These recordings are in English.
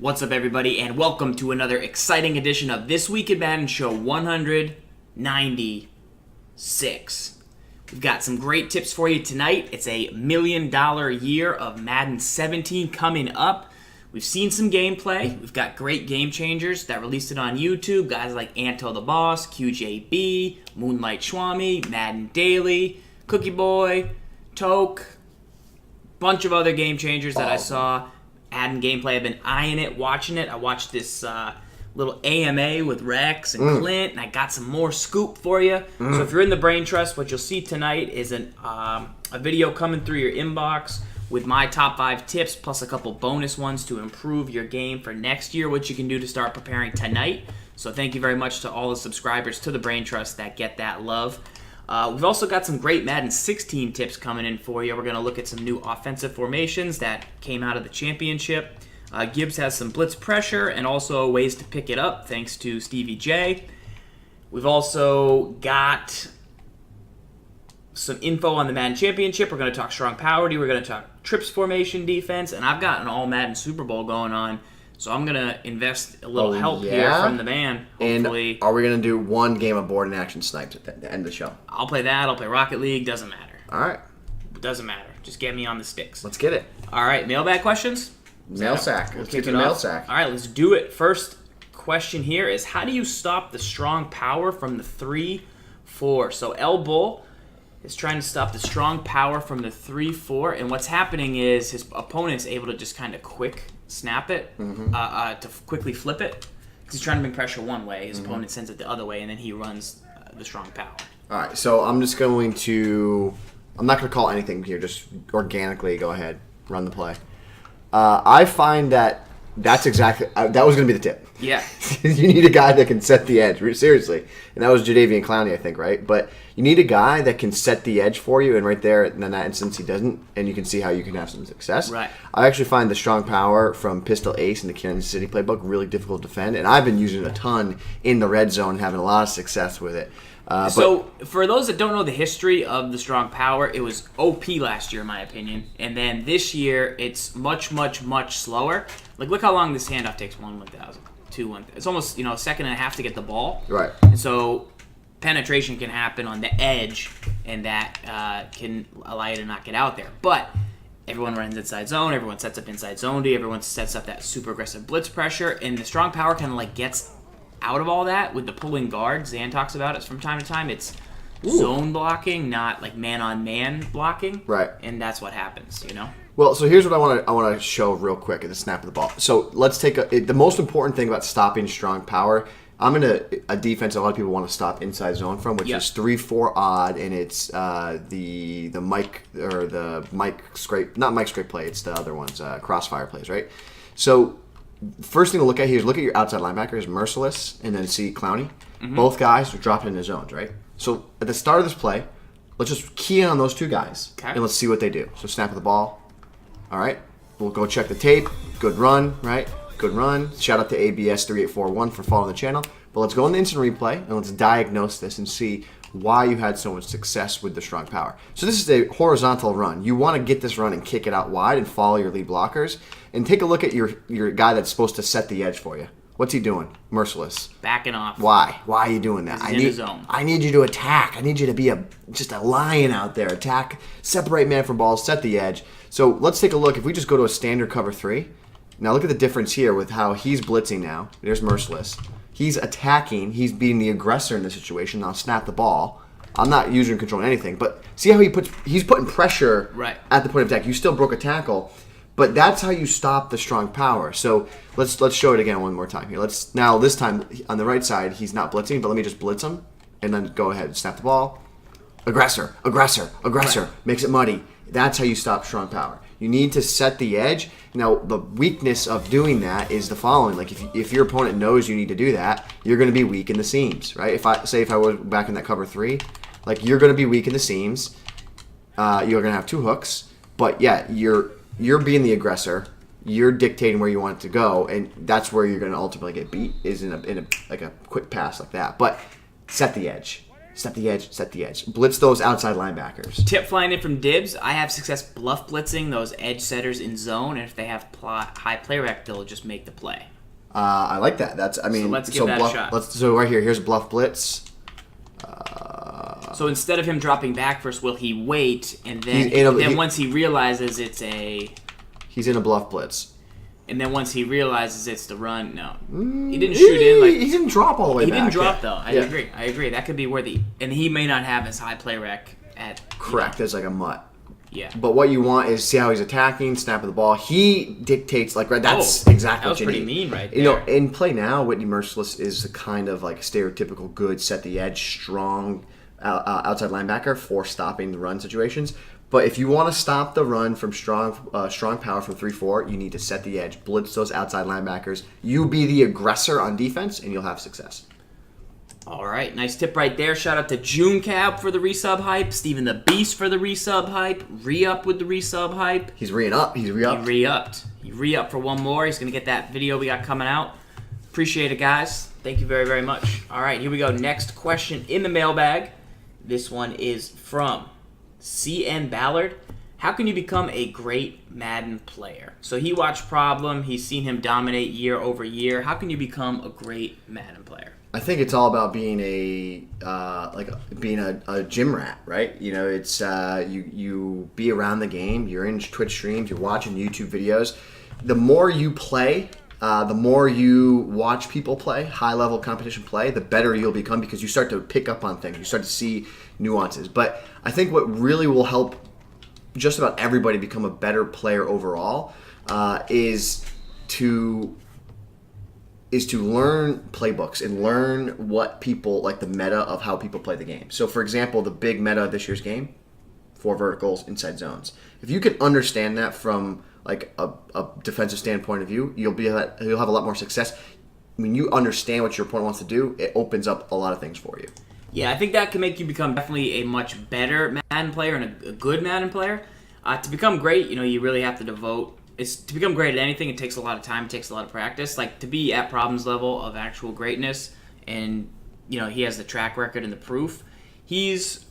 What's up, everybody, and welcome to another exciting edition of This Week in Madden Show 196. We've got some great tips for you tonight. It's a $1 million year of Madden 17 coming up. We've seen some gameplay. We've got great game changers that released it on YouTube. Guys like Anto the Boss, QJB, Moonlight Schwami, Madden Daily, Cookie Boy, Toke, bunch of other game changers that I saw. Adding gameplay, I've been eyeing it, watching it. I watched this little AMA with Rex and Clint, and I got some more scoop for you. So if you're in the Brain Trust, what you'll see tonight is a video coming through your inbox with my top 5 tips, plus a couple bonus ones to improve your game for next year, what you can do to start preparing tonight. So thank you very much to all the subscribers to the Brain Trust that get that love. We've also got some great Madden 16 tips coming in for you. We're going to look at some new offensive formations that came out of the championship. Gibs has some blitz pressure and also ways to pick it up thanks to Stevie J. We've also got some info on the Madden Championship. We're going to talk strong power D. We're going to talk trips formation defense. And I've got an all Madden Super Bowl going on. So I'm going to invest a little help here from the man. Hopefully. And are we going to do one game of board and action snipes at the end of the show? I'll play that. I'll play Rocket League. Doesn't matter. All right. Doesn't matter. Just get me on the sticks. Let's get it. All right. Mailbag questions? Mail sack. We'll Let's get kick to it mail off. sack. All right. Let's do it. First question here is, how do you stop the strong power from the 3-4? So El Bull is trying to stop the strong power from the 3-4, and what's happening is his opponent's able to just kind of quick snap it to quickly flip it, because he's trying to bring pressure one way. His opponent sends it the other way, and then he runs the strong power. All right, so I'm not going to call anything here. Just organically go ahead, run the play. I find that's exactly that was going to be the tip. Yeah. You need a guy that can set the edge, seriously. And that was Jadeveon Clowney, I think, right? But you need a guy that can set the edge for you, and right there, in that instance, he doesn't, and you can see how you can have some success. Right. I actually find the strong power from Pistol Ace in the Kansas City playbook really difficult to defend, and I've been using it a ton in the red zone, having a lot of success with it. So, for those that don't know the history of the strong power, it was OP last year, in my opinion. And then this year, it's much, much, much slower. Like, look how long this handoff takes. 1,000, 2, 1. It's almost, a second and a half to get the ball. Right. And so, penetration can happen on the edge, and that can allow you to not get out there. But everyone runs inside zone. Everyone sets up inside zone D. Everyone sets up that super aggressive blitz pressure. And the strong power kind of, gets out of all that with the pulling guard. Zan talks about it from time to time. It's zone blocking, not like man-on-man blocking. Right. And that's what happens, Well, so here's what I want to show real quick at the snap of the ball. So let's take the most important thing about stopping strong power. I'm in a defense a lot of people want to stop inside zone from, which is 3-4 odd, and it's the Mike or the Mike scrape, not Mike scrape play. It's the other ones, crossfire plays, right? So first thing to look at here is look at your outside linebackers, Merciless, and then see Clowney. Both guys are dropping into zones, right? So at the start of this play, let's just key in on those two guys, and let's see what they do. So snap of the ball. All right, we'll go check the tape. Good run, right? Good run. Shout out to ABS3841 for following the channel. But let's go in the instant replay, and let's diagnose this and see why you had so much success with the strong power. So this is a horizontal run. You want to get this run and kick it out wide and follow your lead blockers. And take a look at your guy that's supposed to set the edge for you. What's he doing? Merciless. Backing off. Why? Why are you doing that? He's in his zone. I need you to attack. I need you to be just a lion out there. Attack, separate man from balls, set the edge. So let's take a look. If we just go to a standard cover 3, now look at the difference here with how he's blitzing now. There's Merciless. He's attacking. He's being the aggressor in this situation. Now snap the ball. I'm not using controlling anything, but see how he's putting pressure at the point of attack. You still broke a tackle. But that's how you stop the strong power. So let's show it again one more time here. Now this time on the right side he's not blitzing, but let me just blitz him and then go ahead and snap the ball. Aggressor, aggressor, aggressor. Right. Makes it muddy. That's how you stop strong power. You need to set the edge. Now the weakness of doing that is the following: like if your opponent knows you need to do that, you're going to be weak in the seams, right? If I was back in that cover 3, like you're going to be weak in the seams. You're going to have 2 hooks, but yeah, you're being the aggressor. You're dictating where you want it to go, and that's where you're going to ultimately get beat. Is in a quick pass like that. But set the edge. Set the edge, set the edge. Blitz those outside linebackers. Tip flying in from Dibs. I have success bluff blitzing those edge setters in zone, and if they have high play rec, they'll just make the play. I like that. So let's give that a shot. So right here, here's bluff blitz. So instead of him dropping back first, will he wait, and then once he realizes it's a... He's in a bluff blitz. And then once he realizes it's the run, no. He didn't shoot in. He didn't drop all the way back. He didn't drop, though. I agree. That could be where and he may not have his high play rec at... Correct. It's like a mutt. Yeah. But what you want is see how he's attacking, snapping the ball. He dictates, that's exactly what you need. That was pretty mean right there. You know, in play now, Whitney Merciless is the kind of stereotypical good, set the edge, strong outside linebacker for stopping the run situations. But if you want to stop the run from strong power from 3-4, you need to set the edge, blitz those outside linebackers. You be the aggressor on defense, and you'll have success. All right, nice tip right there. Shout out to June Cab for the resub hype, Steven the Beast for the resub hype, re-up with the resub hype. He's re-upped. He re-upped. He re-upped for one more. He's going to get that video we got coming out. Appreciate it, guys. Thank you very, very much. All right, here we go. Next question in the mailbag. This one is from CN Ballard. How can you become a great Madden player? So he watched Problem. He's seen him dominate year over year. How can you become a great Madden player? I think it's all about being a gym rat, right? You know, it's you be around the game. You're in Twitch streams. You're watching YouTube videos. The more you play, the more you watch people play, high-level competition play, the better you'll become because you start to pick up on things. You start to see nuances. But I think what really will help just about everybody become a better player overall is to learn playbooks and learn what people, like the meta of how people play the game. So, for example, the big meta of this year's game, 4 verticals, inside zones. If you can understand that from like a defensive standpoint of view, you'll have a lot more success. When you understand what your opponent wants to do, it opens up a lot of things for you. Yeah, I think that can make you become definitely a much better Madden player and a good Madden player. To become great, you really have to devote. To become great at anything, it takes a lot of time, it takes a lot of practice. Like, to be at Problem's level of actual greatness, and, he has the track record and the proof. He's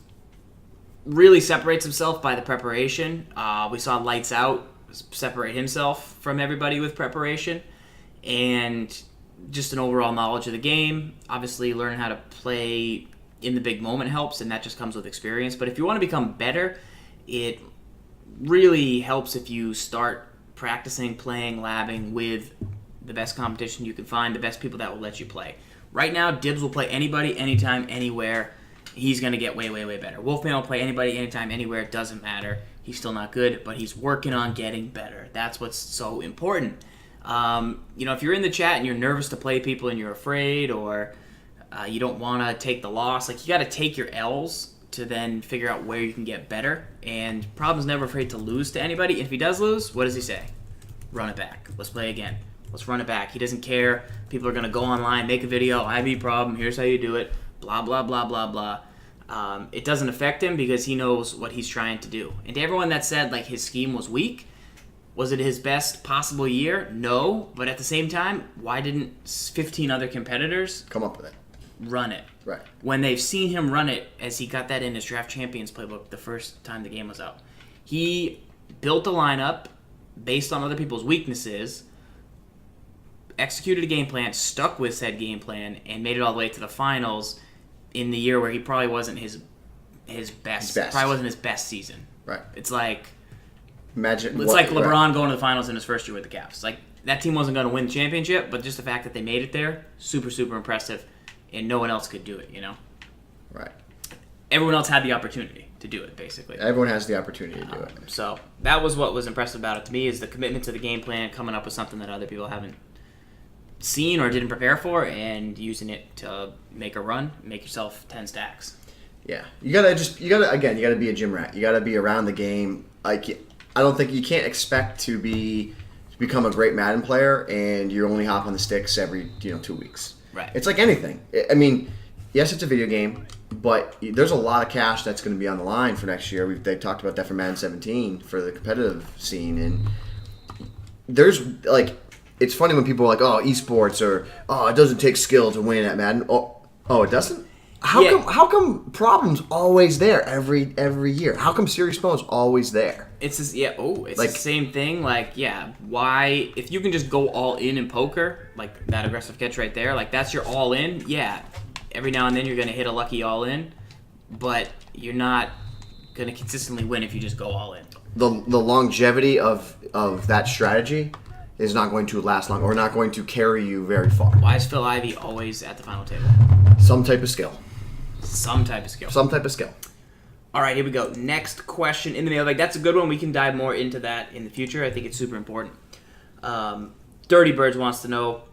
really separates himself by the preparation. We saw Lights Out separate himself from everybody with preparation, and just an overall knowledge of the game. Obviously, learning how to play in the big moment helps, and that just comes with experience. But if you want to become better, it really helps if you start practicing, playing, labbing with the best competition you can find, the best people that will let you play. Right now, Dibs will play anybody, anytime, anywhere. He's going to get way, way, way better. Wolfman will play anybody, anytime, anywhere. It doesn't matter. He's still not good, but he's working on getting better. That's what's so important. If you're in the chat and you're nervous to play people and you're afraid, or you don't want to take the loss, you got to take your L's to then figure out where you can get better. And Problem's never afraid to lose to anybody. If he does lose, what does he say? Run it back. Let's play again. Let's run it back. He doesn't care. People are going to go online, make a video. I beat Problem. Here's how you do it. Blah, blah, blah, blah, blah. It doesn't affect him because he knows what he's trying to do. And to everyone that said his scheme was weak, was it his best possible year? No. But at the same time, why didn't 15 other competitors come up with it? Run it. Right. When they've seen him run it, as he got that in his Draft Champions playbook the first time the game was out. He built a lineup based on other people's weaknesses, executed a game plan, stuck with said game plan, and made it all the way to the finals in the year where he probably wasn't his best. Probably wasn't his best season. Right. It's like imagine. It's like LeBron going to the finals in his first year with the Cavs. That team wasn't going to win the championship, but just the fact that they made it there, super, super impressive. And no one else could do it, Right. Everyone else had the opportunity to do it, basically. Everyone has the opportunity to do it. So that was what was impressive about it to me, is the commitment to the game plan, coming up with something that other people haven't seen or didn't prepare for, and using it to make a run, make yourself 10 stacks. Yeah. You gotta be a gym rat. You gotta be around the game. I don't think you can't expect to become a great Madden player and you only hop on the sticks every 2 weeks. Right. It's like anything. I mean, yes, it's a video game, but there's a lot of cash that's going to be on the line for next year. They talked about that for Madden 17 for the competitive scene, and there's it's funny when people are like, "Oh, esports," or "Oh, it doesn't take skill to win at Madden." Oh, it doesn't. How come problems always there every year? How come serious phone's always there? It's just, it's the same thing. Like, why, if you can just go all in poker, like that aggressive catch right there, like that's your all in, every now and then you're going to hit a lucky all in, but you're not going to consistently win if you just go all in. The longevity of that strategy is not going to last long or not going to carry you very far. Why is Phil Ivey always at the final table? Some type of skill. Some type of skill. All right, here we go. Next question in the mailbag. That's a good one. We can dive more into that in the future. I think it's super important. Dirty Birds wants to know,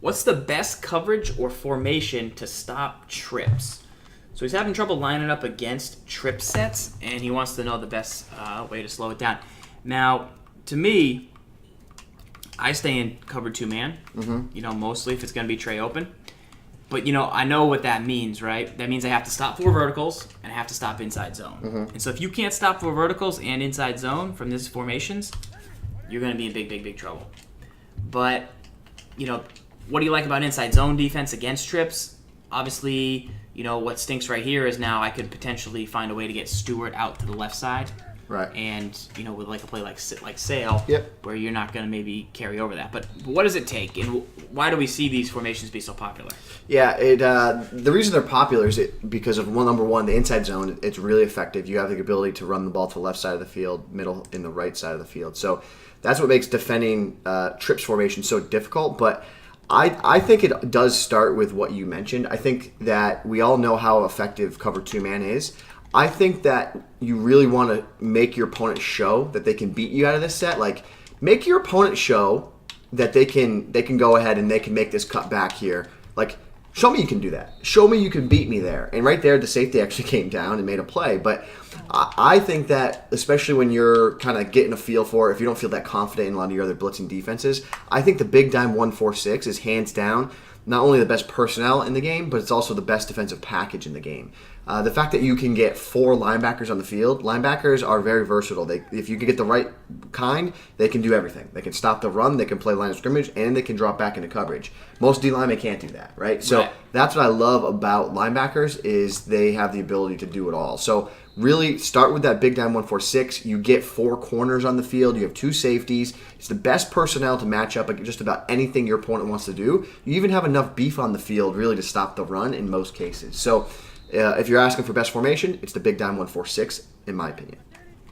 what's the best coverage or formation to stop trips? So he's having trouble lining up against trip sets, and he wants to know the best way to slow it down. Now, to me, I stay in cover 2-man, mostly if it's going to be tray open. But, I know what that means, right? That means I have to stop 4 verticals and I have to stop inside zone. And so if you can't stop 4 verticals and inside zone from these formations, you're going to be in big, big, big trouble. But, what do you like about inside zone defense against trips? Obviously, what stinks right here is now I could potentially find a way to get Stewart out to the left side. Right. And, with like a play like Sale, where you're not going to maybe carry over that. But what does it take? And why do we see these formations be so popular? Yeah, the reason they're popular is because of number one, the inside zone. It's really effective. You have the ability to run the ball to the left side of the field, middle, and the right side of the field. So that's what makes defending trips formation so difficult. But I think it does start with what you mentioned. I think that we all know how effective cover 2-man is. I think that you really want to make your opponent show that they can beat you out of this set. Like, make your opponent show that they can go ahead and they can make this cut back here. Like, show me you can do that. Show me you can beat me there. And right there, the safety actually came down and made a play. But I think that, especially when you're kind of getting a feel for it, if you don't feel that confident in a lot of your other blitzing defenses, I think the big dime 1-4-6 is hands down not only the best personnel in the game, but it's also the best defensive package in the game. The fact that you can get 4 linebackers on the field, linebackers are very versatile. If you can get the right kind, they can do everything. They can stop the run, they can play line of scrimmage, and they can drop back into coverage. Most D linemen can't do that, right? So that's what I love about linebackers is they have the ability to do it all. So really start with that big dime 1-4-6. You get 4 corners on the field. You have 2 safeties. It's the best personnel to match up against just about anything your opponent wants to do. You even have enough beef on the field really to stop the run in most cases. So if you're asking for best formation, it's the big dime 1-4-6, in my opinion.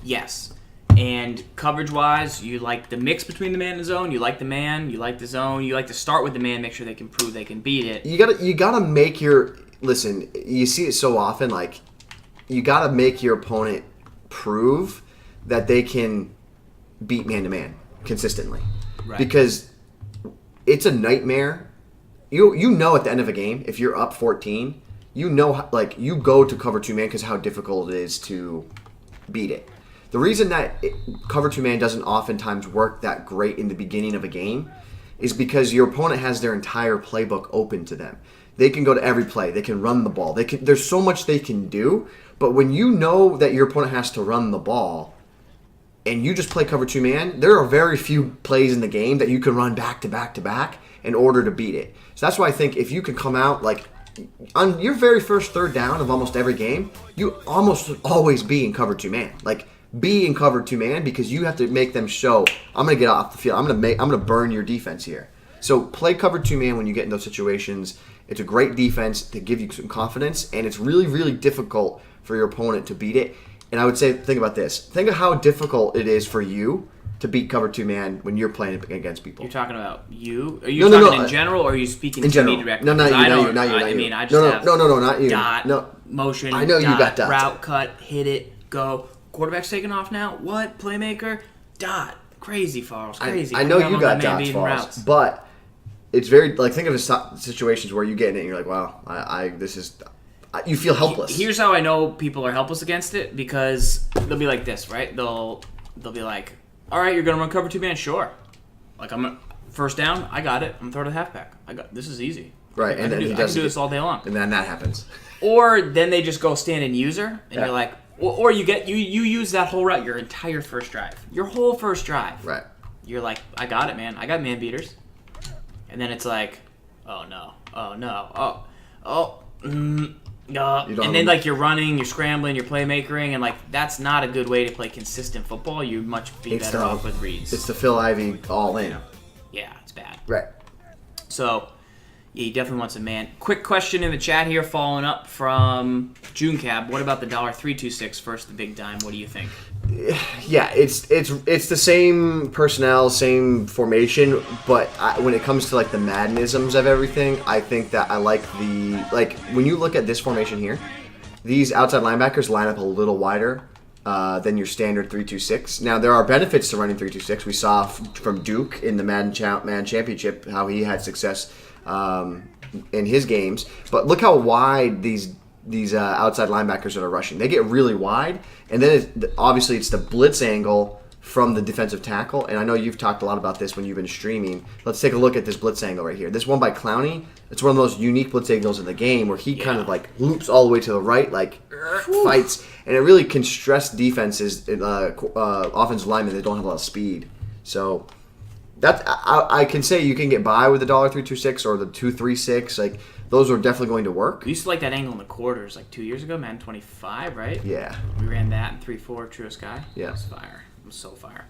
Yes. And coverage-wise, you like the mix between the man and the zone. You like the man. You like the zone. You like to start with the man, make sure they can prove they can beat it. You gotta make your listen. You see it so often. Like, you gotta make your opponent prove that they can beat man-to-man consistently, because it's a nightmare. You know at the end of a game, if you're up 14. You know, like, you go to cover 2-man because how difficult it is to beat it. The reason that cover 2-man doesn't oftentimes work that great in the beginning of a game is because your opponent has their entire playbook open to them. They can go to every play. They can run the ball. There's so much they can do. But when you know that your opponent has to run the ball and you just play cover 2-man, there are very few plays in the game that you can run back to back to back in order to beat it. So that's why I think if you can come out, like, on your very first third down of almost every game, you almost always be in cover 2-man. Like, be in cover 2-man because you have to make them show, I'm going to get off the field. I'm going to burn your defense here. So play cover 2-man when you get in those situations. It's a great defense to give you some confidence, and it's really, really difficult for your opponent to beat it. And I would say, think about this. Think of how difficult it is for you to beat cover 2-man when you're playing against people. You're talking about you? Are you talking in general, or are you speaking in to general. me directly? No, not you, not you. I mean, I just have not you. Dot, no. motion, I know dot, you got dots. route cut, hit it, go. Quarterback's taking off now. What? Playmaker? Dot. Crazy, Farls. Crazy. I know you got dots, Farls. But it's very, like, think of situations where you get in it and you're like, wow, you feel helpless. Here's how I know people are helpless against it, because they'll be like this, right? They'll be like, all right, you're going to run cover 2-man? Sure. Like, first down, I got it. I'm going to throw to the halfback. This is easy. Right, I can do this all day long. And then that happens. Or then they just go stand in user, and you're like, or you use that whole route, your entire first drive. Your whole first drive. Right. You're like, I got it, man. I got man beaters. And then it's like, oh, no. Oh, no. And then like you're running, you're scrambling, you're playmakering, and like that's not a good way to play consistent football. You'd much be better off with reads. It's the Phil Ivey all in. Yeah, it's bad. Right. So, yeah, you definitely want some man. Quick question in the chat here, following up from June Cab. What about the $3.226 first, the big dime? What do you think? Yeah, it's the same personnel, same formation, but when it comes to like the Maddenisms of everything, I think that I like when you look at this formation here, these outside linebackers line up a little wider than your standard 3-2-6. Now there are benefits to running 3-2-6. We saw from Duke in the Madden Championship how he had success in his games, but look how wide these outside linebackers that are rushing. They get really wide, and then obviously it's the blitz angle from the defensive tackle, and I know you've talked a lot about this when you've been streaming. Let's take a look at this blitz angle right here. This one by Clowney, it's one of those unique blitz angles in the game where he kind of like loops all the way to the right, like fights, and it really can stress defenses, offensive linemen that don't have a lot of speed. So that I can say you can get by with the $3.226 or the 2-3-6, like those are definitely going to work. We used to like that angle in the quarters like 2 years ago, Madden 25, right? Yeah. We ran that in 3-4, True Sky. Yeah. It was fire. It was so fire.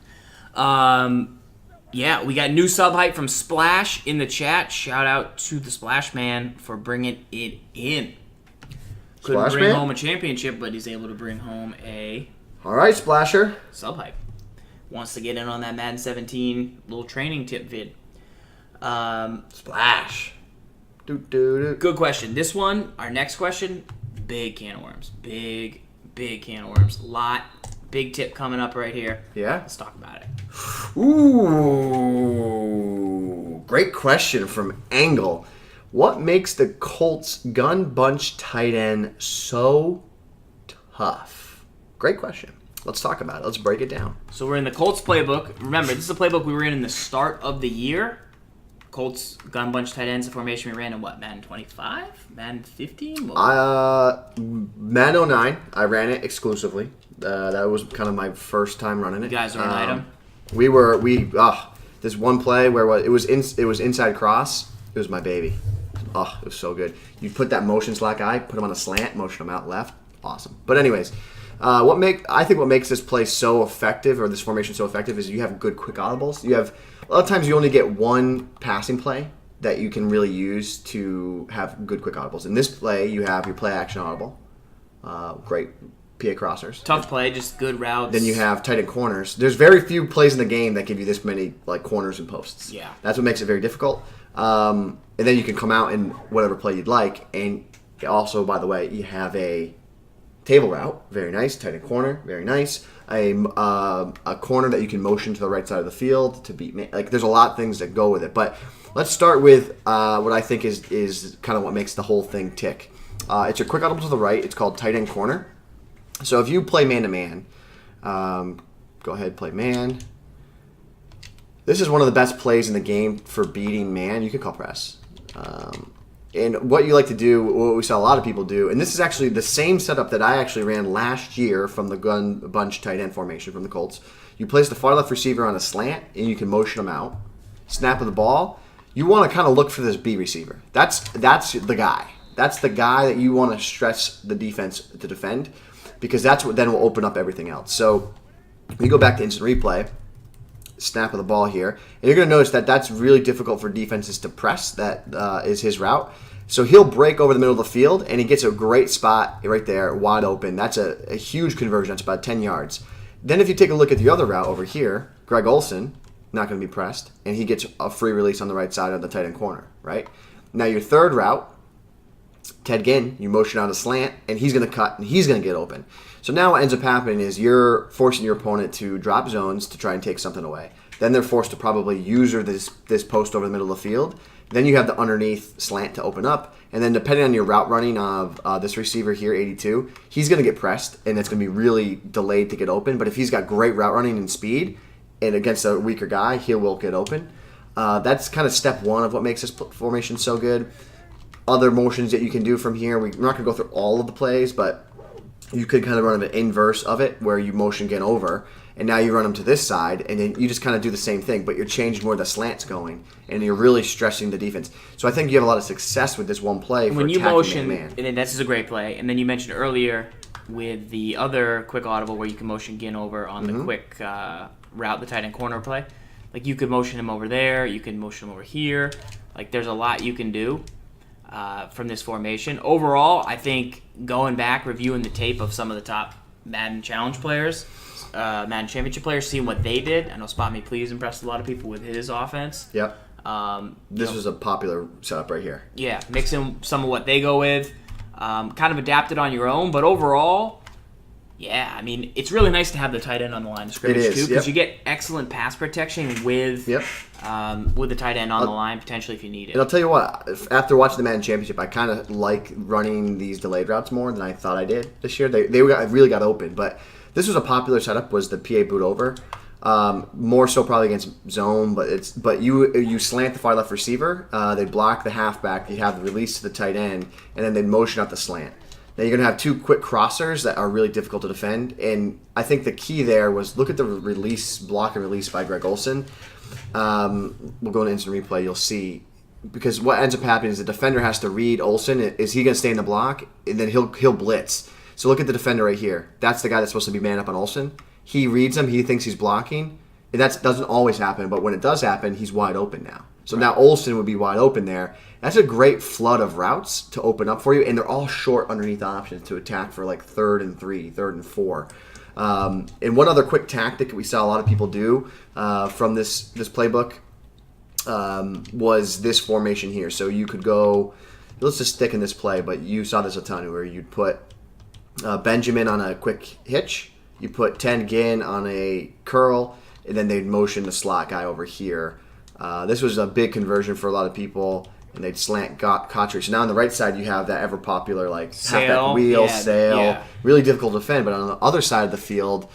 Yeah, we got new sub hype from Splash in the chat. Shout out to the Splash Man for bringing it in. Couldn't Splash bring Man? home a championship, but he's able to bring home a All right, Splasher. sub hype. Wants to get in on that Madden 17 little training tip vid. Splash. Good question. This one, our next question, big can of worms. Big can of worms. Big tip coming up right here. Yeah? Let's talk about it. Ooh. Great question from Angle. What makes the Colts gun bunch tight end so tough? Great question. Let's talk about it. Let's break it down. So we're in the Colts playbook. Remember, this is the playbook we were in the start of the year. Colts gun bunch tight ends, the formation we ran in what, Madden 25? Madden 15? Madden 09, I ran it exclusively. That was kind of my first time running it. You guys are an item? This one play where it was inside cross. It was my baby. Oh, it was so good. You put that motion slack eye, put him on a slant, motion him out left. Awesome. But anyways, what makes this play so effective, or this formation so effective, is you have good quick audibles. You have a lot of times you only get one passing play that you can really use to have good quick audibles. In this play, you have your play action audible, great PA crossers. Tough play, just good routes. Then you have tight end corners. There's very few plays in the game that give you this many like corners and posts. Yeah, that's what makes it very difficult. And then you can come out in whatever play you'd like. And also, by the way, you have a table route, very nice. Tight end corner, very nice. A corner that you can motion to the right side of the field to beat. Like there's a lot of things that go with it. But let's start with what I think is kind of what makes the whole thing tick. It's a quick audible to the right. It's called tight end corner. So if you play man to man, go ahead, play man. This is one of the best plays in the game for beating man. You can call press. And what you like to do, what we saw a lot of people do, and this is actually the same setup that I actually ran last year from the gun bunch tight end formation from the Colts. You place the far left receiver on a slant, and you can motion him out. Snap of the ball. You want to kind of look for this B receiver. That's the guy. That's the guy that you want to stress the defense to defend, because that's what then will open up everything else. So we go back to instant replay. Snap of the ball here, and you're going to notice that that's really difficult for defenses to press. That is his route. So he'll break over the middle of the field, and he gets a great spot right there, wide open. That's a huge conversion. That's about 10 yards. Then if you take a look at the other route over here, Greg Olsen, not going to be pressed, and he gets a free release on the right side of the tight end corner, right? Now your third route, Ted Ginn, you motion out a slant, and he's going to cut, and he's going to get open. So now what ends up happening is you're forcing your opponent to drop zones to try and take something away. Then they're forced to probably user this post over the middle of the field. Then you have the underneath slant to open up. And then depending on your route running of this receiver here, 82, he's going to get pressed, and it's going to be really delayed to get open. But if he's got great route running and speed, and against a weaker guy, he will get open. That's kind of step one of what makes this formation so good. Other motions that you can do from here, we're not going to go through all of the plays, but you could kind of run an inverse of it where you motion get over, and now you run them to this side, and then you just kind of do the same thing, but you're changing where the slant's going, and you're really stressing the defense. So I think you have a lot of success with this one play for when you attacking motion, man. and then this is a great play. And then you mentioned earlier with the other quick audible where you can motion Ginn over on the quick route, the tight end corner play. Like you could motion him over there, you can motion him over here. Like there's a lot you can do from this formation. Overall, I think going back, reviewing the tape of some of the top Madden Challenge players, Madden Championship players, seeing what they did. I know Spot Me Please impressed a lot of people with his offense. Yep. This was a popular setup right here. Yeah, mix in some of what they go with. Kind of adapt it on your own, but overall, yeah, I mean, it's really nice to have the tight end on the line of scrimmage too, because you get excellent pass protection with the tight end on the line potentially if you need it. And I'll tell you what, after watching the Madden Championship, I kind of like running these delayed routes more than I thought I did this year. They really got open, but this was a popular setup. Was the PA boot over? More so probably against zone, but you slant the far left receiver. They block the halfback. You have the release to the tight end, and then they motion out the slant. Now you're going to have two quick crossers that are really difficult to defend, and I think the key there was look at the block and release by Greg Olsen. We'll go into instant replay. You'll see because what ends up happening is the defender has to read Olsen. Is he going to stay in the block, and then he'll blitz. So look at the defender right here. That's the guy that's supposed to be man up on Olsen. He reads him. He thinks he's blocking. And that doesn't always happen, but when it does happen, he's wide open now. So now Olsen would be wide open there. That's a great flood of routes to open up for you, and they're all short underneath options to attack for like 3rd and 3, 3rd and 4. And one other quick tactic that we saw a lot of people do from this playbook was this formation here. So you could go, let's just stick in this play, but you saw this a ton where you'd put Benjamin on a quick hitch, you put 10 Ginn on a curl, and then they'd motion the slot guy over here. This was a big conversion for a lot of people, and they'd slant Cotchery. So now on the right side, you have that ever popular like halfback wheel, sail, really difficult to defend. But on the other side of the field,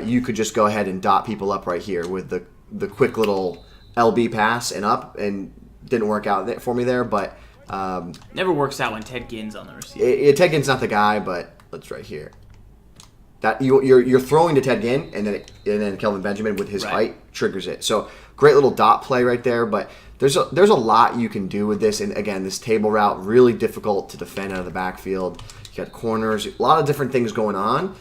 you could just go ahead and dot people up right here with the quick little LB pass and up, and didn't work out for me there. But never works out when Ted Ginn's on the receiver. Ted Ginn's not the guy, but let's right here. That you're throwing to Ted Ginn, and then Kelvin Benjamin with his height triggers it. So great little dot play right there. But there's a lot you can do with this. And again, this table route really difficult to defend out of the backfield. You got corners, a lot of different things going on.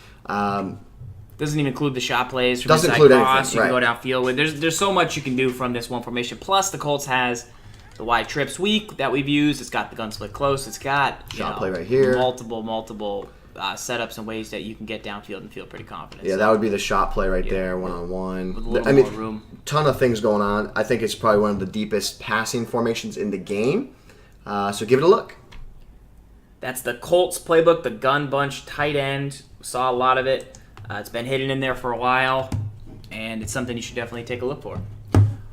Doesn't even include the shot plays from doesn't inside include cross. anything, You can go downfield with. There's so much you can do from this one formation. Plus, the Colts has the wide trips week that we've used. It's got the gun split close. It's got shot play right here. Multiple setups and ways that you can get downfield and feel pretty confident. Yeah, that would be the shot play right there, one-on-one. With a little more room. Ton of things going on. I think it's probably one of the deepest passing formations in the game. So give it a look. That's the Colts playbook, the gun bunch, tight end. Saw a lot of it. It's been hidden in there for a while, and it's something you should definitely take a look for.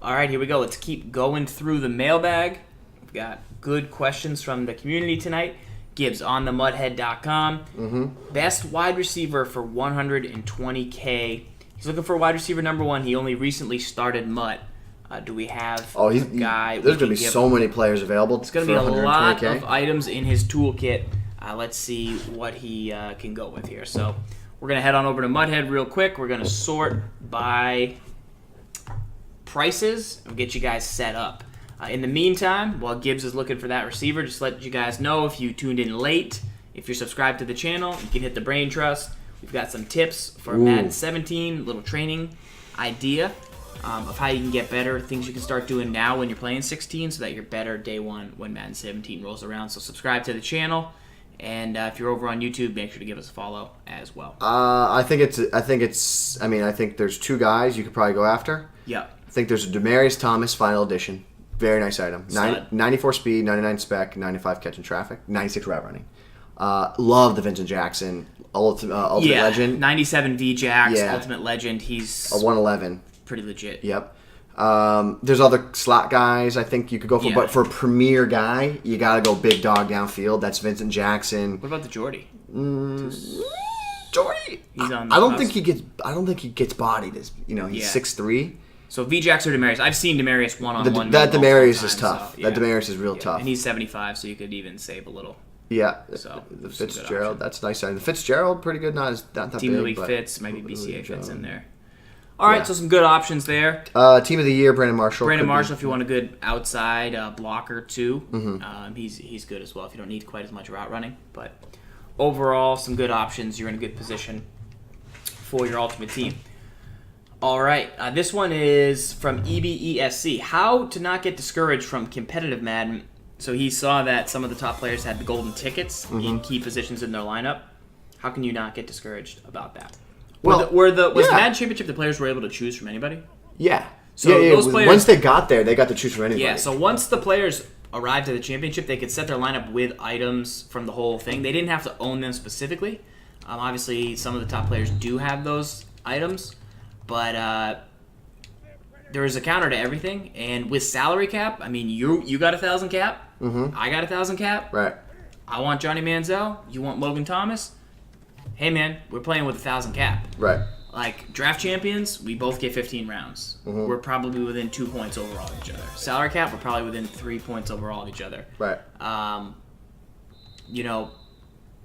All right, here we go. Let's keep going through the mailbag. We've got good questions from the community tonight. Gibs on the mudhead.com. Best wide receiver for 120K. He's looking for wide receiver number 1. He only recently started Mutt. Do we have a guy? There's going to be so many players available. It's going to be a lot of items in his toolkit. Let's see what he can go with here. So we're going to head on over to Mudhead real quick. We're going to sort by prices and get you guys set up. In the meantime, while Gibbs is looking for that receiver, just let you guys know if you tuned in late, if you're subscribed to the channel, you can hit the brain trust. We've got some tips for Madden 17, little training idea of how you can get better, things you can start doing now when you're playing 16 so that you're better day one when Madden 17 rolls around. So subscribe to the channel, and if you're over on YouTube, make sure to give us a follow as well. I think there's two guys you could probably go after. Yeah. I think there's a Demaryius Thomas Final Edition. Very nice item. 94 speed, 99 spec, 95 catch and traffic, 96 route running. Love the Vincent Jackson Ultimate Legend. 97 V-Jax, Ultimate Legend. He's a 111. Pretty legit. Yep. There's other slot guys I think you could go for, but for a premier guy, you got to go big dog downfield. That's Vincent Jackson. What about the Jordy? Jordy. He's on. I don't think he gets bodied. He's 6'3". So V-Jax or Demaryius? I've seen Demaryius one-on-one. That Demaryius is tough. So, that Demaryius is real tough. And he's 75, so you could even save a little. Yeah. So the Fitzgerald, that's nice. The Fitzgerald, pretty good. Not that Team big. of the Week fits. Maybe BCA fits in there. All right, Yeah. so some good options there. Team of the year, Brandon Marshall. Brandon could be. Marshall, if you want a good outside blocker too, Mm-hmm. he's good as well. If you don't need quite as much route running, but overall, some good options. You're in a good position for your ultimate team. All right, this one is from EBESC. How to not get discouraged from competitive Madden. So he saw that some of the top players had the golden tickets in key positions in their lineup. How can you not get discouraged about that? Well, was the yeah. Madden Championship the players were able to choose from anybody? Yeah. So yeah. those players- Once they got there, they got to choose from anybody. Yeah, so once the players arrived at the championship, they could set their lineup with items from the whole thing. They didn't have to own them specifically. Obviously, some of the top players do have those items, but there is a counter to everything. And with salary cap, I mean, you got 1,000 cap. I got 1,000 cap. Right. I want Johnny Manziel. You want Logan Thomas. Hey, man, we're playing with 1,000 cap. Right. Like, draft champions, we both get 15 rounds. We're probably within 2 points overall of each other. Salary cap, we're probably within 3 points overall of each other. Right. You know,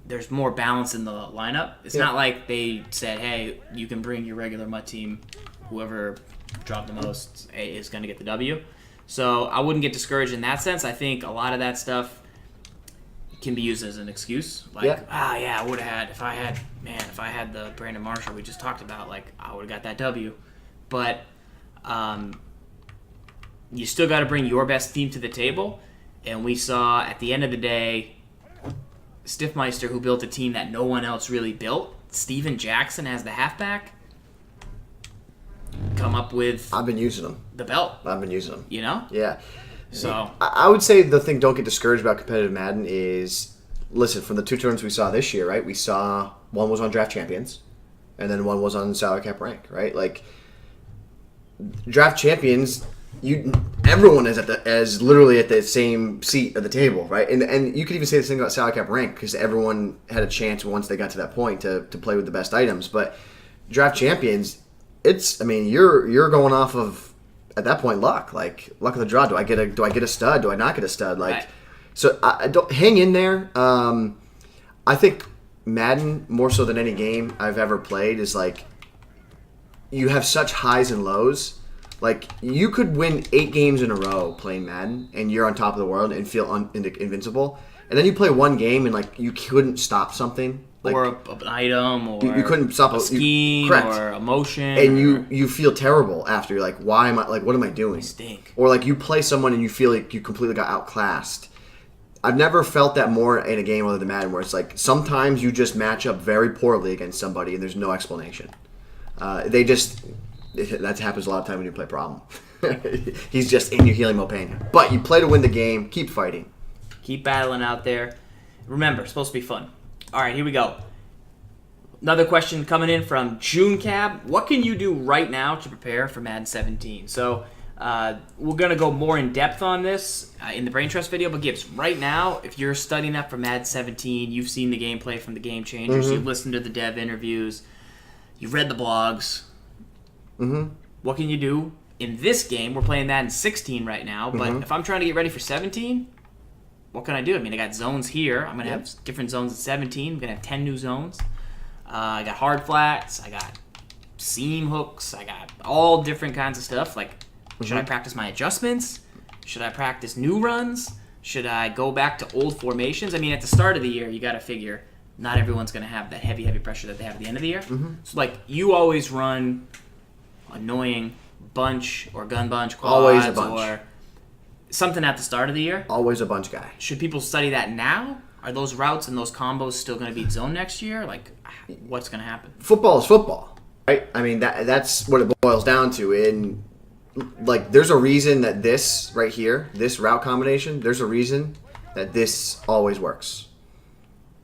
there's more balance in the lineup. It's not like they said, hey, you can bring your regular MUT team. Whoever dropped the most is going to get the W. So I wouldn't get discouraged in that sense. I think a lot of that stuff can be used as an excuse. Like, I would have if I had the Brandon Marshall we just talked about, like, I would have got that W. But you still got to bring your best team to the table. And we saw at the end of the day, Stiffmeister, who built a team that no one else really built, Steven Jackson as the halfback, come up with I've been using them. the belt. I've been using them. You know? Yeah. So I would say the thing, don't get discouraged about competitive Madden is, listen, from the two tournaments we saw this year, right? We saw one was on Draft Champions, and then one was on Salary Cap Rank, right? Like, Draft Champions, everyone is literally at the same seat at the table, right? And you could even say the thing about Salary Cap Rank, because everyone had a chance once they got to that point to play with the best items. But Draft Champions, you're going off of, at that point, luck of the draw. Do I get a stud? Do I not get a stud? Like, right. So I don't hang in there. I think Madden, more so than any game I've ever played, is like, you have such highs and lows. Like, you could win 8 games in a row playing Madden, and you're on top of the world and feel invincible. And then you play one game and, like, you couldn't stop something. Like, or an item, or you couldn't stop a scheme, or a motion, and you feel terrible after. You're like, why am I, like, what am I doing? I stink. Or like, you play someone and you feel like you completely got outclassed. I've never felt that more in a game other than Madden, where it's like sometimes you just match up very poorly against somebody and there's no explanation. That happens a lot of time when you play problem. He's just in you, healing mo pain. But you play to win the game. Keep fighting. Keep battling out there. Remember, it's supposed to be fun. All right, here we go. Another question coming in from June Cab. What can you do right now to prepare for Madden 17? So we're going to go more in depth on this in the Brain Trust video. But Gibs, right now, if you're studying up for Madden 17, you've seen the gameplay from the Game Changers, you've listened to the dev interviews, you've read the blogs. What can you do in this game? We're playing Madden 16 right now, but if I'm trying to get ready for 17, what can I do? I mean, I got zones here. I'm going to have different zones at 17. I'm going to have 10 new zones. I got hard flats. I got seam hooks. I got all different kinds of stuff. Like, should I practice my adjustments? Should I practice new runs? Should I go back to old formations? I mean, at the start of the year, you got to figure not everyone's going to have that heavy pressure that they have at the end of the year. So, like, you always run annoying bunch or gun bunch quads, Always a bunch. or something at the start of the year. Always a bunch guy. Should people study that now? Are those routes and those combos still going to be zone next year? Like, what's going to happen? Football is football, right? I mean, that's what it boils down to. And, like, there's a reason that this right here, this route combination, there's a reason that this always works.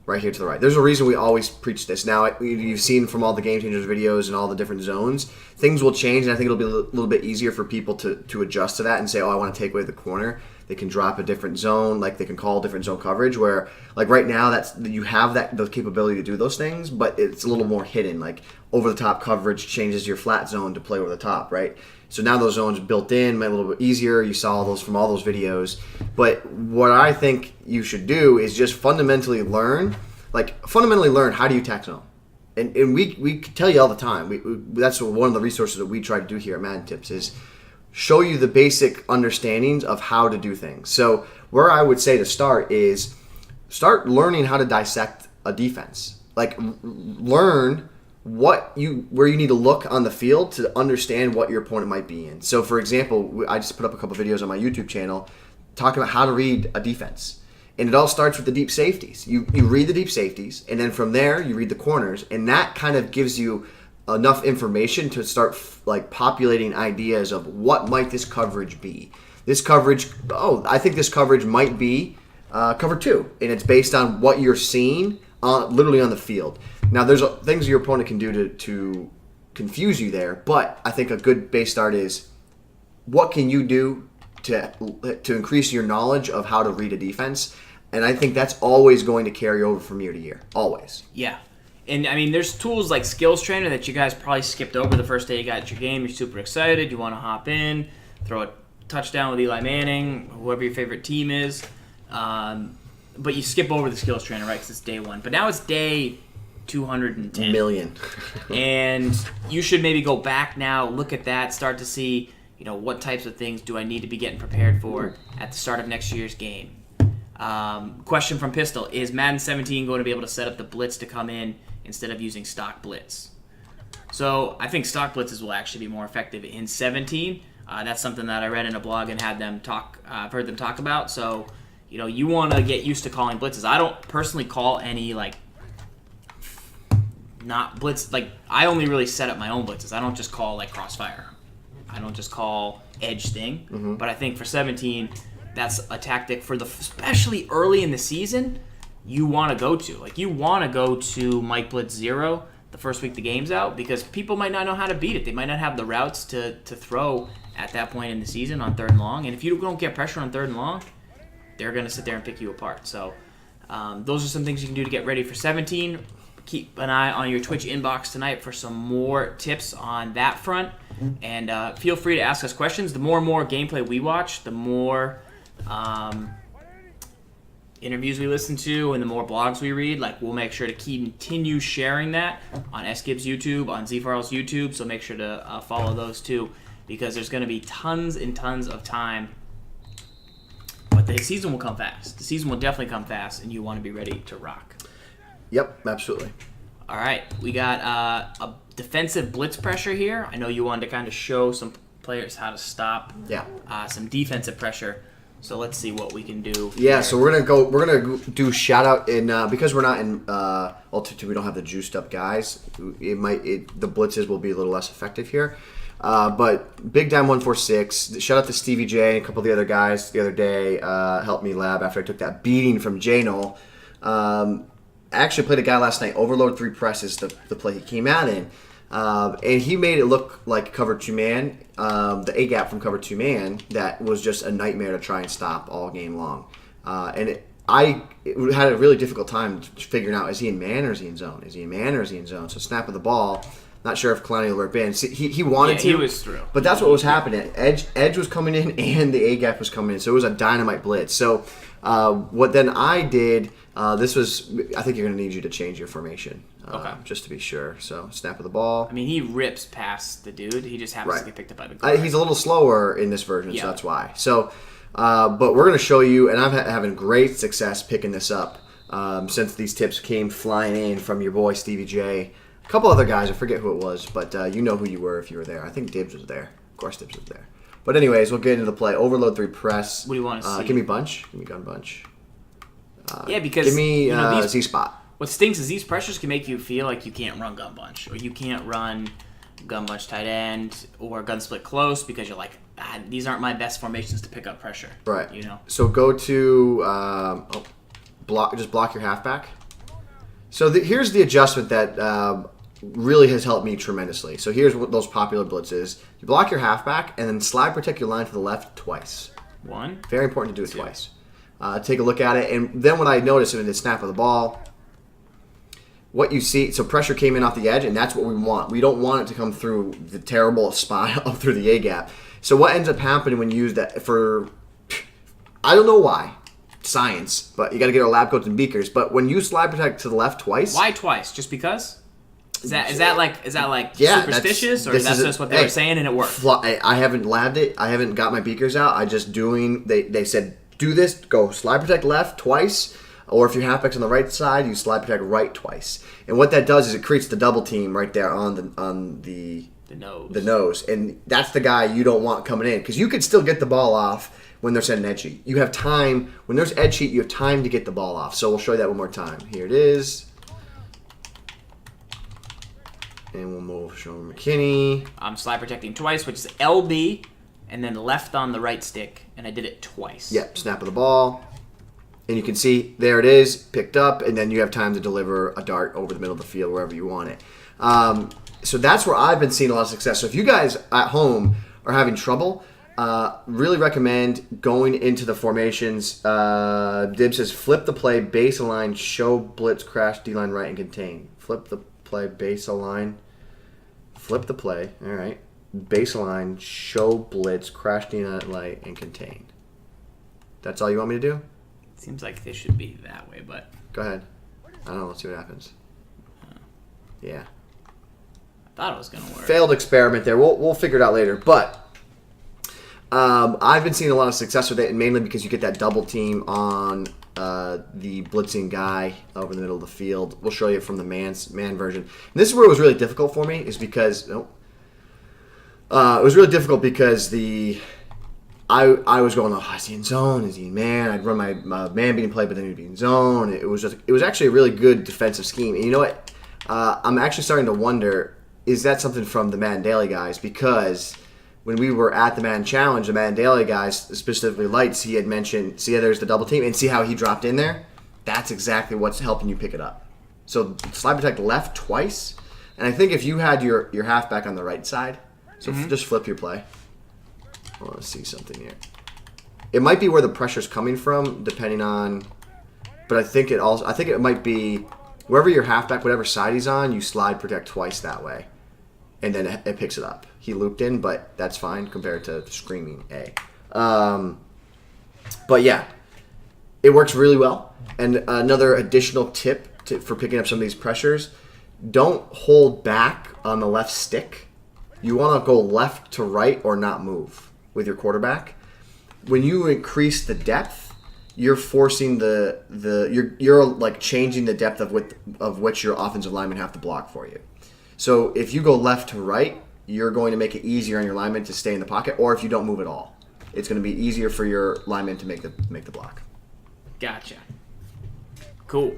Right here to the right. There's a reason we always preach this. Now, you've seen from all the Game Changers videos and all the different zones, things will change, and I think it'll be a little bit easier for people to adjust to that and say, oh, I want to take away the corner. They can drop a different zone, like they can call different zone coverage, where, like, right now, you have the capability to do those things, but it's a little more hidden. Like, over-the-top coverage changes your flat zone to play over the top, right? So now those zones built in, made it a little bit easier. You saw those from all those videos. But what I think you should do is just fundamentally learn how do you attack zone? and we tell you all the time. That's one of the resources that we try to do here at Madden Tips is show you the basic understandings of how to do things. So where I would say to start is start learning how to dissect a defense. Like learn where you need to look on the field to understand what your opponent might be in. So for example, I just put up a couple videos on my YouTube channel talking about how to read a defense. And it all starts with the deep safeties. You read the deep safeties, and then from there you read the corners, and that kind of gives you enough information to start like populating ideas of what might this coverage be. This coverage, I think this coverage might be cover 2, and it's based on what you're seeing literally on the field. Now there's things your opponent can do to confuse you there, but I think a good base start is what can you do to increase your knowledge of how to read a defense, and I think that's always going to carry over from year to year, always. Yeah, and I mean, there's tools like Skills Trainer that you guys probably skipped over the first day you got your game. You're super excited, you want to hop in, throw a touchdown with Eli Manning, whoever your favorite team is, but you skip over the Skills Trainer, right, because it's day 1. But now it's day 210 million, and you should maybe go back now, look at that, start to see, what types of things do I need to be getting prepared for at the start of next year's game. Question from Pistol, is Madden 17 going to be able to set up the blitz to come in instead of using stock blitz? So I think stock blitzes will actually be more effective in 17. That's something that I read in a blog and had them I've heard them talk about. So, you want to get used to calling blitzes. I don't personally call any, not blitz. I only really set up my own blitzes. I don't just call, crossfire. I don't just call edge thing. Mm-hmm. But I think for 17, that's a tactic for especially early in the season, you want to go to. You want to go to Mike Blitz 0 the first week the game's out, because people might not know how to beat it. They might not have the routes to throw at that point in the season on 3rd and long. And if you don't get pressure on 3rd and long, they're going to sit there and pick you apart. So those are some things you can do to get ready for 17. Keep an eye on your Twitch inbox tonight for some more tips on that front. And feel free to ask us questions. The more and more gameplay we watch, the more interviews we listen to, and the more blogs we read. We'll make sure to continue sharing that on Sgibs YouTube, on Farls YouTube. So make sure to follow those too, because there's going to be tons and tons of time. But the season will come fast. The season will definitely come fast, and you want to be ready to rock. Yep, absolutely. All right, we got a defensive blitz pressure here. I know you wanted to kind of show some players how to stop some defensive pressure. So let's see what we can do. Yeah, so we're gonna do shout out in because we're not in Ultimate, we don't have the juiced up guys. The blitzes will be a little less effective here. But Big Dime 146, shout out to Stevie J and a couple of the other guys the other day helped me lab after I took that beating from J-Null. I actually played a guy last night, Overload 3 presses, the play he came out in. And he made it look like cover 2 man, the A-gap from cover 2 man, that was just a nightmare to try and stop all game long. I had a really difficult time figuring out, is he in man or is he in zone? Is he in man or is he in zone? So snap of the ball, not sure if Kalani will rip in. He wanted to. He was through. But that's what was happening. Edge was coming in and the A-gap was coming in. So it was a dynamite blitz. So what then I did, I think you're going to need you to change your formation. Just to be sure. So snap of the ball. I mean, he rips past the dude. He just happens to get picked up by the guard. He's a little slower in this version, so that's why. So, but we're going to show you, and I'm having great success picking this up since these tips came flying in from your boy Stevie J. A couple other guys, I forget who it was, but you know who you were if you were there. I think Dibs was there. Of course Dibs was there. But anyways, we'll get into the play. Overload 3 press. What do you want to see? Give me bunch. Give me gun bunch. Because give me Z-spot. What stinks is these pressures can make you feel like you can't run gun bunch, or you can't run gun bunch tight end or gun split close because you're like, these aren't my best formations to pick up pressure. Right. So go to just block your halfback. So here's the adjustment that really has helped me tremendously. So here's what those popular blitzes. You block your halfback and then slide protect your line to the left twice. One. Very important to do it twice. Take a look at it, and then what I noticed in the snap of the ball, what you see, so pressure came in off the edge, and that's what we want. We don't want it to come through the terrible spot up through the A-gap. So what ends up happening when you use that for, I don't know why, science, but you got to get our lab coats and beakers, but when you slide protect to the left twice. Why twice? Just because? Is that like Yeah, superstitious, or this is that is just what they were saying and it worked? I haven't labbed it. I haven't got my beakers out. I just doing. They said do this. Go slide protect left twice, or if your halfback's on the right side, you slide protect right twice. And what that does is it creates the double team right there on the nose, and that's the guy you don't want coming in because you could still get the ball off when they're setting edge sheet. You have time when there's edge sheet. You have time to get the ball off. So we'll show you that one more time. Here it is. And we'll move Sean McKinney. I'm slide protecting twice, which is LB, and then left on the right stick, and I did it twice. Yep, snap of the ball. And you can see, there it is, picked up, and then you have time to deliver a dart over the middle of the field, wherever you want it. So that's where I've been seeing a lot of success. So if you guys at home are having trouble, really recommend going into the formations. Dib says, flip the play, base align, show, blitz, crash, D-line right, and contain. Flip the play, base align, flip the play, all right, baseline, show, blitz, crash, D-line light, and contain. That's all you want me to do? Seems like this should be that way, but go ahead. I don't know. Let's see what happens. Yeah. I thought it was gonna work. Failed experiment there. We'll figure it out later. But I've been seeing a lot of success with it, and mainly because you get that double team on the blitzing guy over the middle of the field. We'll show you from the man version. And this is where it was really difficult for me, is because it was really difficult because I was going, oh, is he in zone? Is he in man? I'd run my man being played, but then he'd be in zone. It was actually a really good defensive scheme. And you know what? I'm actually starting to wonder, is that something from the Madden Daily guys? Because when we were at the Madden Challenge, the Madden Daily guys, specifically Lights, he had mentioned, see how there's the double team, and see how he dropped in there? That's exactly what's helping you pick it up. So slide protect left twice, and I think if you had your halfback on the right side, so just flip your play. I want to see something here. It might be where the pressure's coming from, depending on, but I think it might be wherever your halfback, whatever side he's on, you slide protect twice that way, and then it picks it up. He looped in, but that's fine compared to screaming A. But yeah, it works really well. And another additional tip for picking up some of these pressures, don't hold back on the left stick. You want to go left to right or not move with your quarterback. When you increase the depth, you're forcing you're like changing the depth of which your offensive linemen have to block for you. So if you go left to right, you're going to make it easier on your lineman to stay in the pocket, or if you don't move at all, it's going to be easier for your lineman to make the block. Gotcha. Cool.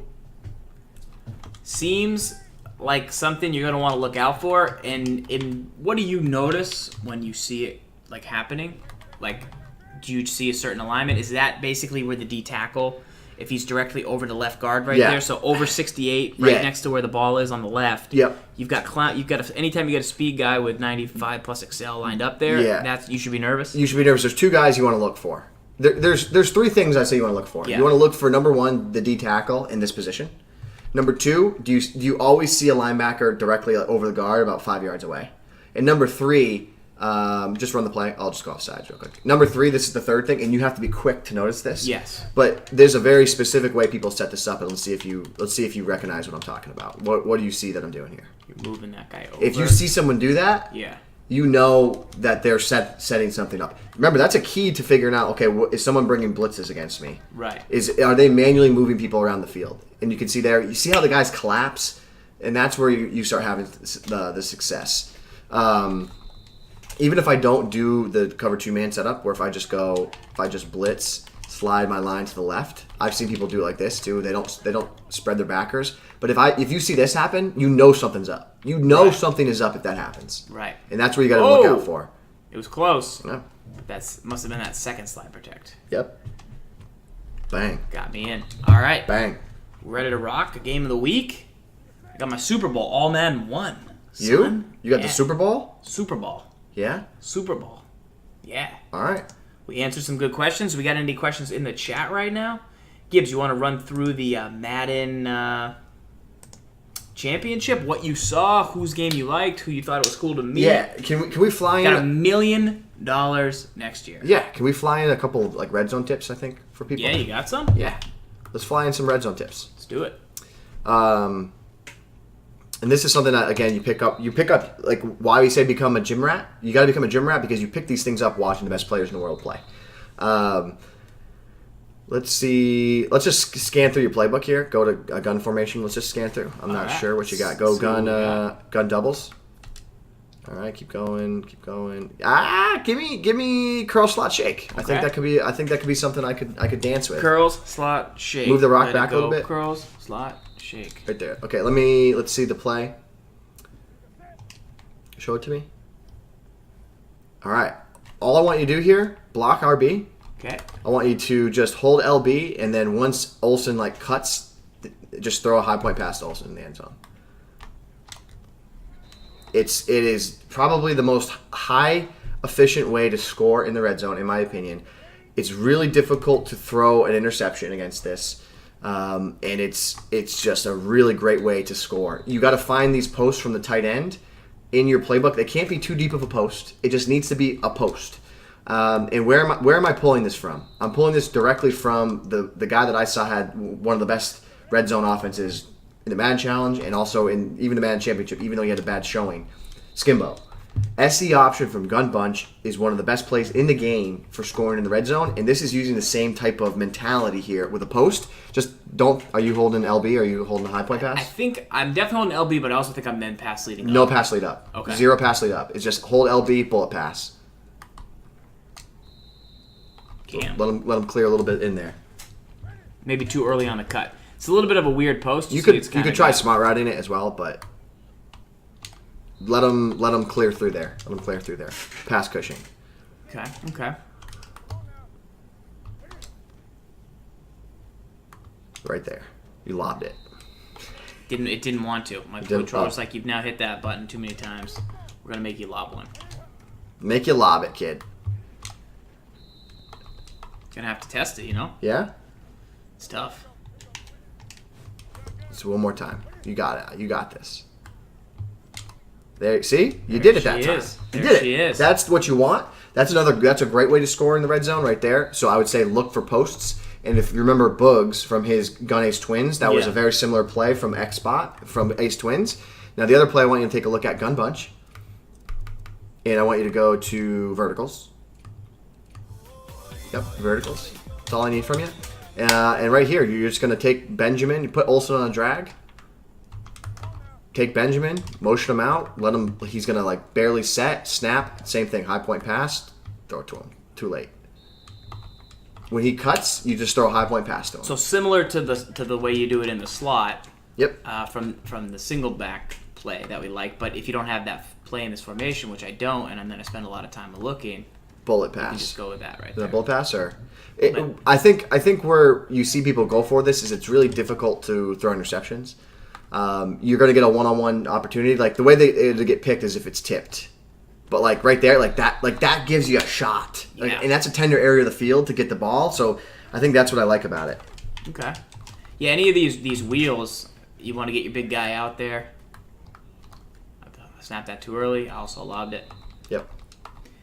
Seems like something you're going to want to look out for. And what do you notice when you see it like happening? Like, do you see a certain alignment? Is that basically where the D tackle, if he's directly over the left guard there, so over 68, right next to where the ball is on the left. Yep. You've got anytime you get a speed guy with 95 plus Excel lined up there, you should be nervous. You should be nervous. There's two guys you want to look for. There's three things I say you want to look for. Yeah. You want to look for, number one, the D tackle in this position. Number two, do you always see a linebacker directly over the guard about 5 yards away? And number three, just run the play. I'll just go off sides real quick. Number three, this is the third thing, and you have to be quick to notice this. Yes. But there's a very specific way people set this up, and let's see if you recognize what I'm talking about. What do you see that I'm doing here? You're moving that guy over. If you see someone do that, you know that they're setting something up. Remember, that's a key to figuring out, okay, is someone bringing blitzes against me? Right. Are they manually moving people around the field? And you can see there, you see how the guys collapse, and that's where you start having the success. Even if I don't do the cover two man setup, where if I just blitz, slide my line to the left, I've seen people do it like this too. They don't spread their backers. But if you see this happen, you know something's up. You know something is up if that happens. Right. And that's where you got to look out for. It was close. Yeah. That must have been that second slide protect. Yep. Bang. Got me in. All right. Bang. Ready to rock? A game of the week. I got my Super Bowl. All man won. Son. You got the Super Bowl? Super Bowl. Yeah? Super Bowl. Yeah. All right. We answered some good questions. We got any questions in the chat right now? Gibbs, you want to run through the Madden championship? What you saw, whose game you liked, who you thought it was cool to meet? Yeah. Can we fly in? Got $1 million next year. Yeah. Can we fly in a couple of red zone tips? I think for people. Yeah, you got some. Yeah. Let's fly in some red zone tips. Let's do it. And And this is something that, again, you pick up, like, why we say become a gym rat. You got to become a gym rat because you pick these things up watching the best players in the world play. Let's see. Let's just scan through your playbook here. Go to a gun formation. Let's just scan through. I'm not sure what you got. Go gun doubles. All right, keep going. Give me curl slot shake. Okay. I think that could be something I could dance with. Curls, slot, shake. Move the rock back a little bit. Curls, slot, shake. Right there. Okay, let's see the play. Show it to me. All right. All I want you to do here, block RB. Okay. I want you to just hold LB, and then once Olsen like cuts, just throw a high point pass to Olsen in the end zone. It is probably the most high efficient way to score in the red zone, in my opinion. It's really difficult to throw an interception against this, and it's just a really great way to score. You got to find these posts from the tight end in your playbook. They can't be too deep of a post. It just needs to be a post. And where am I pulling this from? I'm pulling this directly from the guy that I saw had one of the best red zone offenses in the Madden Challenge and also in even the Madden Championship, even though he had a bad showing. Skimbo. SE option from Gun Bunch is one of the best plays in the game for scoring in the red zone, and this is using the same type of mentality here with a post. Are you holding LB or are you holding a high point pass? I think I'm definitely holding LB, but I also think I'm then pass leading up. No pass lead up. Okay. 0 pass lead up. It's just hold LB, bullet pass. Let him clear a little bit in there. Maybe too early on the cut. It's a little bit of a weird post. You could try smart routing it as well, but let him clear through there. Let him clear through there. Pass cushion. Okay. Right there. You lobbed it. It didn't want to. My controller's like, you've now hit that button too many times. We're gonna make you lob one. Make you lob it, kid. Gonna have to test it, you know? Yeah? It's tough. So one more time. You got it. You got this. There, see? You did it that time. You did it. That's what you want. That's a great way to score in the red zone right there. So I would say look for posts. And if you remember Bugs from his Gun Ace Twins, that was a very similar play from X Spot from Ace Twins. Now the other play I want you to take a look at, Gun Bunch. And I want you to go to verticals. Yep, verticals. That's all I need from you. And right here, you're just going to take Benjamin. You put Olsen on a drag. Take Benjamin, motion him out. Let him. He's going to like barely set, snap. Same thing, high point pass. Throw it to him. Too late. When he cuts, you just throw a high point pass to him. So similar to the way you do it in the slot. Yep. From the single back play that we like. But if you don't have that play in this formation, which I don't, and I'm going to spend a lot of time looking. Bullet pass. You can just go with that right there. The bullet pass, or I think where you see people go for this is it's really difficult to throw interceptions. You're going to get a one-on-one opportunity. Like the way they get picked is if it's tipped, but like right there, like that gives you a shot, and that's a tender area of the field to get the ball. So I think that's what I like about it. Okay. Yeah, any of these wheels, you want to get your big guy out there. Snap that too early. I also lobbed it. Yep.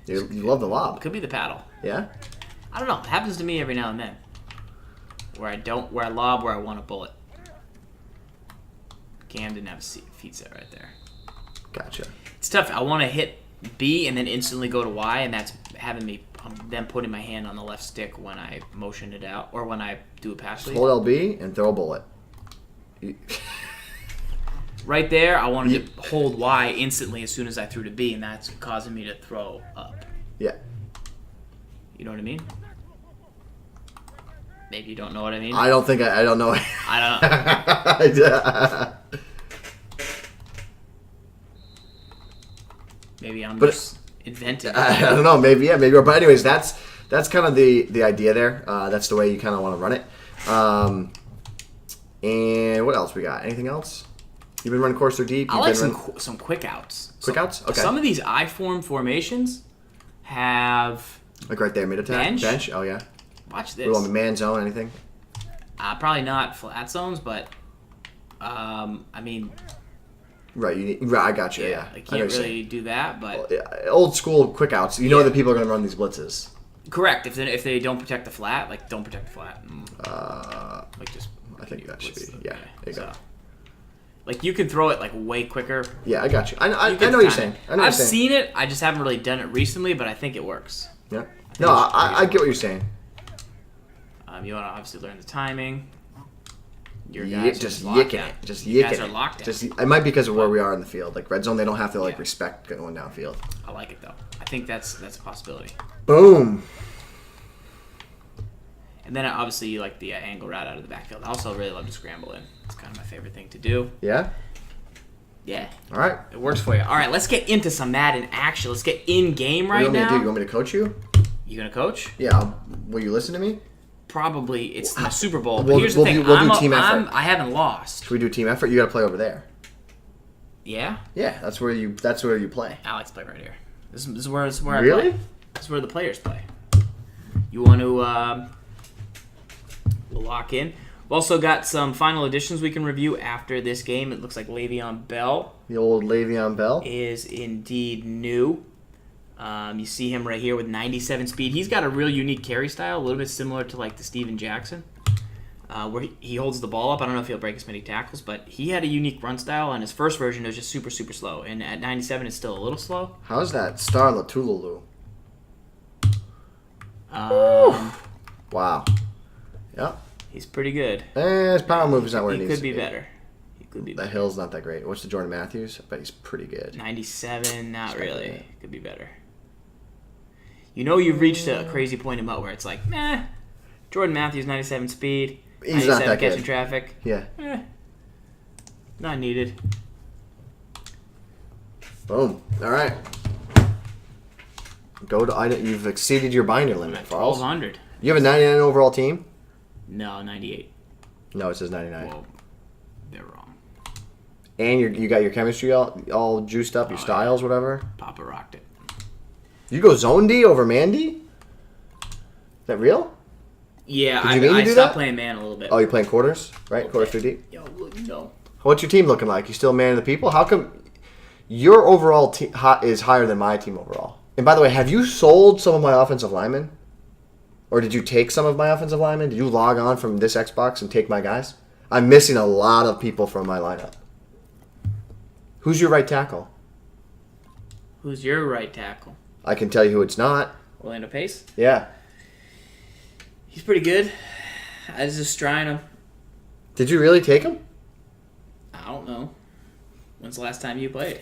You love the lob. Could be the paddle. Yeah? I don't know. It happens to me every now and then. Where I lob where I want a bullet. Cam didn't have a feet set right there. Gotcha. It's tough. I want to hit B and then instantly go to Y, and that's having me then putting my hand on the left stick when I motion it out or when I do a pass lead. Hold LB and throw a bullet. Right there, I wanted to hold Y instantly as soon as I threw to B, and that's causing me to throw up. Yeah. You know what I mean? Maybe you don't know what I mean? I don't think I don't know. I don't know. Maybe I'm just inventing. I don't know. Maybe, yeah. Maybe. But anyways, that's kind of the idea there. That's the way you kind of want to run it. And what else we got? Anything else? You've been running course or deep? I like some quick outs. Quick outs? Okay. Some of these I-form formations have... Like right there, mid attack? Bench? Oh, yeah. Watch this. We want man zone, anything? Probably not flat zones, but... I mean... Right, I got you, yeah. I can't really do that, but... Old school quick outs. You know that people are going to run these blitzes. Correct. If they don't protect the flat, like, don't protect the flat. I think that should be... Yeah, there you go. Like, you can throw it, like, way quicker. Yeah, I got you. I know what you're saying. I've seen it. I just haven't really done it recently, but I think it works. Yeah. No, I get what you're saying. You want to obviously learn the timing. Your Yeah, guys just are locked yicking down. it. Just You yicking guys are it. locked down. Just, it might be because of where we are in the field. Like, red zone, they don't have to, like, respect going downfield. I like it, though. I think that's a possibility. Boom. And then, obviously, you like the angle route out of the backfield. I also really love to scramble in. It's kind of my favorite thing to do. Yeah? Yeah. All right. It works for you. All right, let's get into some Madden action. Let's get in-game right What do you want me now. to do? You want me to coach you? You going to coach? Yeah. Will you listen to me? Probably. It's the Super Bowl. We'll- But here's the we'll thing. do- we'll do team effort. I haven't lost. Should we do team effort? You got to play over there. Yeah? Yeah, that's where you play. Alex play right here. This is where I Really? play. This is where the players play. You want to lock in? We've also got some final additions we can review after this game. It looks like Le'Veon Bell The old Le'Veon Bell. is indeed new. You see him right here with 97 speed. He's got a real unique carry style, a little bit similar to like the Steven Jackson, where he holds the ball up. I don't know if he'll break as many tackles, but he had a unique run style. On his first version, it was just super, super slow. And at 97, it's still a little slow. How's that Star Latululu? Wow. Yep. He's pretty good. His power move is not where it He needs could to be better. He could be The better. Hill's not that great. What's the Jordan Matthews? I bet he's pretty good. 97, not It's really. not bad. Could be better. You know you've reached a crazy point in MUT where it's like, nah, Jordan Matthews, 97 speed, He's not 97 that catching good. traffic. Yeah. Not needed. Boom. All right. Go to item. You've exceeded your binder limit, Farls. 1200. You have a 99 overall team? No, 98. No, it says 99. Well, they're wrong. And you got your chemistry all juiced up, your styles, whatever. Papa rocked it. You go zone D over man D? Is that real? Yeah, Did you mean to I do stopped that? playing man a little bit. Oh, you're playing quarters, right? Quarters 3 deep. Yo, no. What's your team looking like? You still man of the people? How come your overall is higher than my team overall? And by the way, have you sold some of my offensive linemen? Or did you take some of my offensive linemen? Did you log on from this Xbox and take my guys? I'm missing a lot of people from my lineup. Who's your right tackle? Who's your right tackle? I can tell you who it's not. Orlando Pace? Yeah. He's pretty good. I was just trying him. Did you really take him? I don't know. When's the last time you played?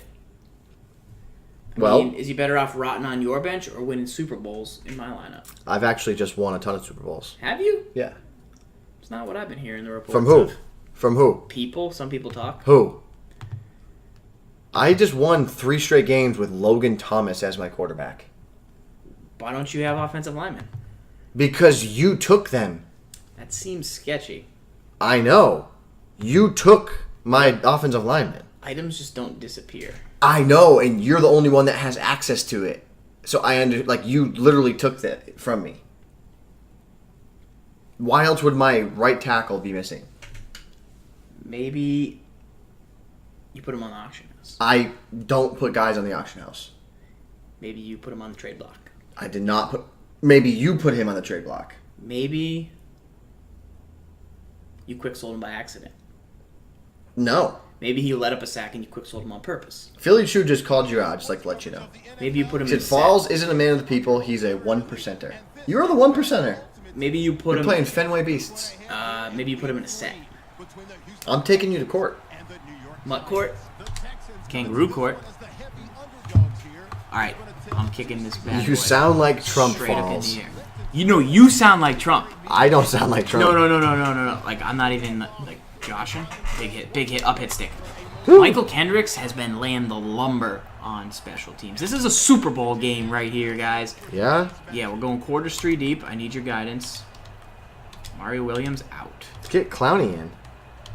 I Well- mean, is he better off rotting on your bench or winning Super Bowls in my lineup? I've actually just won a ton of Super Bowls. Have you? Yeah. It's not what I've been hearing the reports From who? of. From who? People. Some people talk. Who? I just won 3 straight games with Logan Thomas as my quarterback. Why don't you have offensive linemen? Because you took them. That seems sketchy. I know. You took my offensive lineman. Items just don't disappear. I know, and you're the only one that has access to it. So you literally took that from me. Why else would my right tackle be missing? Maybe you put him on the auction house. I don't put guys on the auction house. Maybe you put him on the trade block. I did not put. Maybe you put him on the trade block. Maybe you quick sold him by accident. No. Maybe he let up a sack and you quick sold him on purpose. Philly Chew just called you out. Just like to let you know. Maybe you put him He in said a set. Falls isn't a man of the people. He's a 1%er. You're the 1%er. Maybe you put You're him. playing Fenway Beasts. Maybe you put him in a set. I'm taking you to court. Mutt court, kangaroo court. All right, I'm kicking this bad You boy sound like Trump, straight up in Falls. the air. You know, you sound like Trump. I don't sound like Trump. No. Like I'm not even like joshing. Big hit, up hit stick. Michael Kendricks has been laying the lumber on special teams. This is a Super Bowl game right here, guys. Yeah? Yeah, we're going quarters 3 deep. I need your guidance. Mario Williams out. Get Clowney in.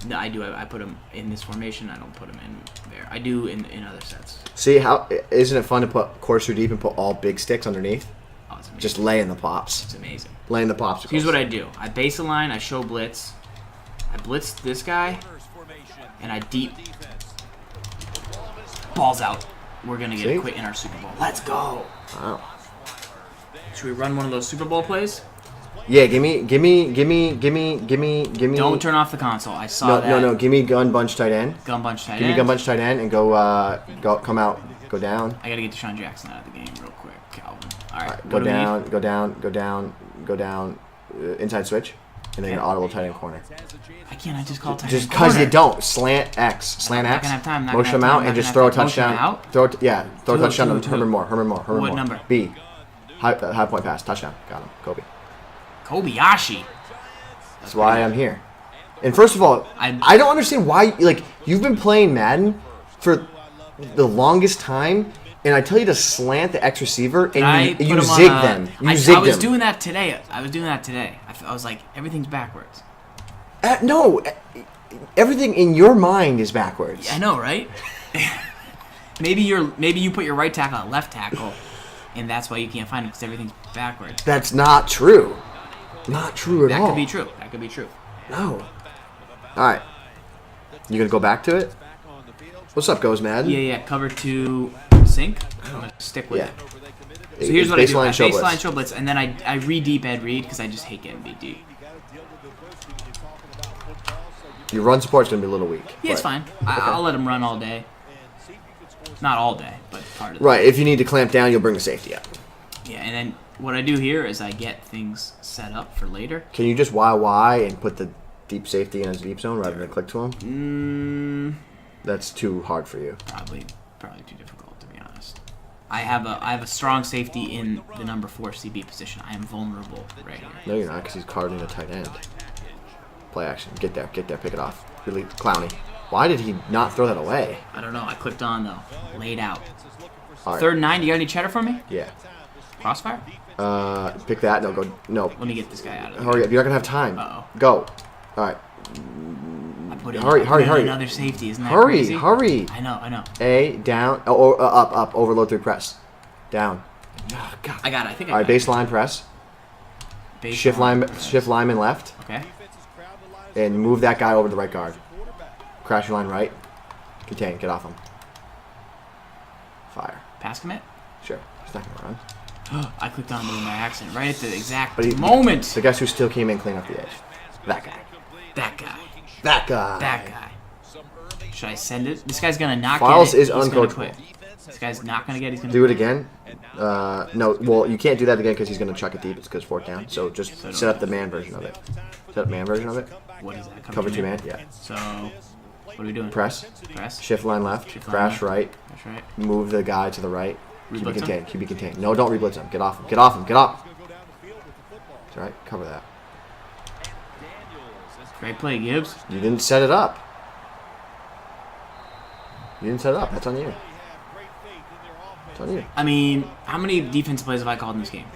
No, I do. I put him in this formation. I don't put him in there. I do in other sets. See, how isn't it fun to put course through deep and put all big sticks underneath? Oh, it's amazing. Just laying the pops. It's amazing. Laying the popsicles. Here's what I do. I base a line. I show blitz. I blitz this guy. And I deep. Balls out. We're going to get See? a quit in our Super Bowl. Let's go. Wow. Should we run one of those Super Bowl plays? Yeah, give me. Don't turn off the console. I saw that. No. Give me gun bunch tight end. Gun bunch tight end. Give me gun bunch tight end and come out, go down. I gotta get Deshaun Jackson out of the game real quick, Calvin. All right, Go down. Inside switch, and then your audible tight end corner. Why can't I just call tight end Just because corner? you don't slant X, slant Not X. gonna have time, not motion gonna him have out time, and not just gonna throw a have time. touchdown. Motion Throw a touchdown to to Herman Moore. What number? B. High point pass, touchdown. Got him. Kobe. Kobayashi. That's why I'm here. And first of all, I don't understand why. Like, you've been playing Madden for the longest time, and I tell you to slant the X receiver, and you zig them. You zig them. I was doing that today. I was like, everything's backwards. No, everything in your mind is backwards. I know, right? maybe you put your right tackle at left tackle, and that's why you can't find it because everything's backwards. That's not true. Not true at all. That could be true. No. All right. You gonna go back to it? What's up, Goes Madden? Yeah. Cover 2 sync. I'm gonna stick with it. So here's what I do: baseline show blitz, and then I read deep ed read because I just hate getting beat deep. Your run support's gonna be a little weak. Yeah, it's fine. I'll let him run all day. Not all day, but part of the Right. If you need to clamp down, you'll bring the safety up. Yeah, and then what I do here is I get things set up for later. Can you just YY and put the deep safety in his deep zone rather than click to him? That's too hard for you. Probably too difficult, to be honest. I have a strong safety in the number 4 CB position. I am vulnerable right here. No, you're not, because he's carving a tight end. Play action. Get there, pick it off. Really clowny. Why did he not throw that away? I don't know. I clicked on though. Laid out. All right. 3rd and 9. You got any cheddar for me? Yeah. Crossfire? Pick that. No, go. No. Let me get this guy out of there. Hurry up. You're not gonna have time. Uh-oh. Go. All right. Hurry. Another safety, isn't that crazy? Hurry. I know. A, down. Up. Overload 3 press. Down. Oh, God. I got it. I think All right, baseline press. Shift lineman left. Okay. And move that guy over to the right guard. Crash your line right. Contain. Get off him. Fire. Pass commit? Sure. He's not going to run. I clicked on him by accident right at the exact moment. The guess who still came in clean up the edge? That guy. Should I send it? This guy's going to not Farls get it. is uncoachable. This guy's not going to get it. He's gonna do it again. No, well, you can't do that again because he's going to chuck it deep. It's because 4th down. So just set up the man version of it. What is that? Cover 2 man? Yeah. So, what are we doing? Press. Shift line left. Crash right. That's right. Move the guy to the right. Reblitz QB contain. No, don't reblitz him. Get off him. Get off. It's alright. Cover that. Great play, Gibs. You didn't set it up. That's on you. I mean, how many defensive plays have I called in this game?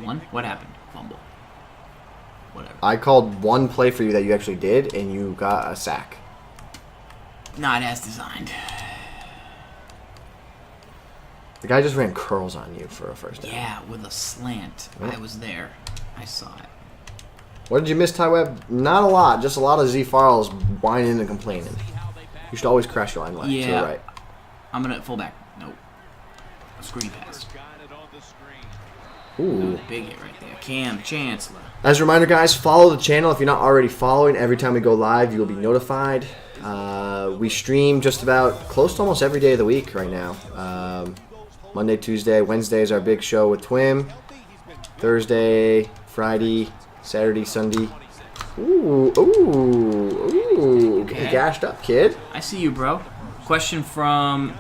1? What happened? Fumble. Whatever. I called 1 play for you that you actually did, and you got a sack. Not as designed. The guy just ran curls on you for a first down. Yeah, with a slant. Yep. I was there. I saw it. What did you miss, Ty Webb? Not a lot. Just a lot of Z Farls whining and complaining. You should always crash your line left to the right. I'm going to fullback. Nope. A screen pass. Ooh. Big hit right there. Cam Chancellor. As a reminder, guys, follow the channel. If you're not already following, every time we go live, you will be notified. We stream just about close to almost every day of the week right now. Monday, Tuesday, Wednesday is our big show with TWIM. Thursday, Friday, Saturday, Sunday. Ooh. Getting gashed up, kid. I see you, bro. Question from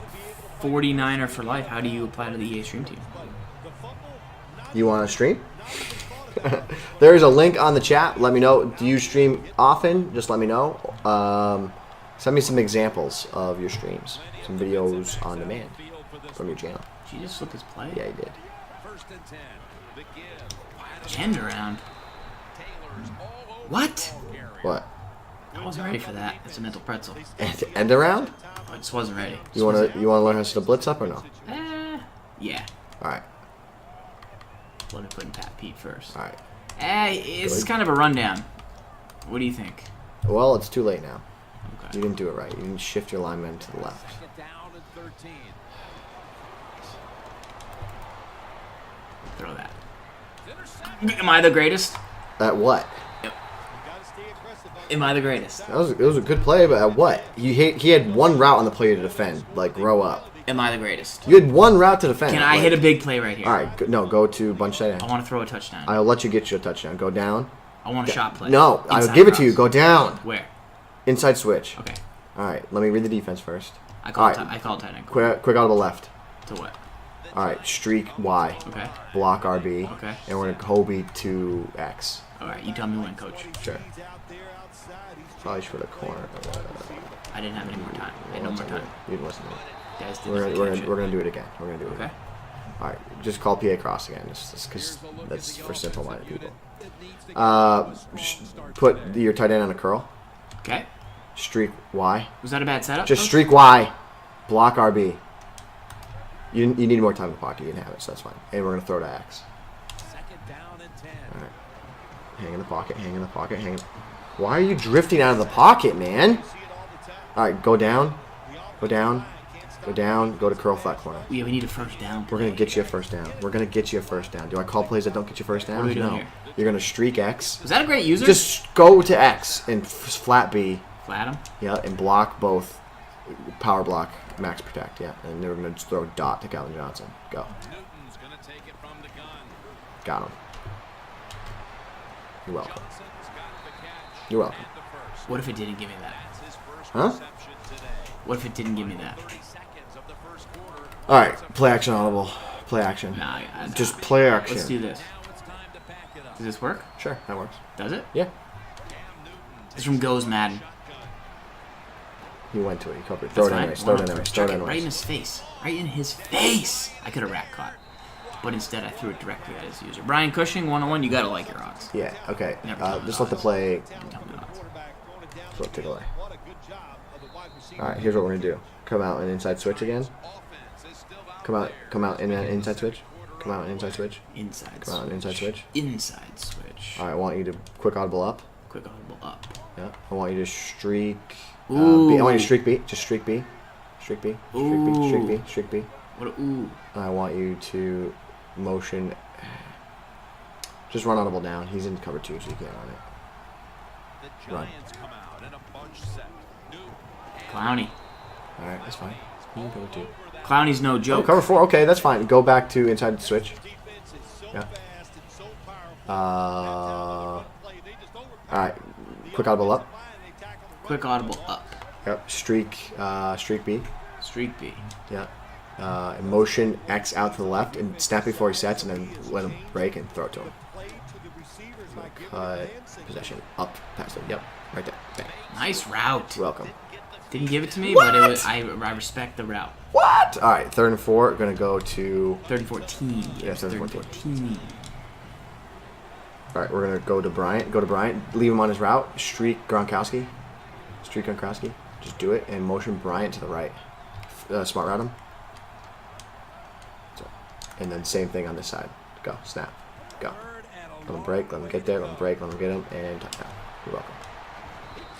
49er for life. How do you apply to the EA Stream Team? You want to stream? There is a link on the chat. Let me know. Do you stream often? Just let me know. Send me some examples of your streams. Some videos on demand from your channel. Did you just flip his play? Yeah, he did. End around. What? What? I wasn't ready for that. It's a mental pretzel. End around? I just wasn't ready. You want to learn how to set a blitz up or no? Yeah. All right. Let me put in Pat Pete first. All right. This is kind of a rundown. What do you think? Well, it's too late now. Okay. You didn't do it right. You didn't shift your lineman to the left. Throw that. Am I the greatest? At what? Am I the greatest? It was a good play, but at what? He had one route on the play to defend. Like, row up. Am I the greatest? You had one route to defend. Can I like, hit a big play right here? All right. No, go to bunch tight end. I want to throw a touchdown. I'll let you get you a touchdown. Go down. I want a shot play. No, I'll Inside give it cross. to you. Go down. Where? Inside switch. Okay. All right. Let me read the defense first. I call it tight end. Quick out of the left. To what? All right. Streak Y. Okay. Block RB. Okay. And we're going to Kobe to X. All right. You tell me when, coach. Sure. Probably for the corner. I didn't have any more time. I had no more time. You didn't listen to me. Guys We're gonna do it again. We're gonna do it Okay. again. All right, just call PA cross again, just because that's for simple-minded people. Put your tight end on a curl. Okay. Streak Y. Was that a bad setup? Just coach? streak Y. Block RB. You need more time in the pocket. You didn't have it, so that's fine. And we're gonna throw to X. All right. Hang in the pocket. Hang in the pocket. Hang. Why are you drifting out of the pocket, man? All right, go down. Go down. Go down. Go to curl flat corner. Yeah, we need a first down. We're going to get you a first down. We're going to get you a first down. Do I call plays that don't get you first down? What are we doing No. here? You're going to streak X. Was that a great user? Just go to X and flat B. Flat him. Yeah, and block both. Power block, max protect. Yeah, and then we're going to throw dot to Calvin Johnson. Go. Got him. You're welcome. You're welcome. What if it didn't give me that? Huh? What if it didn't give me that? All right, play action audible. Play action. Nah, Just play action. Let's do this. Does this work? Sure, that works. Does it? Yeah. It's from Goes Madden. He went to it. He covered. Throw it anyways. Throw it anyways. Throw it anyways. Right in his face. Right in his face. I could have rack caught. But instead, I threw it directly at his user. Brian Cushing, 1-on-1, you got to like your odds. Yeah, okay. Never tell me Just the let the odds. play Tell me the odds. throw it away. All right, here's what we're going to do. Come out and inside switch again. Come out in that inside switch. Come out and inside switch. Inside Come out and inside switch. Inside switch. All right, I want you to quick audible up. Quick audible up. Yeah. I want you to streak B. Ooh. I want you to streak B. Just streak B. Streak B. Streak B. Streak B. Streak B. What a ooh. I want you to motion. Just run audible down. He's in cover 2, so you can't run it. Run. Clowney. All right, that's fine. You can cover 2. Clowney's no Oh, joke. cover 4. Okay, that's fine. Go back to inside switch. Yeah. All right. Quick audible up. Quick audible up. Yep. Streak B. Streak B. Yeah. And motion X out to the left and snap before he sets, and then let him break and throw it to him. Cut possession up past him. Yep. Right there. Bang. Nice route. Welcome. Didn't give it to me, What? but it was, I respect the route. What? All right. 3rd and 4. Gonna go to. 3rd and 14. Yeah, 3rd and 14. All right. We're gonna go to Bryant. Go to Bryant. Leave him on his route. Streak Gronkowski. Streak Gronkowski. Just do it and motion Bryant to the right. Smart route him. So, and then same thing on this side. Go. Snap. Go. Let him break. Let him get there. Let him break. Let him get him. And touchdown. You're welcome.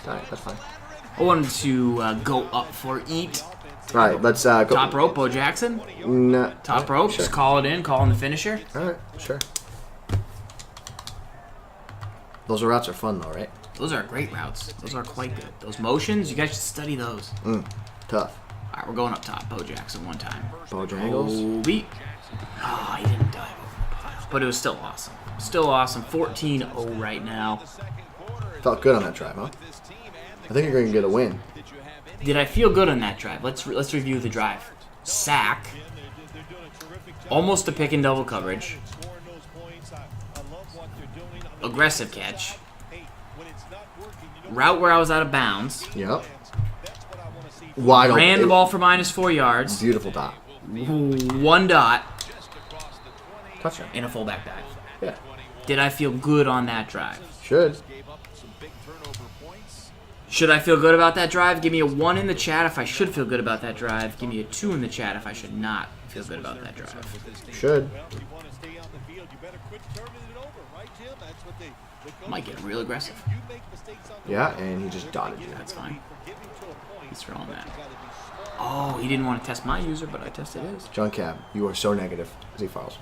All right. That's fine. I wanted to go up for eat. All right. Let's go. Top rope, Bo Jackson. No. Top All right, rope. Sure. Just call it in. Call in the finisher. All right. Sure. Those routes are fun though, right? Those are great routes. Those are quite good. Those motions, you guys should study those. Tough. All right, we're going up top. Bo Jackson one time. Bojangles. Kobe. Oh, he didn't dive over the pile. But it was still awesome. Still awesome. 14-0 right now. Felt good on that drive, huh? I think you're going to get a win. Did I feel good on that drive? Let's review the drive. Sack. Almost a pick and double coverage. Aggressive catch. Route where I was out of bounds. Yep. Wide open. Ran the ball for -4 yards. Beautiful dot. 1 dot. Touchdown. And a fullback dive. Yeah. Did I feel good on that drive? Should. Should I feel good about that drive? Give me a 1 in the chat if I should feel good about that drive. Give me a 2 in the chat if I should not feel good about that drive. Should. Might get real aggressive. Yeah, and he just dotted you. That's fine. He's throwing that. Oh, he didn't want to test my user, but I tested his. John Cab, you are so negative. Z Farls.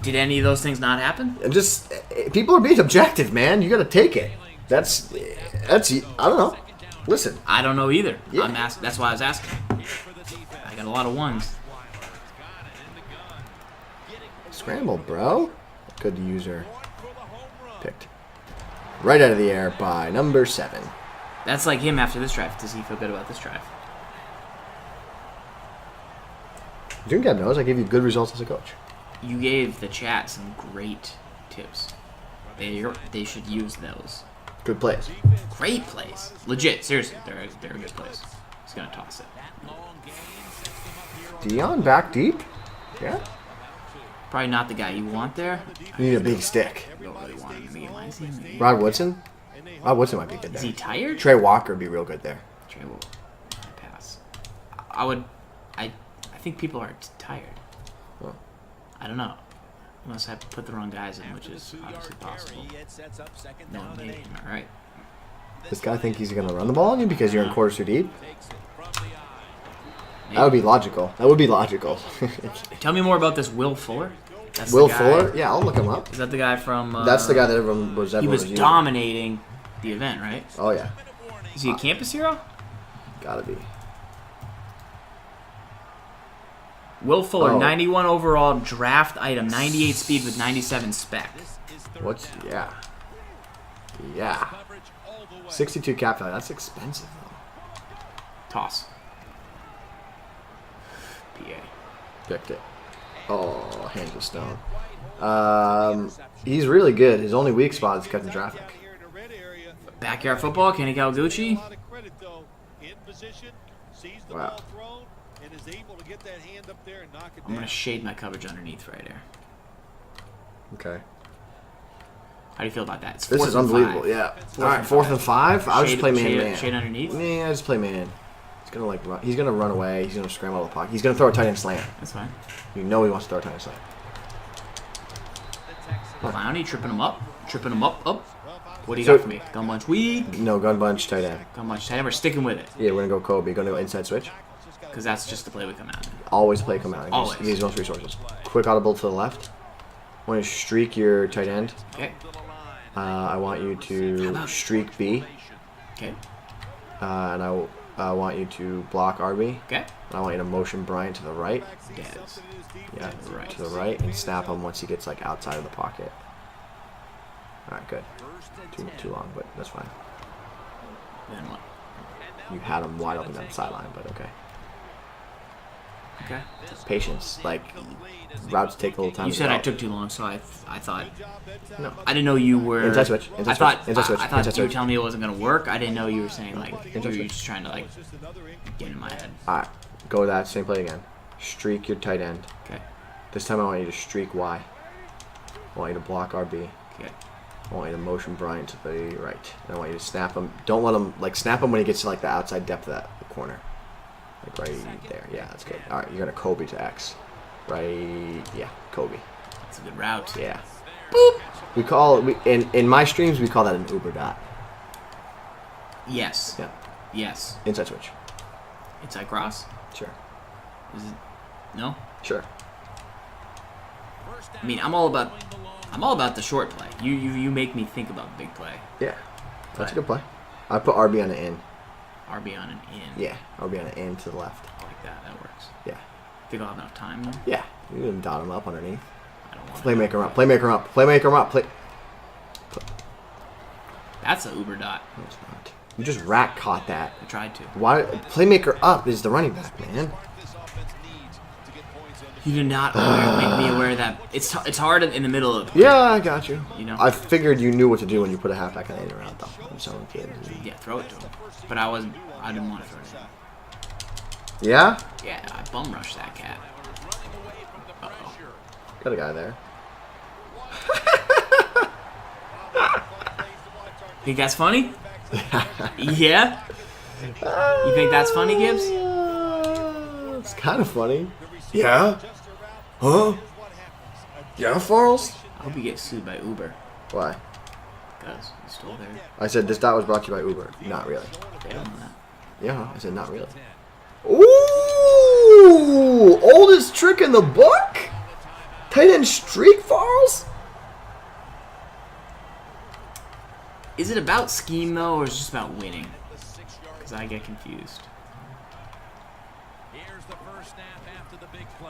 Did any of those things not happen? And just people are being objective, man. You got to take it. That's I don't know. Listen, I don't know either. Yeah. That's why I was asking. I got a lot of ones. scramble, bro. Good user. Picked. Right out of the air by number 7. That's like him after this drive. Does he feel good about this drive? June God knows I gave you good results as a coach. You gave the chat some great tips. They should use those. Good plays. Great plays. Legit. Seriously, they're a good plays. He's going to toss it. Dion back deep? Yeah. Probably not the guy you want there. You need a big stick. You don't really want him to make it. Why is he? Rod Woodson? Rod Woodson might be good there. Is he tired? Trey Walker would be real good there. Trey will pass. I think people are tired. Oh. I don't know. Unless I put the wrong guys in, which is obviously possible. No, maybe. Am I right? This guy think he's going to run the ball on you because you're in quarters too deep? Maybe. That would be logical. That would be logical. Tell me more about this Will Fuller. That's Will the guy. Fuller? Yeah, I'll look him up. Is that the guy from... That's the guy that everyone was He was using. dominating the event, right? Oh, yeah. Is he a campus hero? Gotta be. Will Fuller, Oh. 91 overall draft item, 98 speed with 97 spec. What's... Yeah. Yeah. 62 cap value. That's expensive, though. Toss. PA. Picked it. Oh, hands of stone. He's really good. His only weak spot is cutting traffic. Backyard football, Kenny Kawaguchi. Wow. I'm going to shade my coverage underneath right here. Okay. How do you feel about that? It's This fourth is and unbelievable. 5. Yeah. Fourth All right, and 4th and 5. I'll just play man. Shade underneath? Yeah, I just play man. He's gonna like run. He's gonna run away. He's gonna scramble the pocket. He's gonna throw a tight end slant. That's fine. You know he wants to throw a tight end slant. Clowney tripping him up. Tripping him up. What do you So- got for me? Gun bunch weak. No, gun bunch, tight end. Gun bunch tight end. We're sticking with it. Yeah, we're gonna go Kobe. Gonna go inside switch. Because that's just the play we come out in. Always play come out. Always. He needs most resources. Quick audible to the left. Want to streak your tight end. Okay. I want you to streak B. Okay. And I want you to block RB. Okay. And I want you to motion Bryant to the right. Dez. Yeah, To the right. to the right, and snap him once he gets like outside of the pocket. All right, good. Too long, but that's fine. Then what? You had him wide open down the sideline, but okay. Okay. Patience, like routes take a little time. You to said I develop. took too long, so I thought. No. I didn't know you were. Inside switch. I thought Inside switch. I thought Inside you were switch. telling me it wasn't gonna work. I didn't know you were saying like you Inside were switch. just trying to like get in my head. All right, go with that same play again. Streak your tight end. Okay. This time I want you to streak Y. I want you to block RB. Okay. I want you to motion Bryant to the right. And I want you to snap him. Don't let him like snap him when he gets to like the outside depth of that corner. Like right there. Yeah, that's good. All right, you're gonna Kobe to X. Right. Yeah, Kobe. That's a good route. Yeah. Boop. We call in my streams we call that an Uber dot. Yes. Yeah. Yes. Inside switch. Inside cross. Sure. Is it? No. Sure. I mean, I'm all about the short play. You make me think about big play. Yeah. That's a good play. I put RB on the in. RB on an in. Yeah. RB on the in to the left. I like that. That works. Yeah. Think I'll have enough time though? Yeah. You can dot him up underneath. I don't want Playmaker up. Playmaker up. Playmaker up. That's a Uber dot. No, it's not. You just rat caught that. I tried to. Why? Playmaker up is the running back, man. You did not make me aware that it's hard in the middle of. Yeah, I got you. You know? I figured you knew what to do when you put a halfback on the end around though. I'm selling kids. Yeah, throw it to him. But I didn't want to throw it to him. Yeah? Yeah, I bum rushed that cat. Uh-oh. Got a guy there. Think that's funny? Yeah? You think that's funny, Gibbs? It's kind of funny. Yeah? Huh? Yeah, Farls? I hope you get sued by Uber. Why? Because you stole their... I said this dot was brought to you by Uber. Not really. They don't know that. Yeah, I said not really. Ooh! Oldest trick in the book? Tight end streak, Farls? Is it about scheme, though, or is it just about winning? Because I get confused.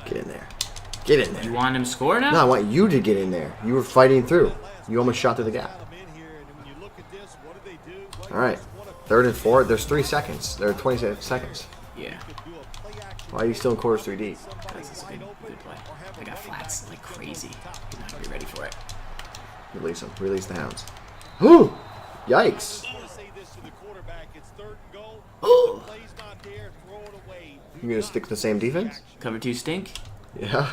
Get in there. Get in there. You want him to score now? No, I want you to get in there. You were fighting through. You almost shot through the gap. All right. 3rd and 4. There's 3 seconds. There are 26 seconds. Yeah. Why are you still in quarters 3 deep? That's a good play. I got flats like crazy. I'm not going to be ready for it. Release them. Release the hounds. Whew! Yikes. Oh! You gonna stick to the same defense? Cover 2 stink? Yeah.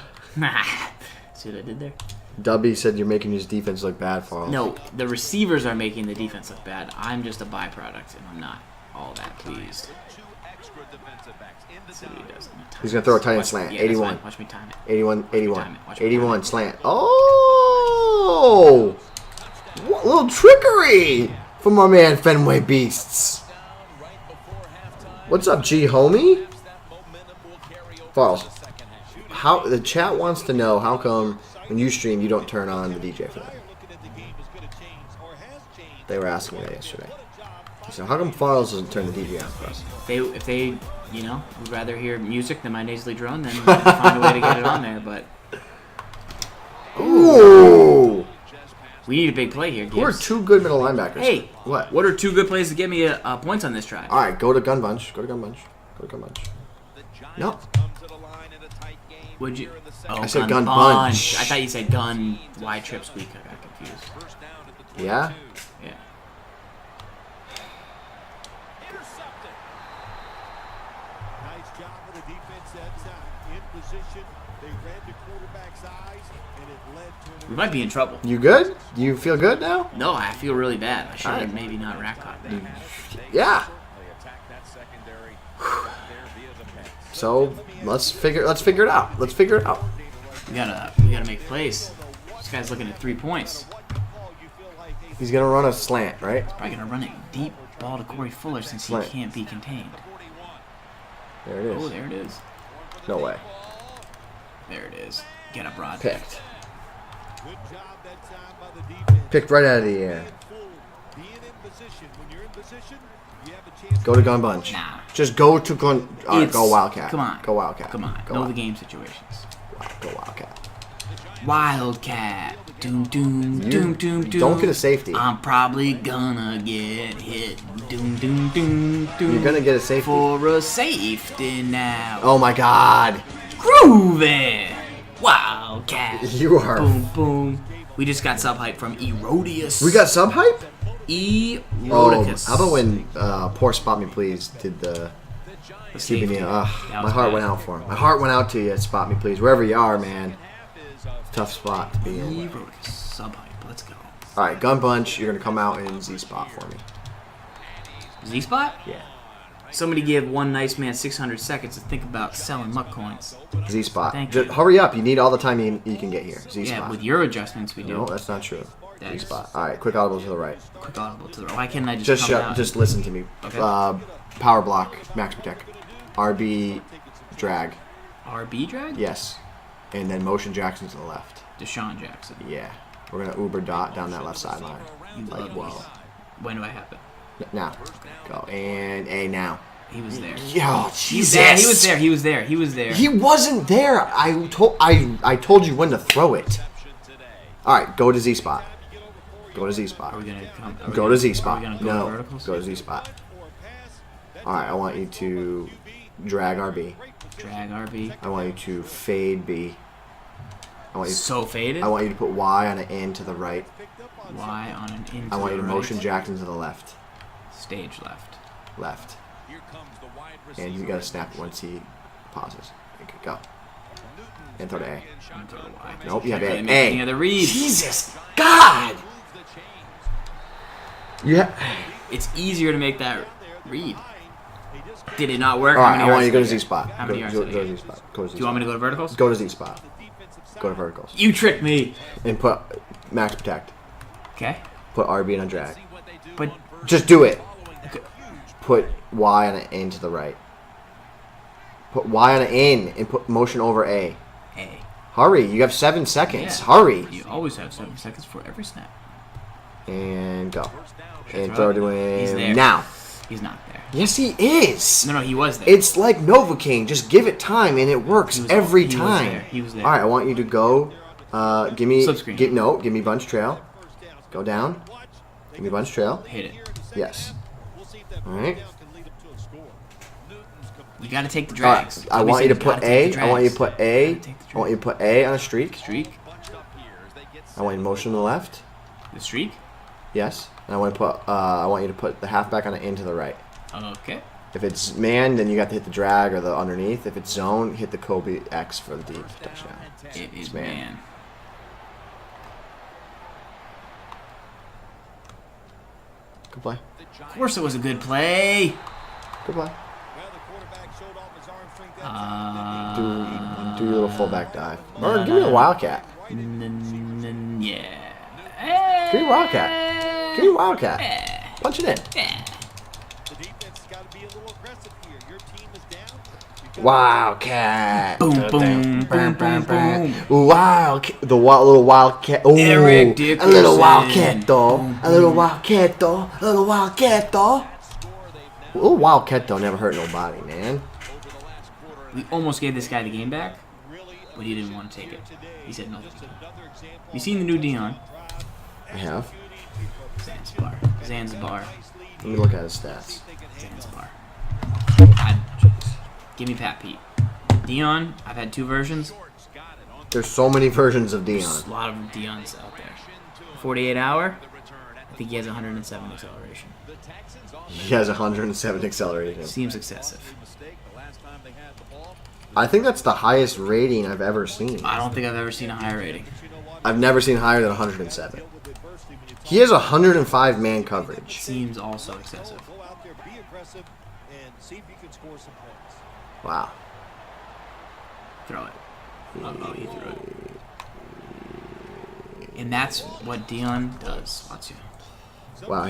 See what I did there? Dubby said you're making his defense look bad, Farls. No, the receivers are making the defense look bad. I'm just a byproduct, and I'm not all that pleased. See what he does. He's going to throw a tight end slant. Yeah, 81. Watch me time it. 81. 81. time it. Watch me 81 time it. slant. Oh! What little trickery from my man Fenway Beasts. What's up, G homie? Farls. How the chat wants to know how come when you stream you don't turn on the DJ for that. They were asking me that yesterday. So how come Farls doesn't turn the DJ on for us? If they, you know, would rather hear music than my nasally drone, then find a way to get it on there. But ooh, we need a big play here, Gibs. who are 2 good middle linebackers? Hey, what? What are 2 good plays to get me points on this drive? All right, go to gun bunch. Go to gun bunch. Go to gun bunch. No. Would you? Oh, I said gun bunch. I thought you said gun wide trip squeak. I got confused. Yeah. Yeah. We might be in trouble. You good? You feel good now? No, I feel really bad. I should have Alright. maybe not rack caught that. Yeah. So let's figure it out. Let's figure it out. We gotta make plays. This guy's looking at 3 points. He's gonna run a slant, right? Probably gonna run a deep ball to Corey Fuller since Slant. he can't be contained. There it Oh, is. there it is. No way. There it is. Get a broad. Picked. Picked right out of the air. Go to gun bunch. Nah. Just go to gun. All right, It's- go Wildcat. Come on. Go Wildcat. Come on. Go Know Wild- the game situations. Go Wildcat. Wildcat. Doom, doom, You doom, doom, doom. don't get a safety. I'm probably gonna get hit. Doom, doom, doom, doom. You're gonna get a safety. For a safety now. Oh my God. Groovy. Wildcat. You are. Boom, boom. We just got sub hype from Erodius. We got sub hype. Oh, Erodicus. how about when poor Spot Me Please did the keeping safety? you? That My was heart bad. went out for him. My heart went out to you, Spot Me Please, wherever you are, man. Tough spot to be in. Erodius. Sub hype. Let's go. All right, gun bunch. You're gonna come out in Z spot for me. Z spot? Yeah, Somebody give one nice man 600 seconds to think about selling muck coins. Z spot. Thank Just you. hurry up. You need all the time you can get here. Z Yeah, spot. with your adjustments we do. No, that's not true. Z Thanks. spot. All right, quick audible to the right. Quick audible to the right. Why can't I just Just come shut. out? Just listen to me. Okay. Power block. Max protect. RB drag. RB drag? Yes, and then motion Jackson to the left. Deshaun Jackson. Yeah, we're gonna Uber dot down that left sideline. You Like, love whoa. these. When do I have it? Now, go and A now. He was there. Yo, Jesus. Yeah, he was there. He was there. He was there. He wasn't there. I told you when to throw it. All right, go to Z spot. Go to Z spot. Are we gonna come? Are we Go gonna, to Z Are spot. we gonna go No, verticals? go to Z spot. All right, I want you to drag RB. Drag RB. I want you to fade B. So faded. I want you to put Y on an N to the right. Y on an in. I want you to right. motion Jackson to the left. Stage left. Left. And you gotta snap it once he pauses. Okay, go. And throw to A. I'm gonna throw the Y. Nope, you have Can't A. really make any A. other reads. Jesus, God. Yeah. It's easier to make that read. Did it not work? All How right, many I want yards you to go to did I Z get? spot. How many yards did I Go to get? Z spot. Go to Z Do you want me spot. to go to verticals? Go to Z spot. Go to verticals. You tricked me. And put max protect. Okay. Put RB on a drag. But Just do it. Put Y on an N to the right. Put Y on an N and put motion over A. A. Hurry. You have 7 seconds. Yeah. Hurry. You always have 7 seconds for every snap. And go. And throw throw it. to He's him there. now. He's not there. Yes, he is. No, he was there. It's like Novocaine. Just give it time, and it works every time. He was there. All right, I want you to go. Give me. Slip screen. Give me bunch trail. Go down. Give me bunch trail. Hit it. Yes. All right. You got to take the drags. I want you to put A. I want you to put A. I want you to put A on a streak. Streak. I want you to motion to the left. The streak. Yes. And I want to put. I want you to put the halfback on an in to the right. Okay. If it's man, then you got to hit the drag or the underneath. If it's zone, hit the Kobe X for the deep touchdown. It is man. Good play. Of course, it was a good play. Good play. Do your little fullback dive. Or give me a wildcat. Yeah. Give me a wildcat. Give me a wildcat. Punch it in. Yeah. Wildcat. Boom, boom, boom, boom, boom. Wild. Little wildcat. Ooh, Eric a little Dickerson. wildcat though. A little wildcat though. A little wildcat though. A little wildcat though never hurt nobody, man. We almost gave this guy the game back, but he didn't want to take it. He said no. You seen the new Dion? I have. Zanzibar. Let me look at his stats. Zanzibar. Give me Pat Pete. Dion, I've had 2 versions. There's so many versions of There's Dion. a lot of Dions out there. 48 hour, I think he has 107 acceleration. He has 107 acceleration. Seems excessive. I think that's the highest rating I've ever seen. I don't think I've ever seen a higher rating. I've never seen higher than 107. He has 105 man coverage. Seems also excessive. Wow. Throw it. Oh, he threw it. And that's what Dion does. Watch you. Wow,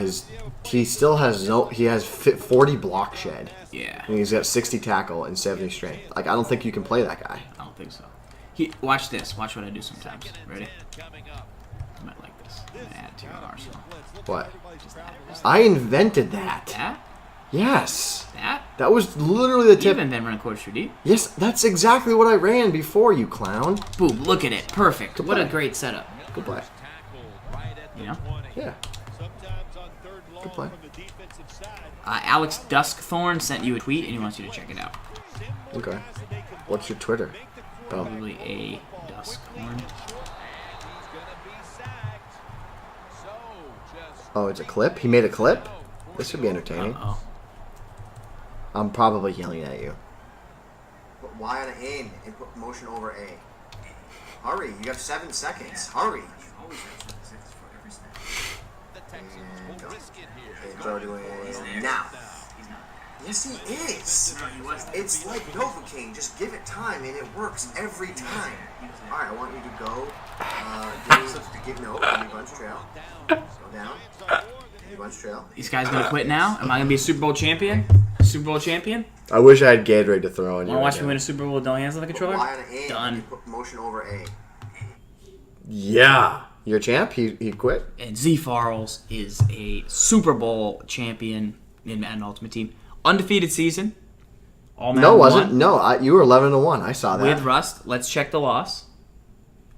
he still has he has 40 block shed. Yeah. And he's got 60 tackle and 70 strength. Like, I don't think you can play that guy. I don't think so. Watch this. Watch what I do sometimes. Ready? You might like this. I'm gonna add to your arsenal. What? Just that. I invented that. That? Yes. That? That was literally the You tip. haven't been running quarters too deep. Yes, that's exactly what I ran before, you clown. Boom, look at it. Perfect. Good What a play. great setup. Good play. You know? Yeah. Good play. Alex Duskthorn sent you a tweet and he wants you to check it out. Okay. What's your Twitter? Oh. Probably a Duskthorn. Oh, it's a clip? He made a clip? This should be entertaining. Uh-oh. I'm probably yelling at you. Put Y on an in and put motion over A. Hurry, you have 7 seconds. Hurry. And go. And throw to him now. Yes, he is. It's like Novocaine. Just give it time, and it works every time. All right, I want you to go. Give me bunch trail. Go down. Give me bunch trail. These guys gonna quit now? Am I gonna be a Super Bowl champion? Super Bowl champion? I wish I had Gatorade to throw in. Wanna watch me win a Super Bowl with no hands on the controller? Done. Motion over A. Yeah. You're a champ? He quit? And Z Farls is a Super Bowl champion in Madden Ultimate Team. Undefeated season. All Madden No, wasn't. won. No, you were 11-1. I saw that. With Rust. Let's check the loss.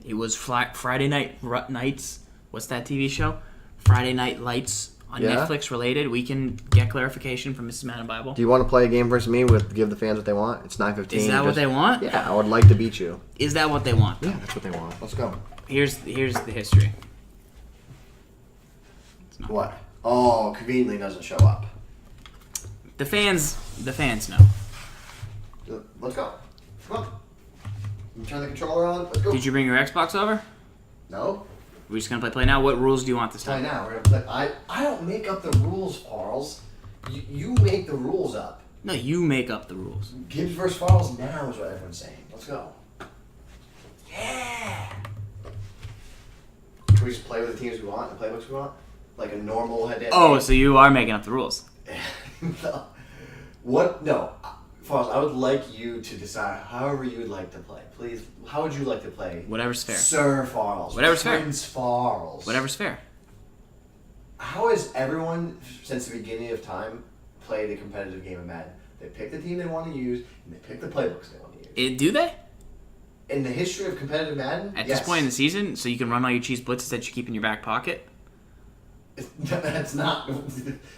It was Friday Nights. What's that TV show? Friday Night Lights on Netflix related. We can get clarification from Mrs. Madden Bible. Do you want to play a game versus me with give the fans what they want? It's 9:15. Is that what they want? Yeah, I would like to beat you. Is that what they want? Yeah, that's what they want. Let's go. Here's the history. What? Oh, conveniently doesn't show up. The fans know. Let's go. Come on. You turn the controller on. Let's go. Did you bring your Xbox over? No. We're just gonna play now. What rules do you want this Play time? now. We're gonna play. I don't make up the rules, Farls. You make the rules up. No, you make up the rules. Gibs versus Farls now is what everyone's saying. Let's go. Yeah. Can we just play with the teams we want and the playbooks we want? Like a normal head-to-head Oh, game? so you are making up the rules. No. What? No. Farls, I would like you to decide however you would like to play. Please, how would you like to play? Whatever's fair. Sir Farls. Whatever's fair. Prince Farls. Whatever's fair. How has everyone, since the beginning of time, played a competitive game of Madden? They pick the team they want to use, and they pick the playbooks they want to use. Do they? In the history of competitive Madden, At yes. this point in the season, so you can run all your cheese blitzes that you keep in your back pocket? That's not...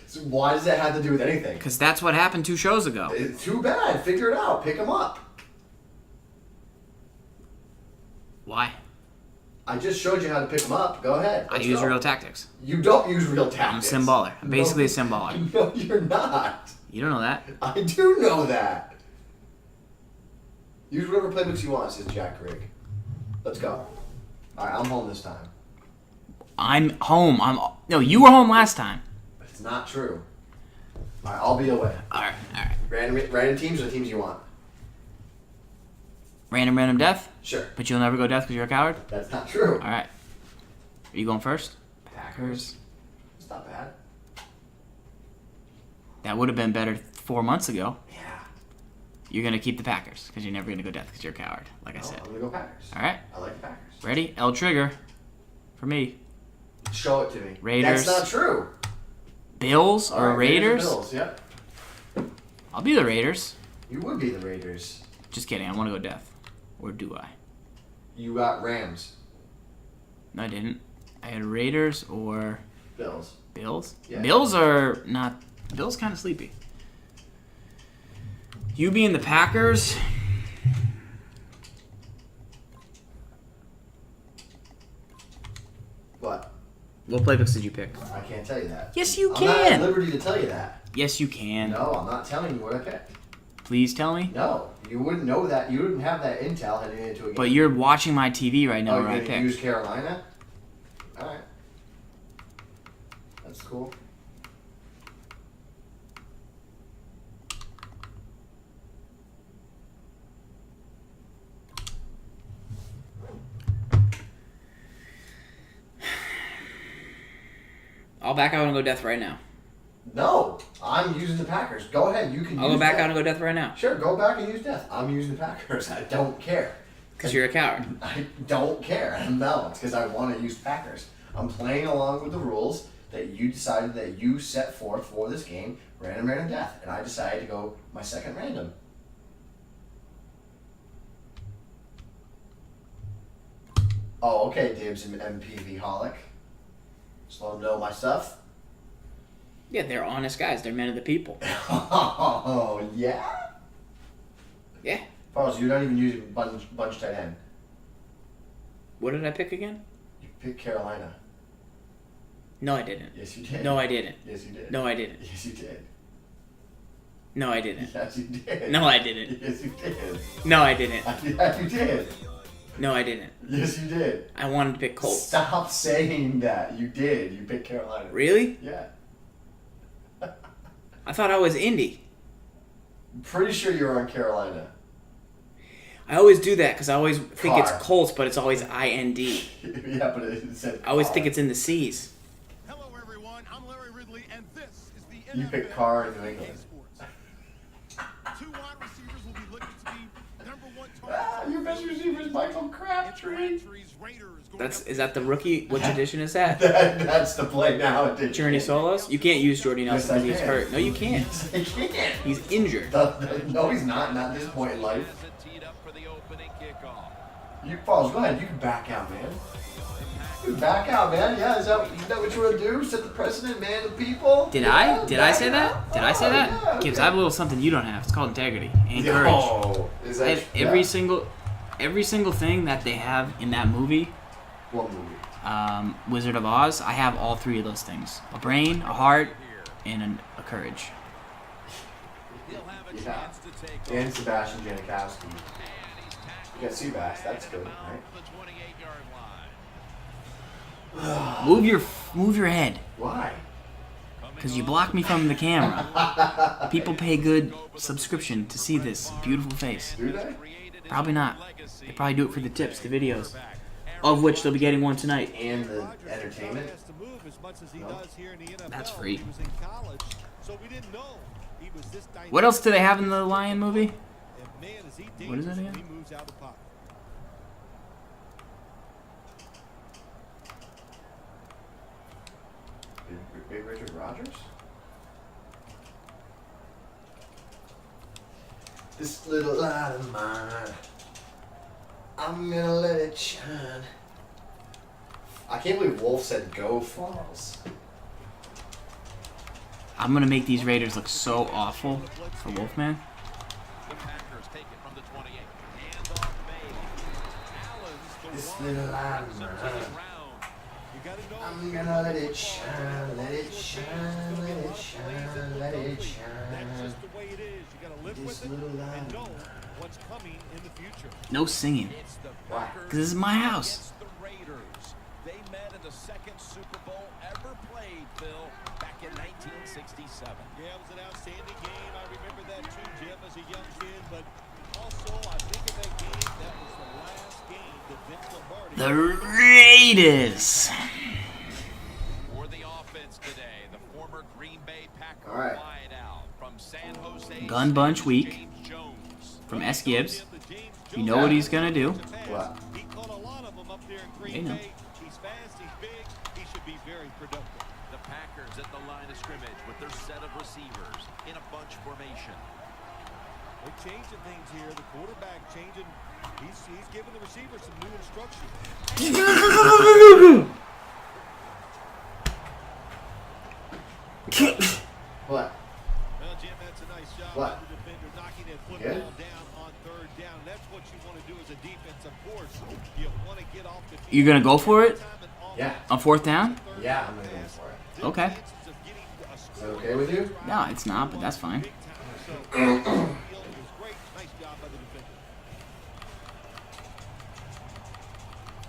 So why does that have to do with anything? Because that's what happened 2 shows ago. It's too bad. Figure it out. Pick them up. Why? I just showed you how to pick them up. Go ahead. I use real tactics. You don't use real I'm a tactics. sim baller. I'm basically a sim baller. No, you're not. You don't know that. I do know that. Use whatever playbooks you want, says Jack Rigg. Let's go. All right, I'm home this time. I'm home. No, you were home last time. It's not true. All right, I'll be away. All right. Random teams or teams you want? Random death? Sure. But you'll never go death because you're a coward? That's not true. All right. Are you going first? Packers. It's not bad. That would have been better 4 months ago. Yeah. You're going to keep the Packers because you're never going to go death because you're a coward, like I said. I'm going to go Packers. All right. I like the Packers. Ready? L trigger. For me. Show it to me. Raiders. That's not true. Bills or right, Raiders? Bills, yep. I'll be the Raiders. You would be the Raiders. Just kidding. I want to go death. Or do I? You got Rams. No, I didn't. I had Raiders or Bills. Bills? Yeah. Bills are not... Bills kind of sleepy. You being the Packers... What? What playbooks did you pick? I can't tell you that. Yes, you I'm not at can. liberty to tell you that. Yes, you can. No, I'm not telling you what I picked. Please tell me. No, you wouldn't know that. You wouldn't have that intel heading into a game. But you're watching my TV right now where I you're gonna picked. use Carolina? All right. That's cool. I'll back out and go death right now. No, I'm using the Packers. Go ahead. You can. I'll go back out and go death right now. Sure, go back and use death. I'm using the Packers. I don't care. Because you're a coward. I don't care. No, it's because I want to use Packers. I'm playing along with the rules that you decided that you set forth for this game, random death, and I decided to go my second random. Oh, okay, Dibs and MPV Holic. Just let them know my stuff. Yeah, they're honest guys. They're men of the people. Oh, yeah? Yeah. Farls, you're not even using bunch tight end. What did I pick again? You picked Carolina. No, I didn't. Yes, you did. No, I didn't. Yes, you did. No, I didn't. Yes, you did. No, I didn't. Yes, you did. No, I didn't. Yes, you did. No, I didn't. Yes, you did. No, I didn't. Yes, you did. I wanted to pick Colts. Stop saying that. You did. You picked Carolina. Really? Yeah. I thought I was Indy. I'm pretty sure you're on Carolina. I always do that because I always think it's Car. Colts, but it's always IND. Yeah, but it said I always car. think it's in the C's. Hello, everyone. I'm Larry Ridley, and this is the You NFL picked car in New England. Sports. Two wide receivers will be looking to be number one Ah, targets. your best receiver is Michael Crabtree. Is that the rookie? Which edition is that? That's the play now. Journey Solos? You can't use Jordy Yes, Nelson I because he's can. hurt. No, you can't. Yes, I can't. He's injured. No, he's not. Not at this point in life. You Falls, go ahead. You can back out, man. You can back out, man. Yeah, is that what you want to do? Set the precedent, man, the people? Did Yeah, I? Did I back say that? out. Did I say that? Yeah, Gibbs, okay. I have a little something you don't have. It's called integrity and courage. Oh, is I that have every single thing that they have in that movie, What movie? Wizard of Oz, I have all 3 of those things. A brain, a heart, and a courage. Yeah. And Sebastian Janikowski. You got Seabass. That's good, right? Move your head. Why? Because you block me from the camera. People pay good subscription to see this beautiful face. Do they? Probably not. They probably do it for the tips, the videos. Of which they'll be getting one tonight. And the entertainment? That's free. He was this dynamic. What else do they have in the Lion movie? And man, is he What is that dangerous again? when he moves out of the pocket. Big Richard Rogers? This little light of mine, I'm gonna let it shine. I can't believe Wolf said go Farls. I'm gonna make these Raiders look so awful for Wolfman. The Packers take it from the 28. Handoff made. Allen's the This one little light of who brings mine, it around. You got to know. I'm gonna let it shine, let it shine, let it shine, let it That's shine. just the way it is. You got to live This with it little light and of know mine. what's coming in the future. No singing. It's the Why? Packers 'Cause this is my house. against the Raiders. They met in the second Super Bowl ever played, Phil, back in 1967. Yeah, it was an outstanding game. I remember that too, Jim, as a young kid. But also, I think of that game, that was the last game that Vince Lombardi. The Raiders. For the offense today, the former Green Bay Packer All right. wideout from San Jose. Gun bunch State, week. James Jones. From Sgibs. James You know what he's gonna do. What? He caught a lot of them up there in They Green know. Bay. He's fast, he's big, he should be very productive. The Packers at the line of scrimmage with their set of receivers in a bunch formation. They're changing things here. The quarterback changing. He's giving the receiver some new instructions. What? Well, Jim, that's a nice job What? by the defender knocking that football Good? down on third down. That's what you want to do as a defense. Of course, you want to get off the field. You're gonna go for it Yeah. on 4th down? Yeah, I'm gonna go for it. Okay. Is that okay with you? No, it's not, but that's fine.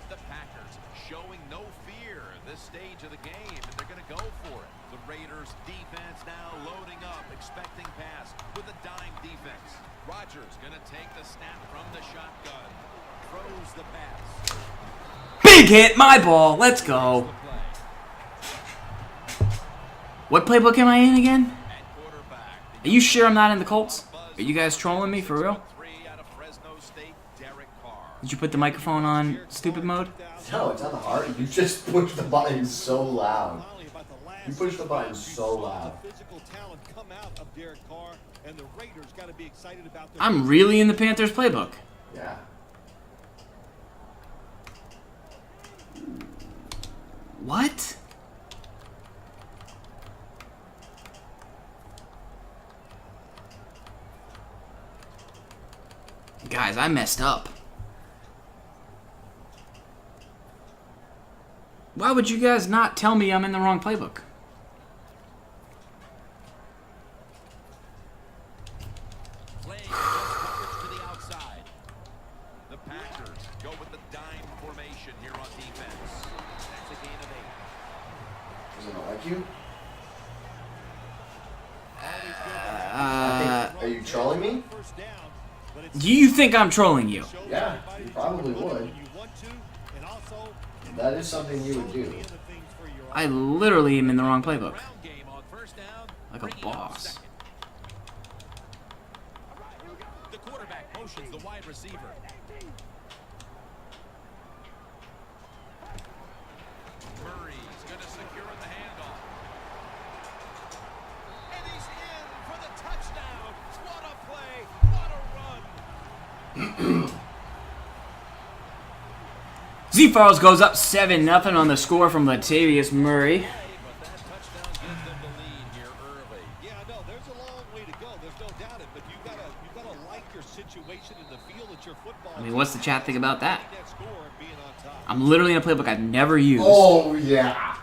The Packers showing no fear at this stage of the game, and they're going to go for it. The Raiders defense now loading up, expecting pass with a dime defense. Rodgers going to take the snap from the shotgun. Throws the pass. Big hit, my ball. Let's go. What playbook am I in again? At quarterback. Are you sure I'm not in the Colts? Are you guys trolling me for real? 3 out of Fresno State, Derek Carr. Did you put the microphone on stupid mode? No, it's not the heart. You just push the button so loud. You push the button so loud. Physical talent come out of Derek Carr, and the Raiders got to be excited about their I'm really in the Panthers playbook. Yeah. What? Guys, I messed up. Why would you guys not tell me I'm in the wrong playbook? Playing just coverage to the outside. The Packers go with the dime formation here on defense. That's a gain of 8. Does it not like you? Are you trolling me? first down, but it's Do you think I'm trolling you? Yeah, you probably would. when you want to, and also That is something you would do. the other things for your I literally am in the wrong playbook. Ground game on first down. Like a bringing up boss. second. The quarterback motions the wide receiver. Murray's going to secure the handoff. And he's in for the touchdown. What a play. What a run. Farls goes up 7-0 on the score from Latavius Murray. But that touchdown gives them the lead here early. Yeah, I know. There's a long way to go. There's no doubt it. But you gotta like your situation in the field that your football. I mean, what's the chat think about that? That score and being on top. I'm literally in a playbook I've never used. Oh, yeah.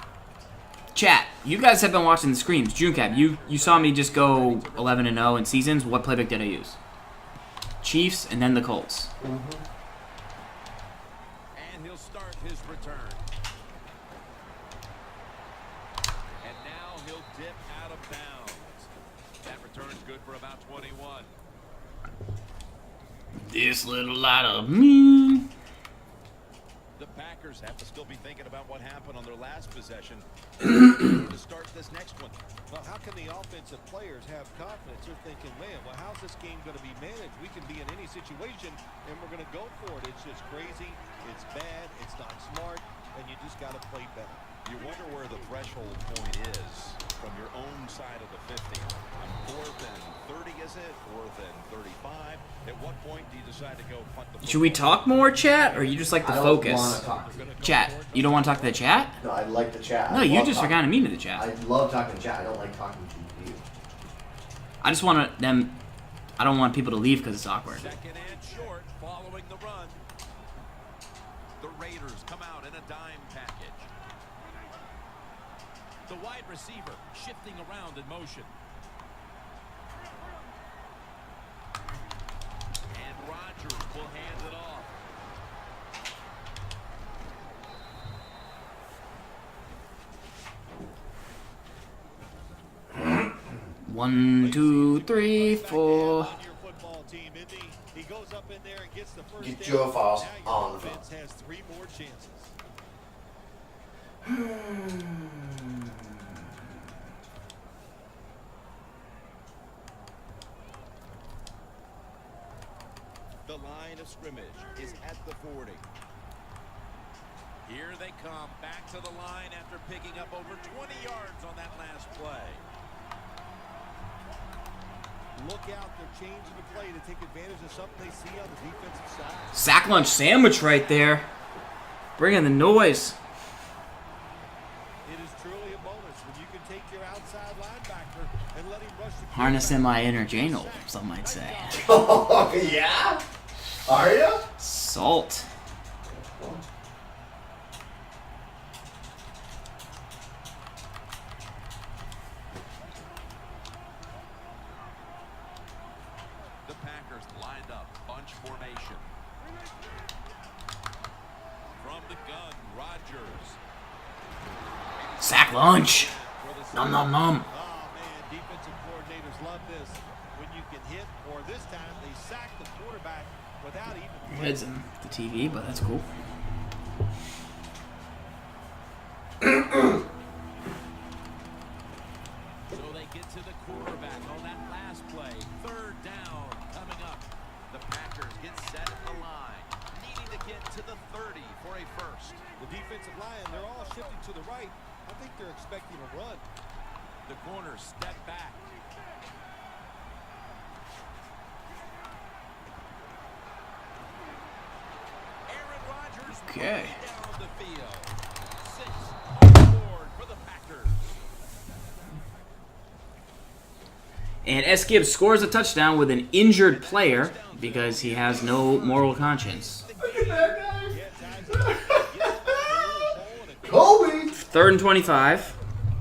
Chat, you guys have been watching the screams. Junecap, you saw me just go 11-0 in seasons. What playbook did I use? Chiefs and then the Colts. And he'll start his return. And now he'll dip out of bounds. That return's good for about 21. This little lot of me. The Packers have to still be thinking about what happened on their last possession to start this next one. Well, how can the offensive players have confidence? They're thinking, man, well, how's this game going to be managed? We can be in any situation, and we're going to go for it. It's just crazy. It's bad. It's not smart, and you just got to play better. You wonder where the threshold point is from your own side of the 50. On 4th and 30, is it? 4th and 35. At what point do you decide to go punt the football? Should we talk more, chat, or you just like the I don't focus? want to talk. Chat, you don't want to talk to the chat? No, I like the chat. No, you just are kind of mean to the chat. I love talking to chat. I don't like talking to you. I just want them. I don't want people to leave because it's awkward. Second and short following the run. The Raiders come out in a dime package. The wide receiver shifting around in motion. And Rodgers will hand it off. One, two, three, four. He goes up in there and gets the first Get down. Joe Farls Now on your the offense has 3 more chances. The line of scrimmage is at the 40. Here they come back to the line after picking up over 20 yards on that last play. Look out, they're changing the play to take advantage of something they see on the defensive side. Sack lunch sandwich right there. Bring in the noise. It is truly a bonus when you can take your outside linebacker and let him rush the Harness my inner Janel, some might say. Oh, yeah? Are you? Salt. The Packers lined up, bunch formation. From the gun, Rodgers. Sack lunch. Nom nom nom. Oh, man, defensive coordinators love this. When you can hit, or this time they sack the quarterback without even... Heads in the TV, but that's cool. So they get to the quarterback on that last play. 3rd down coming up. The Packers get set at the line, needing to get to the 30 for a first. The defensive line, they're all shifting to the right. I think they're expecting a run. The corners step back. Aaron Rodgers Okay. down the field. 6 on the board for the Packers. And Sgibs scores a touchdown with an injured player because he has no moral conscience. Look at that guy. Kobe! 3rd and 25.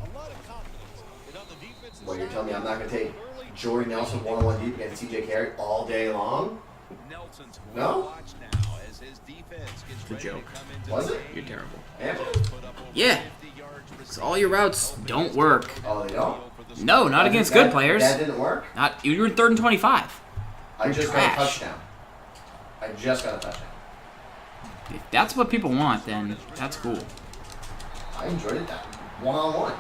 A lot of confidence. And on the defensive Well, you're side, telling me I'm not going to take Jordy Nelson one-on-one deep against CJ Carey all day long? Nelson's No? going to watch now as his defense gets a ready joke. to come into Was the it? game. You're terrible. Am I? Put up over Yeah. 50 yards So all your routes don't work. Oh, they don't? No, not against good players. That didn't work? Not you were in 3rd and 25. I just got trash. a touchdown. I just got a touchdown. If that's what people want, then that's cool. I enjoyed it. That one-on-one.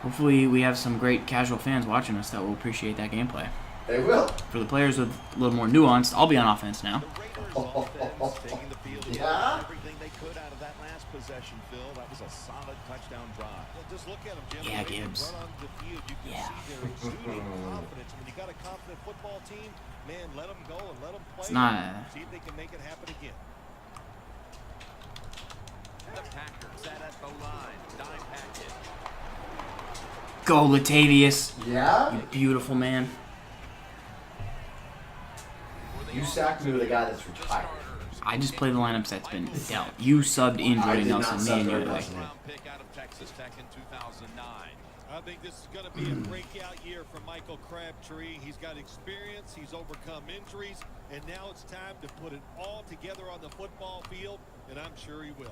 Hopefully we have some great casual fans watching us that will appreciate that gameplay. They will. For the players with a little more nuance, I'll be on offense now. The Raiders offense taking the field, Yeah? everything they could out of that last possession, Phil. That was a solid touchdown drive. well, just look at them, Jim. Yeah, When they Gibs. run onto the field, you can Yeah. see they're exuding confidence. When you got a confident football team, man, let them go and let them play. It's not. See if they can make it happen again. The Packers set at the line, dime package. Go, Latavius. Yeah? You beautiful man. You sacked me with a guy that's retired. I just play the lineups that's been dealt. You subbed in I Jordy did not Nelson, me sub and Jordy you. Nelson. Round pick out of Texas Tech in 2009. I think this is going to be a breakout year for Michael Crabtree. He's got experience, he's overcome injuries, and now it's time to put it all together on the football field, and I'm sure he will.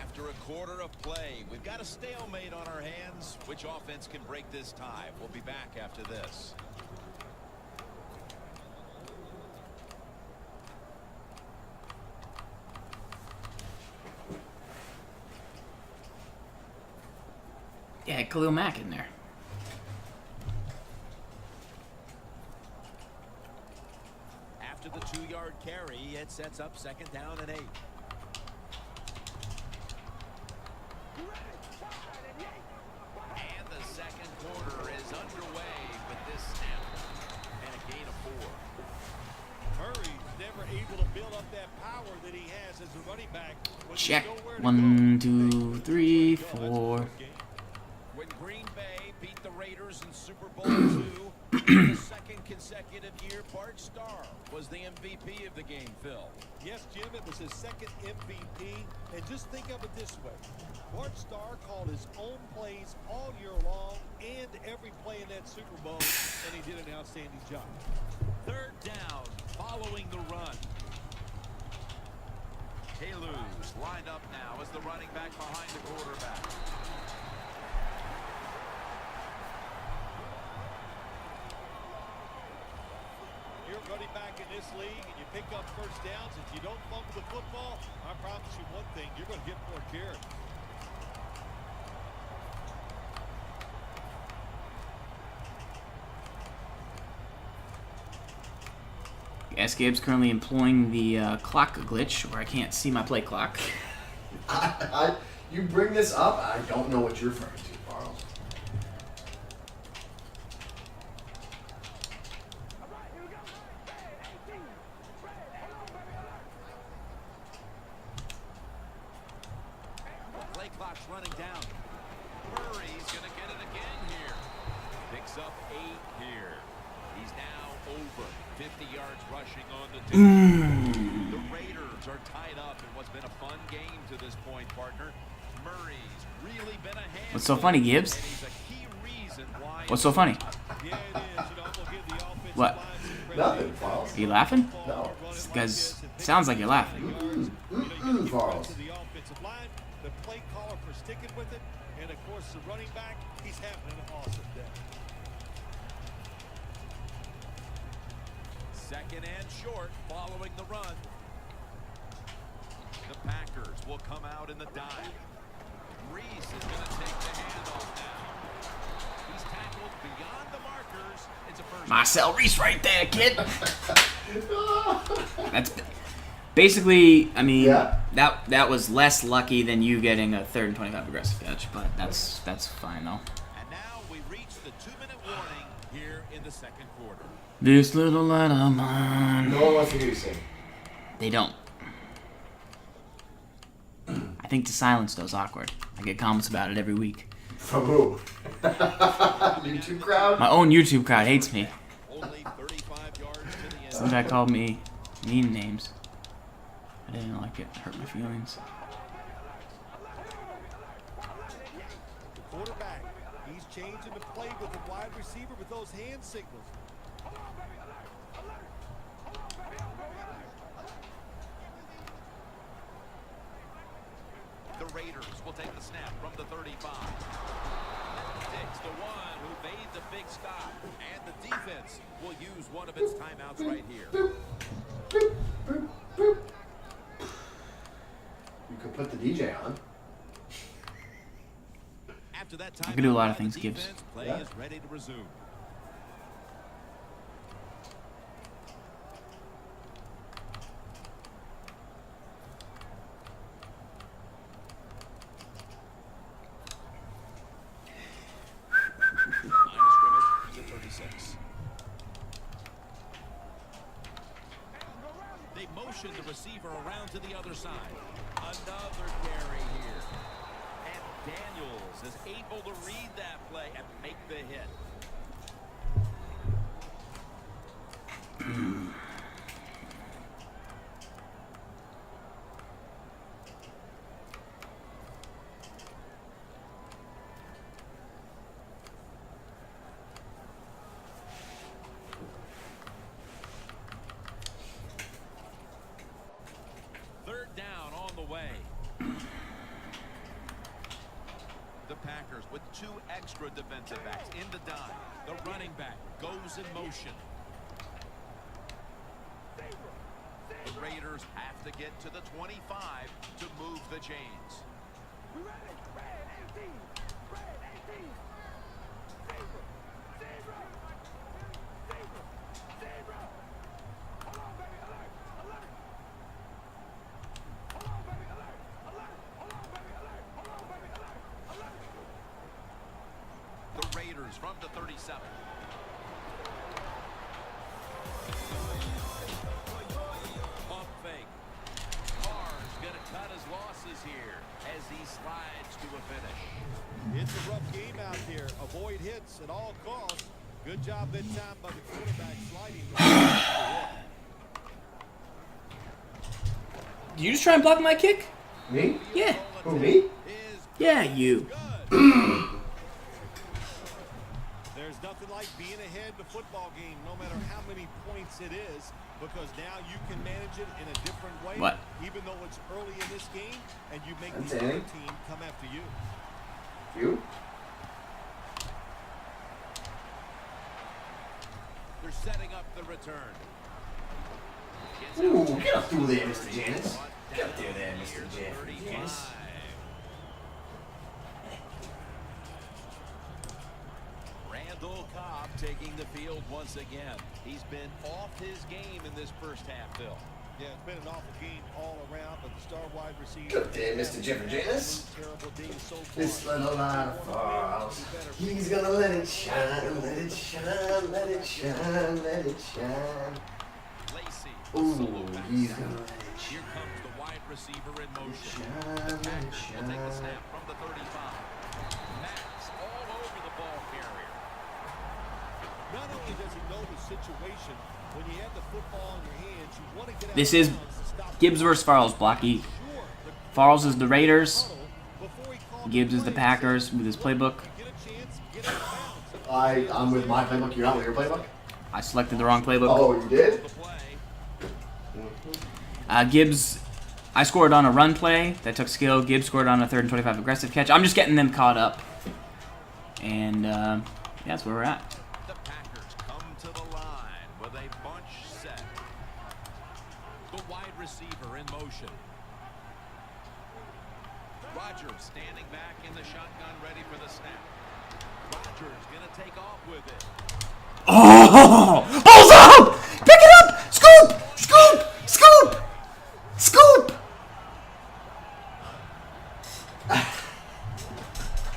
After a quarter of play, we've got a stalemate on our hands. Which offense can break this tie? We'll be back after this. had Khalil Mack in there. After the 2-yard carry, it sets up 2nd down and 8. And the 2nd quarter is underway with this snap and a gain of 4. Murray's never able to build up that power that he has as a running back. Check. 1, 2, 3, 4. When Green Bay beat the Raiders in Super Bowl II, the 2nd consecutive year, Bart Starr was the MVP of the game, Phil. Yes, Jim, it was his 2nd MVP. And just think of it this way. Bart Starr called his own plays all year long and every play in that Super Bowl, and he did an outstanding job. 3rd down, following the run. Halus lined up now as the running back behind the quarterback. You're running back in this league and you pick up 1st downs. If you don't fumble the football, I promise you one thing, you're going to get more carries. Sgibs currently employing the clock glitch, where I can't see my play clock. You bring this up, I don't know what you're referring to, Farls. Play clock's running down. Murray's going to get it again here. Picks up 8 here. He's now over 50 yards rushing on the day. The Raiders are tied up in what's been a fun game to this point, partner. Murray's really been a hand. What's so funny, Gibbs? And he's a key reason why. What's so funny? Yeah, it is. You know, I'm going to give the offensive What? line some credit. Nothing, Farls. Are you laughing? No. Because sounds like you're laughing. Farls. To the offensive line, the play caller for sticking with it, and of course the running back, he's having an awesome day. 2nd and short following the run. The Packers will come out in the dime. Reese is going to take the handoff now. He's tackled beyond the markers. It's a first. Marcel Reese right there, kid. That's basically, I mean, Yeah. that was less lucky than you getting a 3rd and 25 aggressive catch, but that's fine though. And now we reach the 2-minute warning here in the 2nd quarter. This little light of mine. No one wants to hear you sing. They don't. I think the silence though is awkward. I get comments about it every week. From who? YouTube crowd? My own YouTube crowd hates me. Only 35 yards to the end. Some guy called me mean names. I didn't like it. It hurt my feelings. The quarterback, he's changing the play with the wide receiver with those hand signals. The Raiders will take the snap from the 35. It's the one who made the big stop. And the defense will use one of its timeouts right here. You could put the DJ on. After that I can do a lot of timeout, things, the Gibbs. defense play Yeah. is ready to resume. Line of scrimmage is at 36. They motion the receiver around to the other side. Another carry here. And Daniels is able to read that play and make the hit. Third down on the way. The Packers with 2 extra defensive backs in the dime. The running back goes in motion. The Raiders have to get to the 25 to move the chains. from the 37. Pump fake. Farls gonna cut his losses here as he slides to a finish. It's a rough game out there. Avoid hits at all costs. Good job that time by the quarterback sliding. Did you just try and block my kick? Me? Yeah. Who, me? Yeah, you. There's nothing like being ahead in the football game, no matter how many points it is, because now you can manage it in a different way. What? Even though it's early in this game, and you make That's the other it. team come after you. You? They're setting up the return. Ooh, get up through there, Mr. Janice. Get up there, Mr. Janice. Randall Cobb taking the field once again. He's been off his game in this first half, Phil. Yeah, it's been an awful game all around, but the star wide receiver. Get up there, Mr. Janice. Terrible day so far. This little lad of Farls. He's gonna let it shine, let it shine, let it shine, let it shine. Lacey. Ooh, he's gonna let it Here comes the wide receiver in motion. shine, The let it Packers will take the shine. snap from the 35. Max all over the ball carrier. Not only does he know the situation, when you have the football in your hands, you want to get out This of is bounds to stop Gibbs versus Farls, Blocky. Sure, the Farls is the Raiders. before he called Gibbs is the plays, Packers with his playbook. get a chance, get out of bounds. I'm with my playbook. You're not with your playbook? I selected the wrong playbook. Oh, you did? The play. Gibbs, I scored on a run play that took skill. Gibbs scored on a 3rd and 25 aggressive catch. I'm just getting them caught up. And yeah, that's where we're at. The Packers come to the line with a bunch set. The wide receiver in motion. Rodgers standing back in the shotgun, ready for the snap. Rodgers gonna take off with it. Oh! Balls out! Pick it up! Scoop! Scoop! Scoop! Scoop!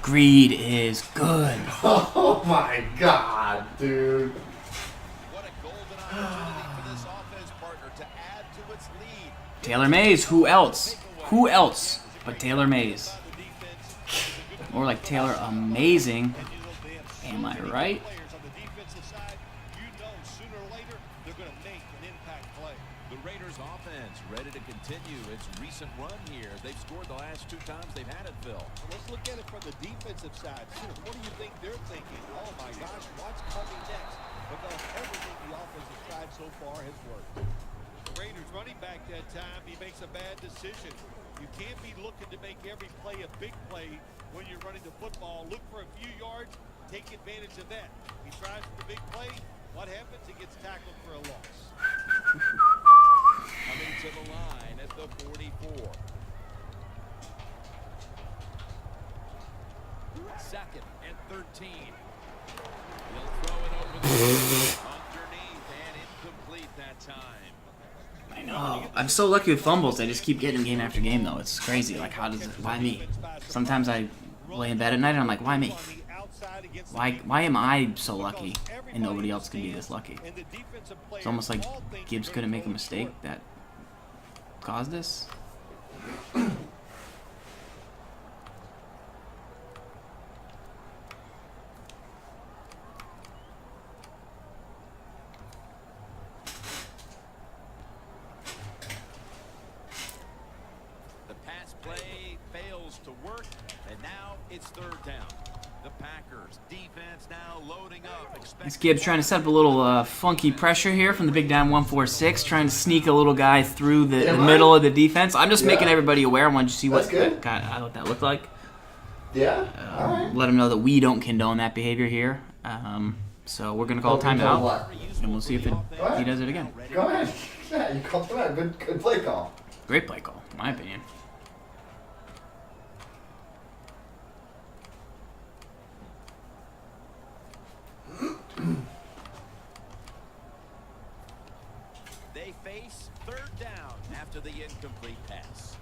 Greed is good. Oh my god, dude. What a golden opportunity for this offense partner to add to its lead. Taylor Mays. Who else? Who else but Taylor Mays? More like Taylor Amazing. Am I right? Players on the defensive side, you know sooner or later they're going to make an impact play. The Raiders offense ready to continue its recent run here. They've scored the last 2 times they've had it, Phil. So let's look at it from the defensive side. What do you think they're thinking? Oh my gosh, what's coming next? Because everything the offensive side so far has worked. The Raiders running back that time, he makes a bad decision. You can't be looking to make every play a big play when you're running the football. Look for a few yards, take advantage of that. He tries for the big play. What happens? He gets tackled for a loss. Coming to the line at the 44. 2nd and 13. He'll throw it over the underneath and incomplete that time. I know. I'm so lucky with fumbles. I just keep getting them game after game, though. It's crazy. Like, how does it? Why me? Sometimes I lay in bed at night and I'm like, why me? Why am I so lucky and nobody else can be this lucky? It's almost like Gibbs couldn't make a mistake that caused this. The pass play fails to work, and now it's 3rd down. The Packers defense now loading up. It's Gibbs trying to set up a little funky pressure here from the big down 1-4-6, trying to sneak a little guy through the middle of the defense. I'm just making everybody aware. I wanted you to see what that looked like. Yeah? All right. Let him know that we don't condone that behavior here. So we're going to call timeout, What? and we'll see if he does it again. Go ahead. Yeah, you called it out. Good play call. Great play call, in my opinion. They face 3rd down after the incomplete pass.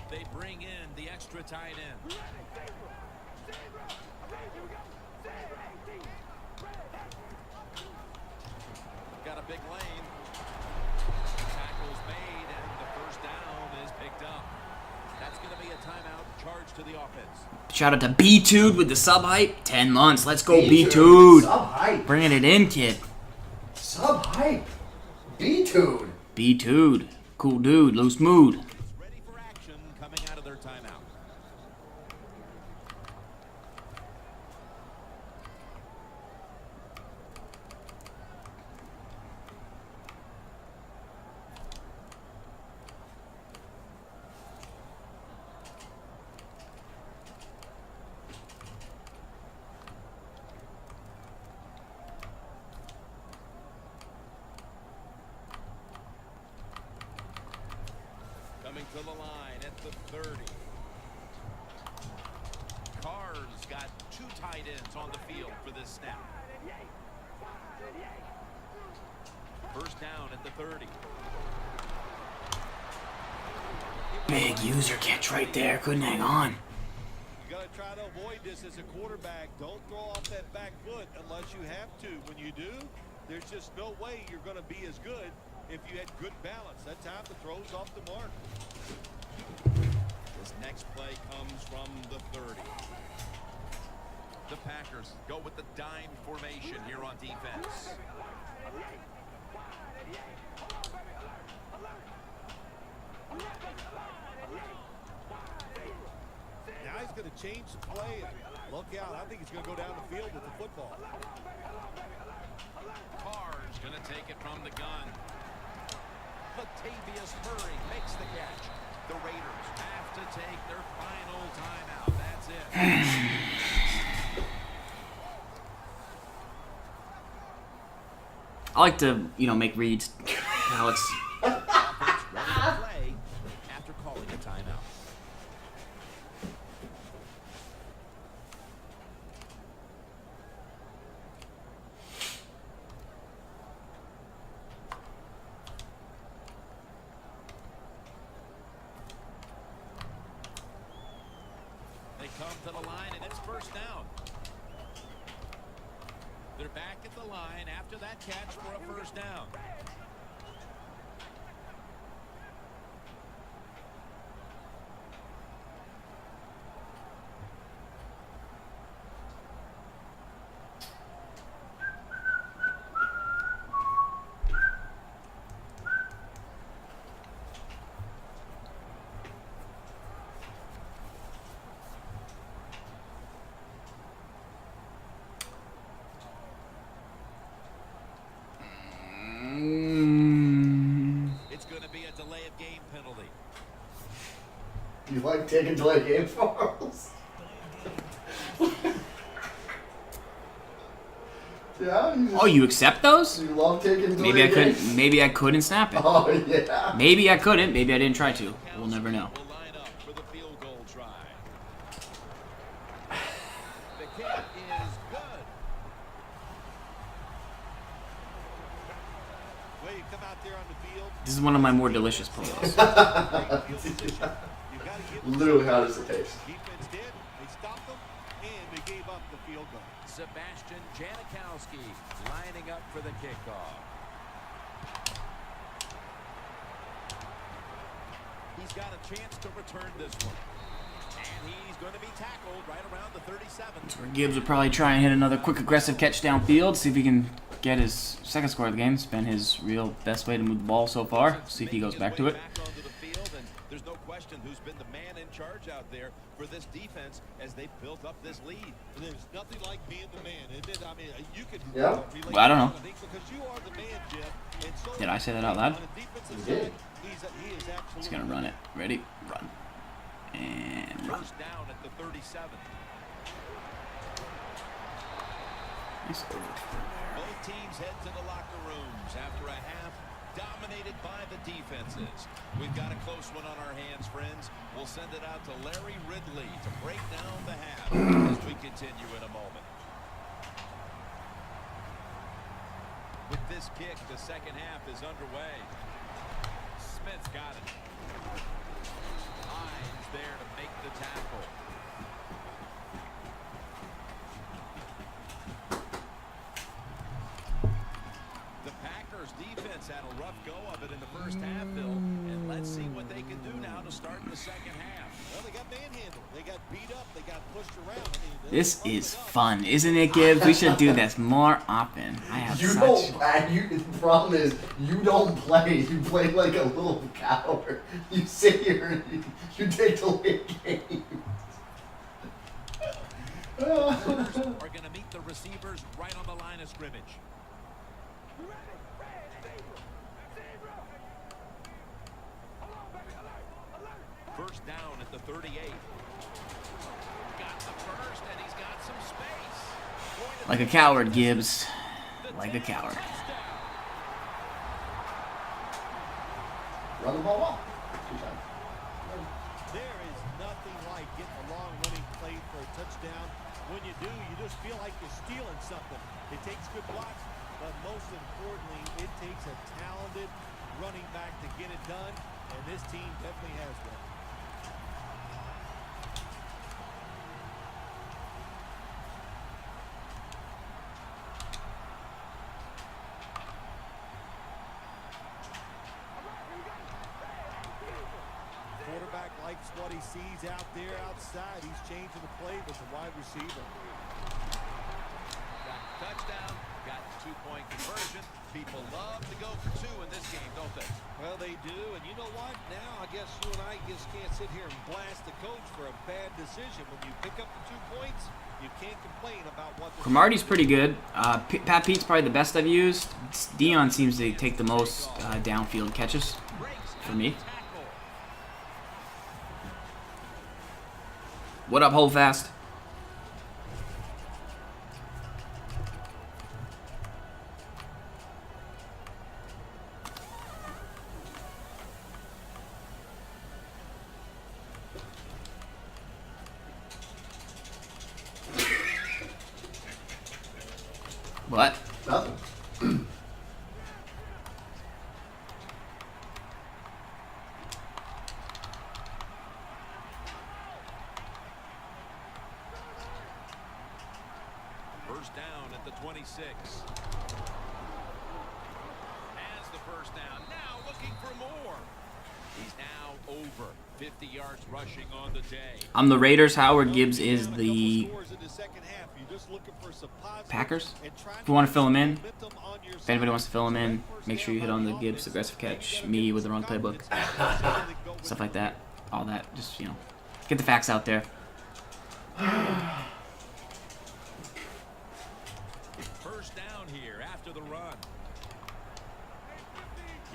They bring in the extra tight end. Got a big lane. Tackles made, and the first down is picked up. That's going to be a timeout charge to the offense. Shout out to B-Tude with the sub hype. 10 months. Let's go, B-Tude. B-Tude. Sub hype. Bringing it in, kid. Sub hype. B-Tude. B-Tude. Cool dude. Loose mood. Ready for action coming out of their timeout. Coming to the line at the 30. Carr's got 2 tight ends on the field for this snap. First down at the 30. Big user catch right there. Couldn't hang on. You got to try to avoid this as a quarterback. Don't throw off that back foot unless you have to. When you do, there's just no way you're going to be as good if you had good balance. That time the throw's off the mark. This next play comes from the 30. The Packers go with the dime formation here on defense. Now he's going to change the play. Look out. I think he's going to go down the field with the football. Carr's going to take it from the gun. Latavius Murray makes the catch. The Raiders have to take their final timeout. That's it. I like to, make reads. Alex. Ready to play after calling a timeout. They come to the line, and it's first down. They're back at the line after that catch for a first down. It's going to be a delay of game penalty. You like taking delay game Farls? Yeah. Oh, you accept those? You love taking delay Maybe I games? couldn't. Maybe I couldn't snap it. Oh yeah. Maybe I couldn't. Maybe I didn't try to. We'll never know. Will line up for the field goal try. The kick is good. Way you come out there on the field. This is one of my more delicious polos. Great field position. You got to give them Literally, how does it taste? defense did. They stopped them, and they gave up the field goal. Sebastian Janikowski lining up for the kickoff. He's got a chance to return this one. And he's going to be tackled right around the 37. Where Gibbs would probably try and hit another quick, aggressive catch downfield. See if he can get his second score of the game. It's been his real best way to move the ball so far. See if he goes back to it. Back onto the field, and there's no question who's been the man in charge out there for this defense as they built up this lead. There's nothing like being the man, isn't it? I mean, you could Yeah. relate Well, I don't know. to things because you are the man, Jeff. And so Did I say that out loud? on the defensive You did. side, he is absolutely He's going to run it. Ready? Run. And run. First down at the 37. Nice over. Both teams head to the locker rooms after a half dominated by the defenses. We've got a close one on our hands, friends. We'll send it out to Larry Ridley to break down the half as we continue in a moment. With this kick, the second half is underway. Smith's got it. Hines there to make the tackle. Packers defense had a rough go of it in the first half, Bill. And let's see what they can do now to start the second half. Well, they got manhandled. They got beat up. They got pushed around. I mean, This is fun, isn't it, Gibbs? We should do this more often. I have The problem is, you don't play. You play like a little coward. You sit here and you take the late game. Are going to meet the receivers right on the line of scrimmage. First down at the 38. Got the first, and he's got some space. like a coward, Gibbs. Like a coward. Run the ball up. There is nothing like getting a long running play for a touchdown. When you do, you just feel like you're stealing something. It takes good blocks, but most importantly, it takes a talented running back to get it done, and this team definitely has one. Quarterback likes what he sees out there outside. He's changing the play with the wide receiver. Got the touchdown, got the two-point conversion. People love to go for two in this game, don't they? Well, they do, and you know what? Now I guess you and I just can't sit here and blast the coach for a bad decision. When you pick up the 2 points, you can't complain about what the Cromartie's pretty good. Pat Pete's probably the best I've used. Dion seems to take the most downfield catches for me. What up, hold fast? What? Nothing. First down at the 26. Has the first down. Now looking for more. He's now over 50 yards rushing on the day. I'm the Raiders. Howard Gibbs is the Packers. If you want to fill him in, if anybody wants to fill him in, make sure you hit on the Gibbs aggressive catch, me with the wrong playbook, stuff like that. All that. Just, you know, get the facts out there. First down here after the run.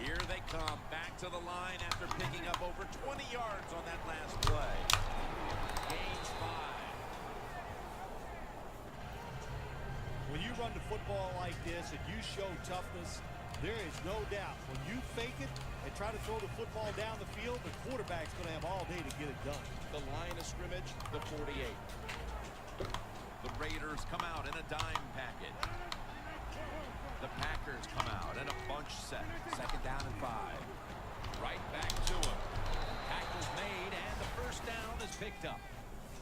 Here they come back to the line after picking up over 20 yards on that last play. Gains 5. When you run the football like this and you show toughness, there is no doubt when you fake it and try to throw the football down the field, the quarterback's going to have all day to get it done. The line of scrimmage, the 48. The Raiders come out in a dime package. The Packers come out in a bunch set. Second down and 5. Right back to him. Tackle's made and the first down is picked up.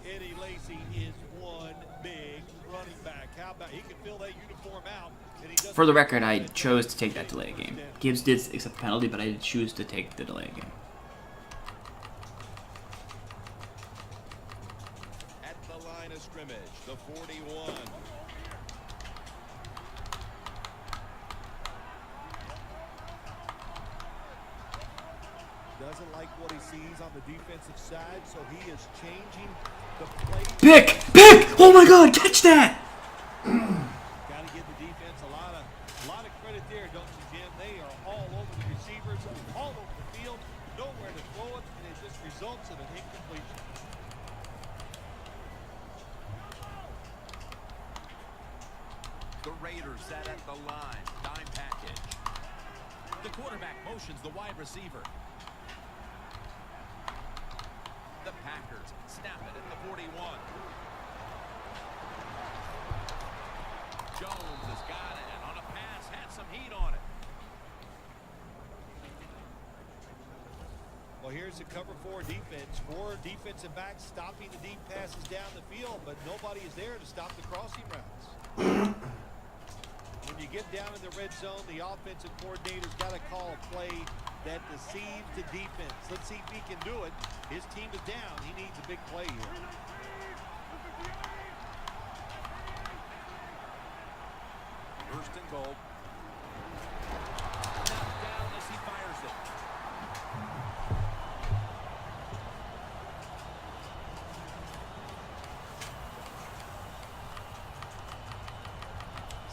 Eddie Lacy is one big running back. How about he can fill that uniform out? And he doesn't. For the record, I chose to take that delay game. Gibbs did accept the penalty, but I did choose to take the delay game. At the line of scrimmage, the 41. Doesn't like what he sees on the defensive side, so he is changing the play. Pick! Oh my God, catch that! Got to give the defense a lot of credit there, don't you, Jim? They are all over the receivers, all over the field, nowhere to throw it, and it just results in an incompletion. The Raiders set at the line. Dime package. The quarterback motions the wide receiver. The Packers snap it at the 41. Jones has got it on a pass, had some heat on it. Well, here's the cover 4 defense. 4 defensive backs stopping the deep passes down the field, but nobody is there to stop the crossing routes. When you get down in the red zone, the offensive coordinator's got to call a play that deceives the defense. Let's see if he can do it. His team is down. He needs a big play here. First and goal. Knocked down as he fires it.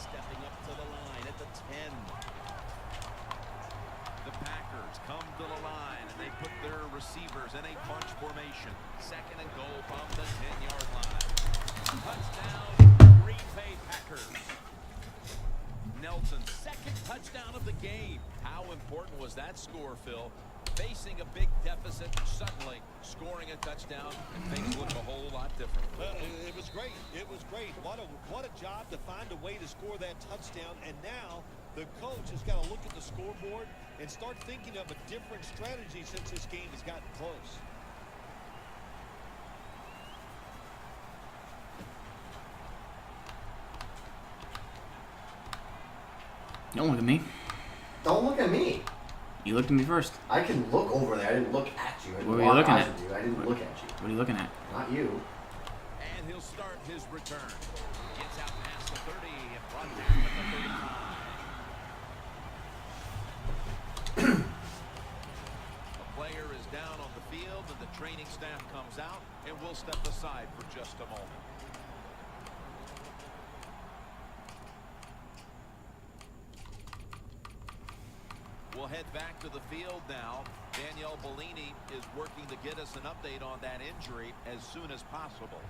Stepping up to the line at the 10. The Packers come to the line and they put their receivers in a bunch formation. Second and goal from the 10-yard line. Touchdown, Green Bay Packers. Nelson's second touchdown of the game. How important was that score, Phil? Facing a big deficit, suddenly scoring a touchdown, and things look a whole lot different. It was great. It was great. What a job to find a way to score that touchdown. And now the coach has got to look at the scoreboard and start thinking of a different strategy since this game has gotten close. Don't look at me. Don't look at me. You looked at me first. I can look over there. I didn't look at you. I What were you looking at? You. I didn't look at you. What are you looking at? Not you. And he'll start his return. Gets out past the 30 and brought down at the 35. A player is down on the field and the training staff comes out and we'll step aside for just a moment. We'll head back to the field now. Danielle Bellini is working to get us an update on that injury as soon as possible.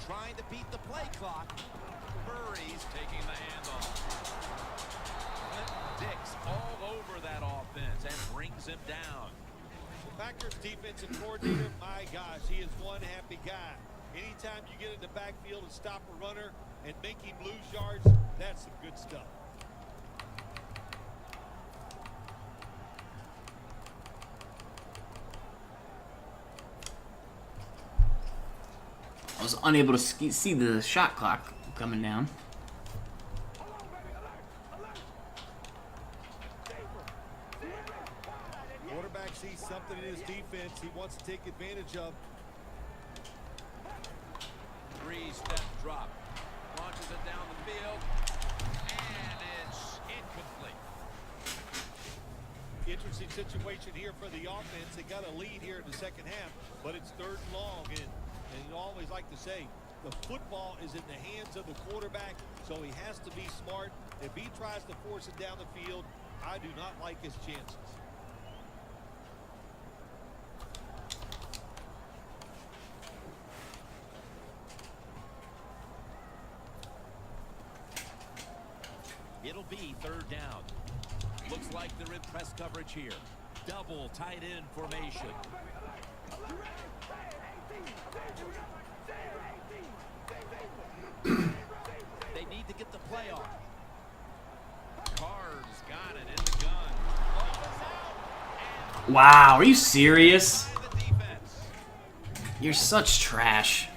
Trying to beat the play clock. Murray's taking the handoff. Dix all over that offense and brings him down. The Packers defensive coordinator, my gosh, he is one happy guy. Anytime you get in the backfield and stop a runner and make him lose yards, that's some good stuff. I was unable to see the shot clock coming down. Quarterback sees something in his defense he wants to take advantage of. Three-step drop. Launches it down the field. And it's incomplete. Interesting situation here for the offense. They got a lead here in the second half, but it's third and long. And you always like to say, the football is in the hands of the quarterback, so he has to be smart. If he tries to force it down the field, I do not like his chances. It'll be third down. Looks like they're in press coverage here. Double tight end formation. They need to get the play off. Carr's got it in the gun. Wow, are you serious? You're such trash.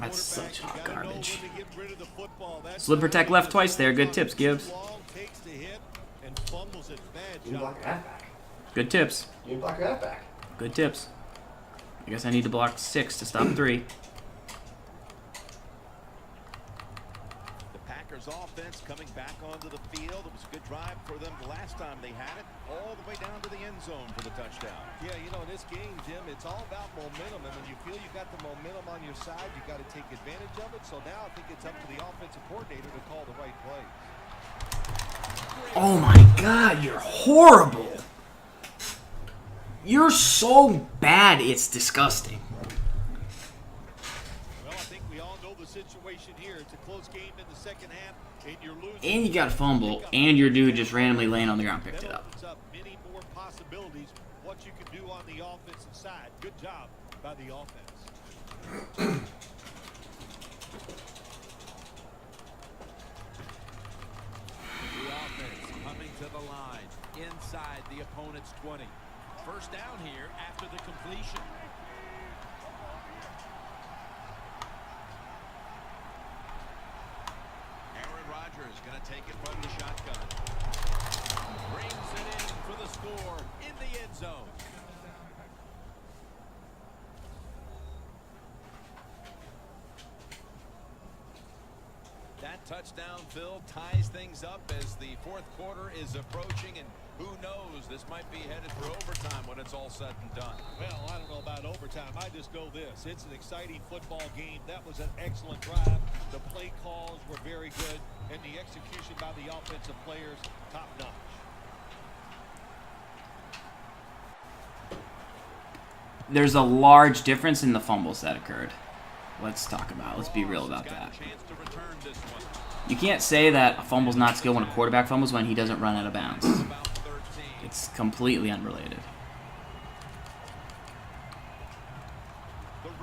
That's such hot garbage. Slip protect left twice there. Good tips, Gibbs. You block your halfback. Good tips. You block your halfback. Good tips. I guess I need to block 6 to stop 3. The Packers offense coming back onto the field. It was a good drive for them the last time they had it, all the way down to the end zone for the touchdown. Yeah, you know, in this game, Jim, it's all about momentum. And when you feel you got the momentum on your side, you got to take advantage of it. So now I think it's up to the offensive coordinator to call the right play. Oh my God, you're horrible. You're so bad, it's disgusting. Well, I think we all know the situation here. It's a close game in the second half. And you got a fumble, and your dude just randomly laying on the ground picked it up. Many more possibilities what you can do on the offensive side. Good job by the offense. The offense coming to the line inside the opponent's 20. First down here after the completion. Aaron Rodgers going to take it from the shotgun. Brings it in for the score in the end zone. That touchdown, Phil, ties things up as the fourth quarter is approaching, and who knows, this might be headed for overtime when it's all said and done. Well, I don't know about overtime. I just know this. It's an exciting football game. That was an excellent drive. The play calls were very good, and the execution by the offensive players, top-notch. There's a large difference in the fumbles that occurred. Let's talk about it. Let's be real about that. You can't say that a fumble's not skill when a quarterback fumbles when he doesn't run out of bounds. It's completely unrelated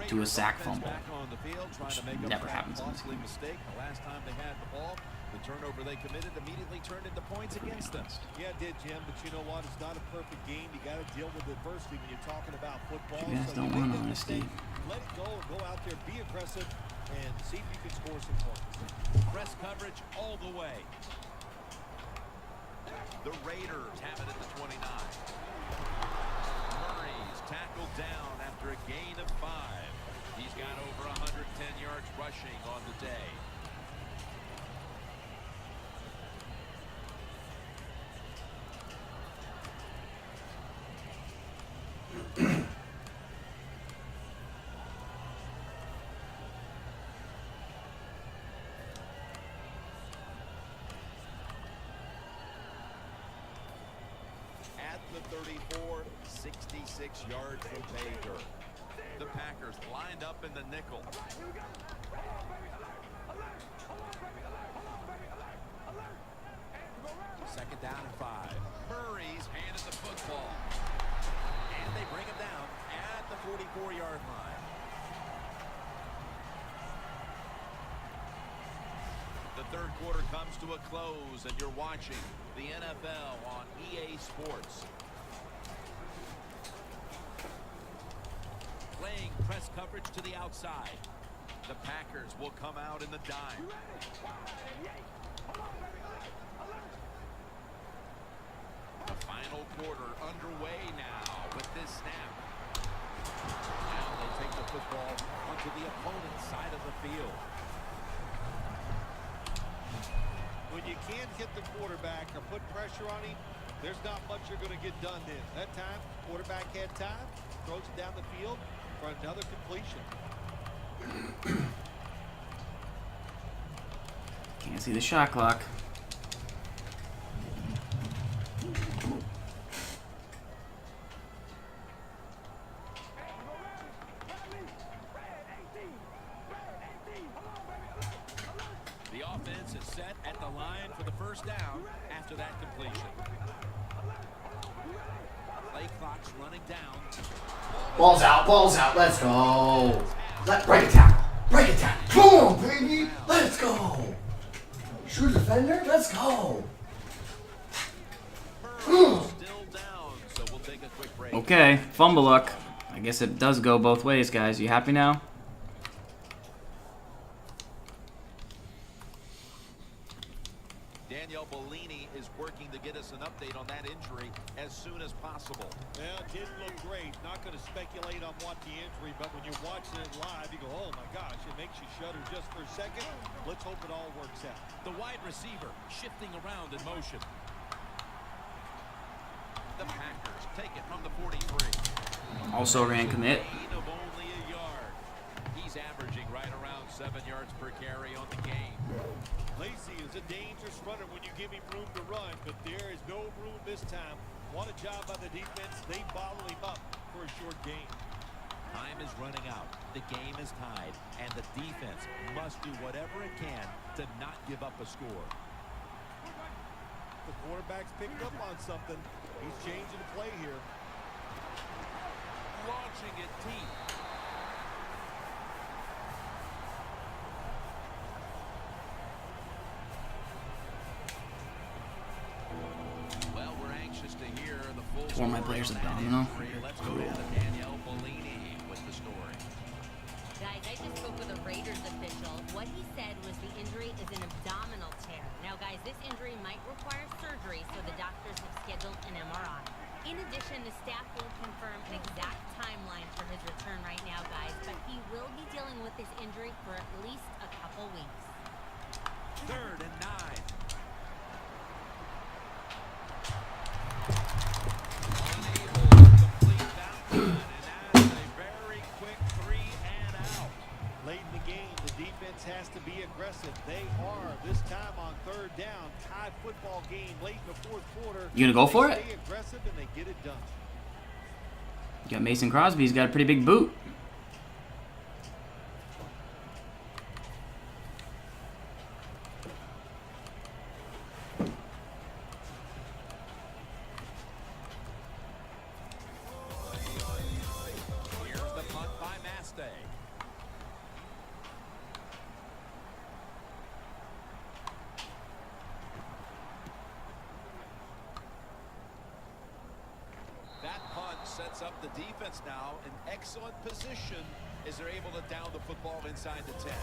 to a sack fumble, which never happens in this game. The last time they had the ball, the turnover they committed immediately turned into points against them. Yeah, it did, Jim, but you know what? It's not a perfect game. You got to deal with adversity when you're talking about football. You guys don't want honesty. Let it go and go out there, be aggressive, and see if you can score some points. Press coverage all the way. The Raiders have it at the 29. Murray's tackled down after a gain of 5. He's got over 110 yards rushing on the day. At the 34, 66 yards from Baker. The Packers lined up in the nickel. Second down and 5. Murray's handed the football. And they bring him down at the 44-yard line. The third quarter comes to a close, and you're watching the NFL on EA Sports. Playing press coverage to the outside. The Packers will come out in the dime. The final quarter underway now with this snap. Now they take the football onto the opponent's side of the field. When you can't hit the quarterback or put pressure on him, there's not much you're going to get done then. That time, quarterback had time, throws it down the field for another completion. Can't see the shot clock. The offense is set at the line for the first down after that completion. Play clock's running down. Balls out, let's go. Break a tackle. Come on, baby, let's go. Shoot defender, let's go. Still down, so we'll take a quick break. Okay, fumble luck. I guess it does go both ways, guys. You happy now? Danielle Bellini is working to get us an update on that injury as soon as possible. Well, it didn't look great. Not going to speculate on what the injury, but when you're watching it live, you go, oh my gosh, it makes you shudder just for a second. Let's hope it all works out. The wide receiver shifting around in motion. The Packers take it from the 43. Also ran commit. Gain of only a yard. He's averaging right around 7 yards per carry on the game. Lacey is a dangerous runner when you give him room to run, but there is no room this time. What a job by the defense. They bottle him up for a short game. Time is running out. The game is tied, and the defense must do whatever it can to not give up a score. The quarterback's picked up on something. He's changing the play here. Launching it deep. Well, we're anxious to hear the full Tore my story player's on that abdominal. injury. Let's go down to Danielle Bellini with the story. Guys, I just spoke with a Raiders official. What he said was the injury is an abdominal tear. Now, guys, this injury might require surgery, so the doctors have scheduled an MRI. In addition, the staff won't confirm an exact timeline for his return right now, guys, but he will be dealing with this injury for at least a couple weeks. 3rd and 9. Unable to complete that one, and that's a very quick 3 and out. Late in the game, the defense has to be aggressive. They are, this time on 3rd down. Tied football game late in the 4th quarter. You gonna go for it? They stay aggressive and they get it done. You got Mason Crosby. He's got a pretty big boot. Here's the punt by Mastay. That punt sets up the defense now in excellent position as they're able to down the football inside the 10.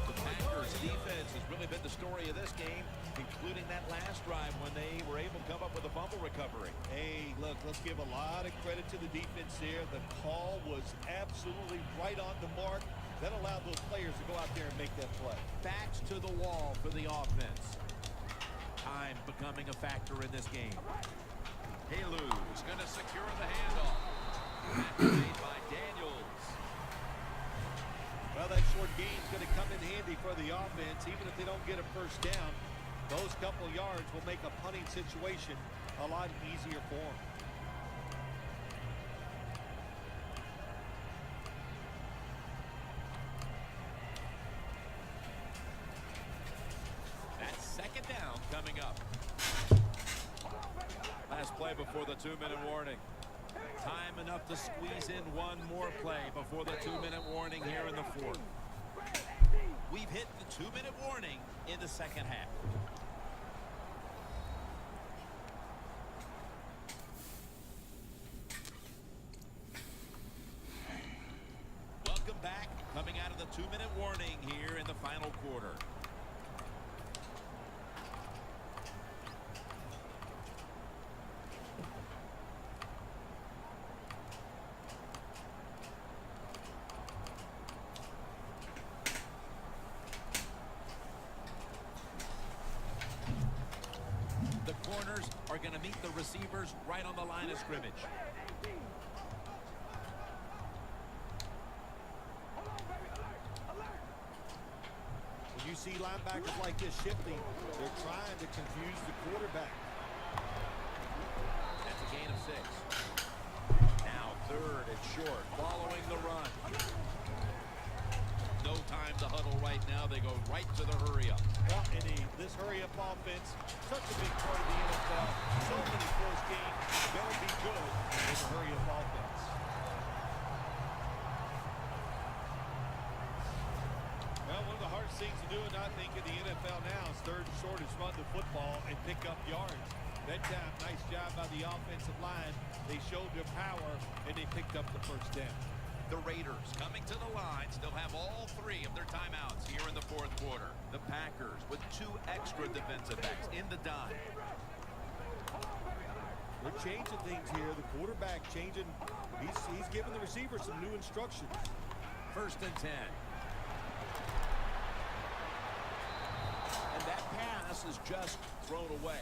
The Packers defense has really been the story of this game, including that last drive when they were able to come up with a fumble recovery. Hey, look, let's give a lot of credit to the defense here. The call was absolutely right on the mark. That allowed those players to go out there and make that play. Backs to the wall for the offense. Time becoming a factor in this game. Halu's going to secure the handoff. That's made by Daniels. Well, that short game's going to come in handy for the offense. Even if they don't get a first down, those couple yards will make a punting situation a lot easier for them. That's 2nd down coming up. Last play before the 2-minute warning. Time enough to squeeze in one more play before the 2-minute warning here in the 4th. We've hit the 2-minute warning in the 2nd half. Welcome back. Coming out of the 2-minute warning here in the final quarter. The corners are going to meet the receivers right on the line of scrimmage. When you see linebackers like this shifting, they're trying to confuse the quarterback. That's a gain of 6. Now 3rd and short, following the run. No time to huddle right now. They go right to the hurry-up. Well, this hurry-up offense, such a big part of the NFL. So many close games, going to be good in the hurry-up offense. Well, one of the hardest things to do, and I think in the NFL now, is 3rd and short is run the football and pick up yards. That time, nice job by the offensive line. They showed their power, and they picked up the first down. The Raiders coming to the line still have all 3 of their timeouts here in the 4th quarter. The Packers with 2 extra defensive backs in the dime. They're changing things here. The quarterback changing. He's giving the receiver some new instructions. 1st and 10. And that pass is just thrown away.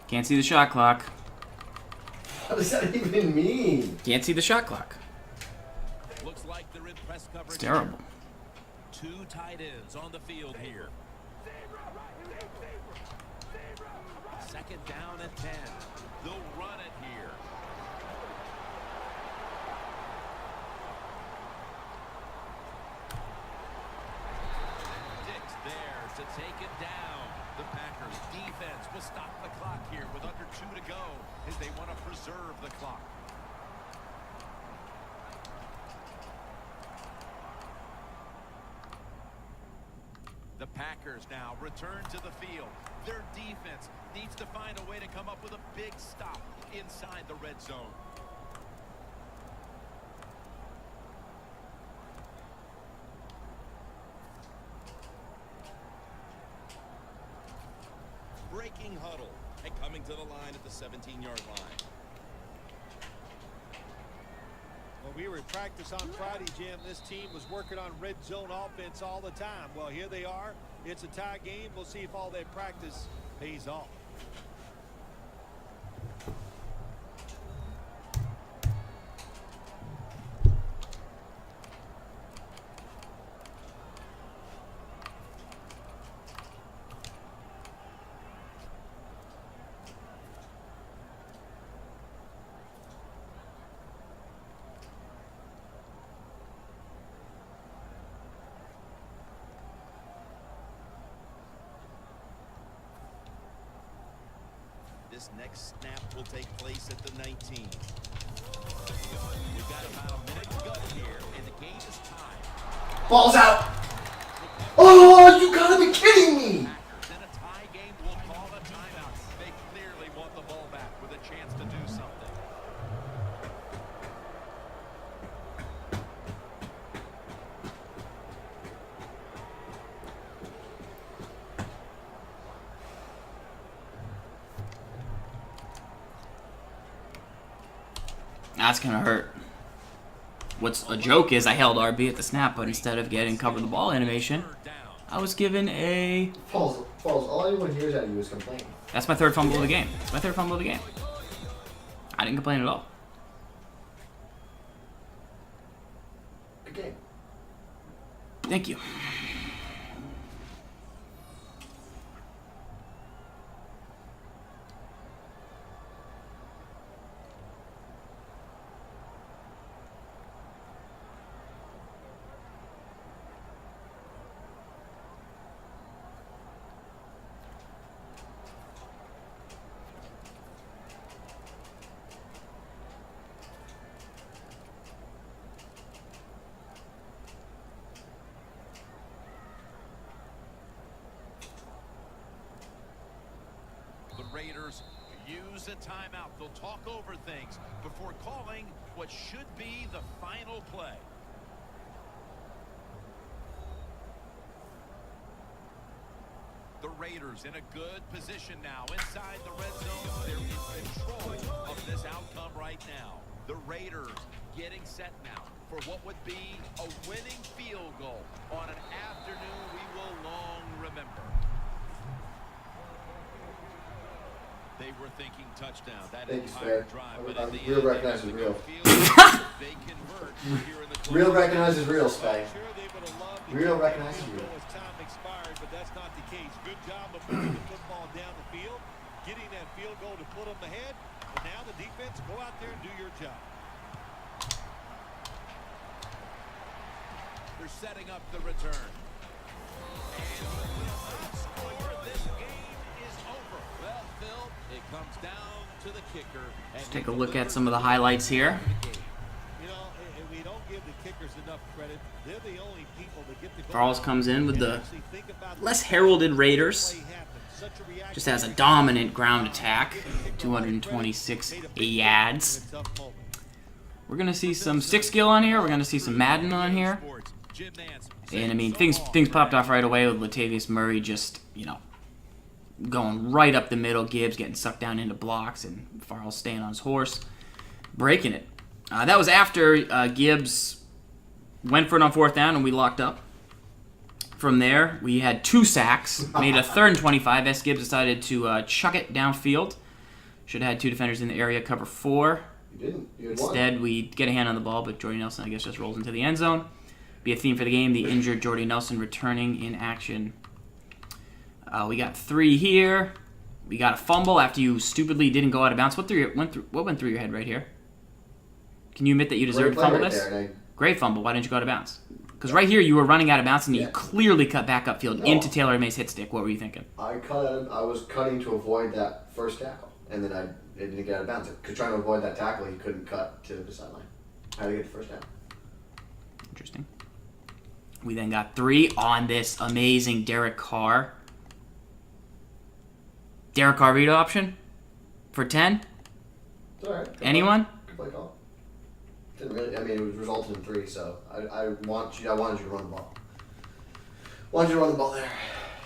Can't see the shot clock. What does that even mean? Can't see the shot clock. Looks like they're in press coverage. It's terrible. Two tight ends on the field here. Second down and 10. They'll run it here. Dick's there to take it down. The Packers defense will stop the clock here with under 2 to go as they want to preserve the clock. The Packers now return to the field. Their defense needs to find a way to come up with a big stop inside the red zone. Breaking huddle and coming to the line at the 17-yard line. Well, we were in practice on Friday, Jim. This team was working on red zone offense all the time. Well, here they are. It's a tie game. We'll see if all that practice pays off. This next snap will take place at the 19. We've got about a minute to go here, and the game is tied. Ball's out. Oh, you gotta be kidding me. Packers in a tie game will call a timeout. They clearly want the ball back with a chance to do something. That's gonna hurt. What's a joke is I held RB at the snap, but instead of getting cover the ball animation, I was given a... Falls, all anyone hears out of you is complaining. That's my third fumble of the game. That's my third fumble of the game. I didn't complain at all. Good game. Thank you. Raiders use a timeout. They'll talk over things before calling what should be the final play. The Raiders in a good position now inside the red zone. They're in control of this outcome right now. The Raiders getting set now for what would be a winning field goal on an afternoon we will long remember. They were thinking touchdown that Thank you, entire Spare. drive, but in the Real end, recognizes they real. they convert here in the Real close. recognizes real, Spay. Sure, they would have loved to Real get that recognizes field real. goal as time expired, but that's not the case. Good job of moving the football down the field, getting that field goal to put them ahead. And now the defense, go out there and do your job. They're setting up the return. And he will not score. This game is over. Well, Phil, it comes down to the kicker. Let's take a look at some of the highlights here. You know, we don't give the kickers enough credit. They're the only people that get the goal. Farls comes in with the Actually think about less heralded Raiders. play happen. Such a reaction Just has a dominant ground attack. 226 yards. in a tough moment. We're going to see some stick skill on here. We're going to see some Madden on here. Jim Nance. And, I mean, things popped off right away with Latavius Murray just, you know, going right up the middle. Gibs getting sucked down into blocks and Farls staying on his horse, breaking it. That was after Gibs went for it on fourth down and we locked up. From there, we had 2 sacks, made a 3rd and 25 as Sgibs decided to chuck it downfield. Should have had 2 defenders in the area, cover 4. You didn't. You had one. Instead, we get a hand on the ball, but Jordy Nelson, I guess, just rolls into the end zone. Be a theme for the game, the injured Jordy Nelson returning in action. We got 3 here. We got a fumble after you stupidly didn't go out of bounds. What went through your head right here? Can you admit that you deserved to fumble right this? there, Great fumble. Why didn't you go out of bounds? Because right here you were running out of bounds and you clearly cut back upfield into Taylor May's hit stick. What were you thinking? I was cutting to avoid that first tackle, and then I didn't get out of bounds. Because trying to avoid that tackle, he couldn't cut to the sideline. I had to get the first down. Interesting. We then got 3 on this amazing Derek Carr. Derek Carr read option for 10. It's all right. Anyone? Good play call. Didn't really. I mean, it was resulted in 3, so I wanted you to run the ball. Wanted you to run the ball there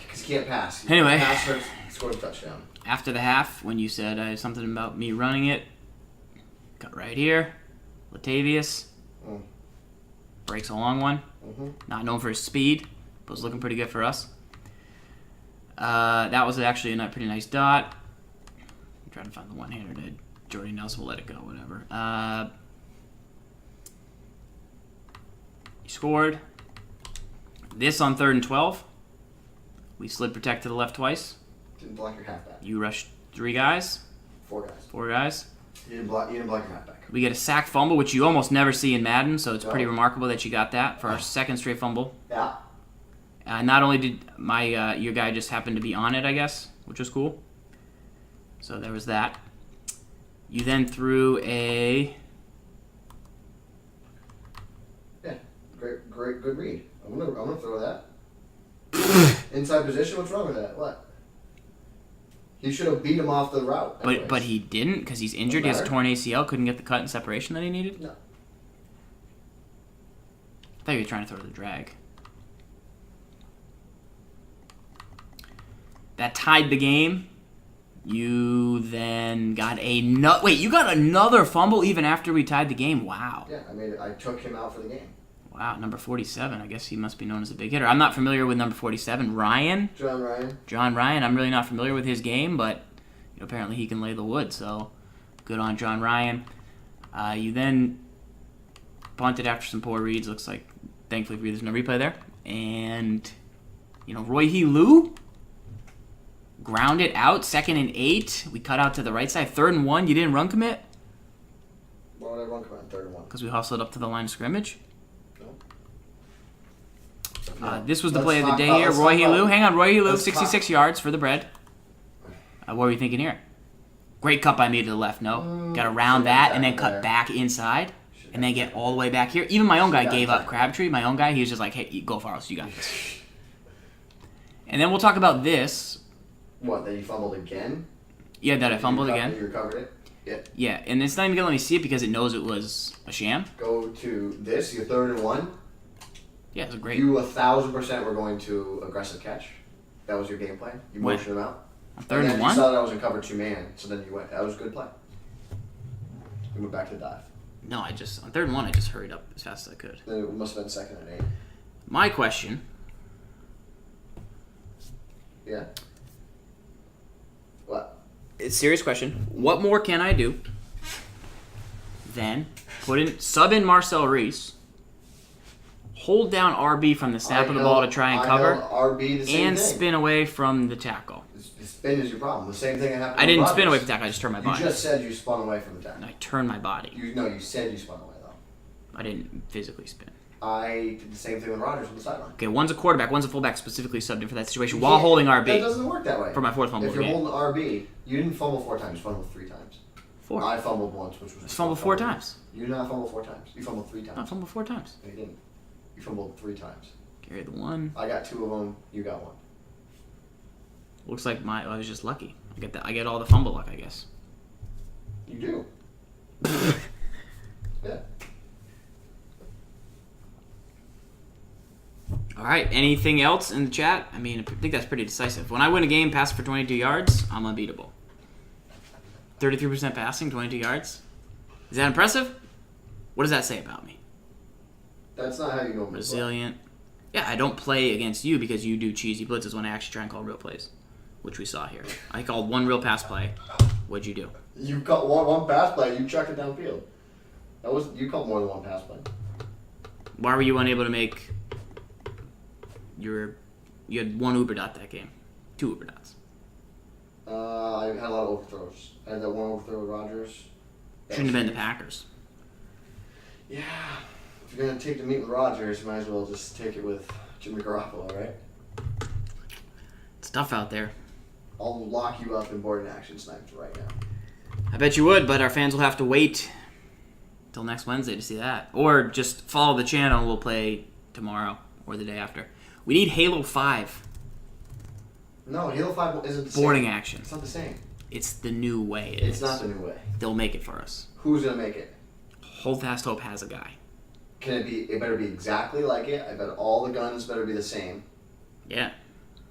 because you can't pass. Anyway. Pass first, scored a touchdown. After the half, when you said something about me running it, got right here. Latavius breaks a long one. Not known for his speed, but was looking pretty good for us. That was actually a pretty nice dot. I'm trying to find the one-hander that Jordy Nelson will let it go, whatever. He scored. This on 3rd and 12. We slid protect to the left twice. Didn't block your halfback. You rushed 3 guys. 4 guys. 4 guys. You didn't block your halfback. We get a sack fumble, which you almost never see in Madden, so it's pretty remarkable that you got that for our 2nd straight fumble. Yeah. Not only did your guy just happen to be on it, I guess, which was cool. So there was that. You then threw a... Yeah. Good read. I'm gonna throw that. Inside position. What's wrong with that? What? He should have beat him off the route. But he didn't because he's injured. He has a torn ACL. Couldn't get the cut and separation that he needed. No. I thought you were trying to throw the drag. That tied the game. You then got you got another fumble even after we tied the game. Wow. Yeah, I took him out for the game. Wow, number 47. I guess he must be known as a big hitter. I'm not familiar with number 47. Ryan. John Ryan. I'm really not familiar with his game, but apparently he can lay the wood. So good on John Ryan. You then punted after some poor reads. Looks like, thankfully for you, there's no replay there. And Roy Helu grounded out. 2nd and 8. We cut out to the right side. 3rd and 1. You didn't run commit? Why would I run commit on 3rd and 1? Because we hustled up to the line of scrimmage. No. This was the play of the day here. Roy Helu. Hang on, Roy Helu, 66 yards for the bread. What were you thinking here? Great cut by me to the left, no? Got around that and then cut back inside and then get all the way back here. Even my own guy gave up Crabtree. My own guy, he was just like, hey, go Farls, you got this. And then we'll talk about this. What, that you fumbled again? Yeah, that I fumbled again. You recovered it? Yeah. Yeah, and it's not even going to let me see it because it knows it was a sham. Go to this, your 3rd and 1. Yeah, it was a great. You 1,000% were going to aggressive catch. That was your game plan. You motioned him out. On 3rd and 1? You saw that I was in cover 2 man, so then you went. That was a good play. You went back to the dive. No, on 3rd and 1, I just hurried up as fast as I could. Then it must have been 2nd and 8. My question. Yeah. What? It's a serious question. What more can I do than sub in Marcel Reese, hold down RB from the snap of the ball to try and cover, RB the same and thing. spin away from the tackle? The spin is your problem. The same thing that happened. I didn't spin away from the tackle. I just turned my body. You just said you spun away from the tackle. I turned my body. You said you spun away though. I didn't physically spin. I did the same thing with Rodgers on the sideline. Okay, one's a quarterback, one's a fullback, specifically subbed in for that situation while holding RB. That doesn't work that way. For my 4th fumble If you're game. holding RB, you didn't fumble 4 times. You fumbled 3 times. 4. I fumbled once, which was. I fumbled 4 times. You did not fumble 4 times. You fumbled 3 times. I fumbled 4 times. No, you didn't. You fumbled 3 times. Carry the 1. I got 2 of them. You got 1. Looks like I was just lucky. I get all the fumble luck, I guess. You do. Yeah. All right. Anything else in the chat? I mean, I think that's pretty decisive. When I win a game, pass for 22 yards, I'm unbeatable. 33% passing, 22 yards. Is that impressive? What does that say about me? That's not how you go. Resilient. Yeah, I don't play against you because you do cheesy blitzes when I actually try and call real plays, which we saw here. I called one real pass play. What'd you do? You caught one pass play. You chucked it downfield. You caught more than one pass play. Why were you unable to make you had one Uber dot that game? 2 Uber dots. I had a lot of overthrows. I had that one overthrow with Rodgers. Shouldn't have been the Packers. Yeah. If you're going to take the meat with Rodgers, you might as well just take it with Jimmy Garoppolo, right? It's tough out there. I'll lock you up in boarding action sniped right now. I bet you would, but our fans will have to wait till next Wednesday to see that. Or just follow the channel and we'll play tomorrow or the day after. We need Halo 5 No, Halo 5 isn't the same. boarding action. It's not the same. It's the new way. It's not the new way. They'll make it for us. Who's going to make it? Hold Fast Hope has a guy. Can it be? It better be exactly like it. I bet all the guns better be the same. Yeah.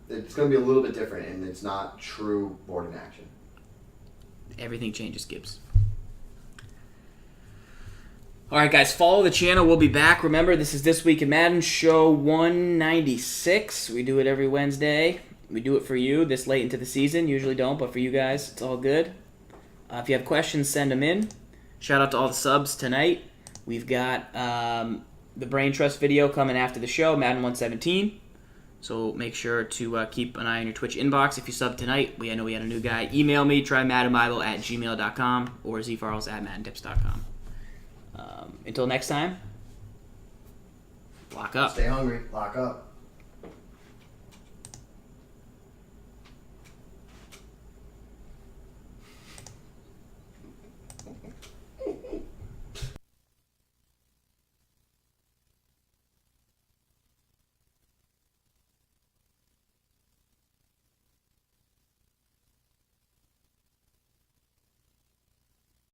It's going to be a little bit different, and it's not true boarding action. Everything changes, Gibs. All right, guys, follow the channel. We'll be back. Remember, this is This Week in Madden, show 196. We do it every Wednesday. We do it for you this late into the season. Usually don't, but for you guys, it's all good. If you have questions, send them in. Shout out to all the subs tonight. We've got the Brain Trust video coming after the show, Madden 117. So make sure to keep an eye on your Twitch inbox. If you sub tonight, I know we had a new guy. Email me, trymaddenbible@gmail.com or zfarls@maddentips.com. Until next time, lock up. Stay hungry. Lock up.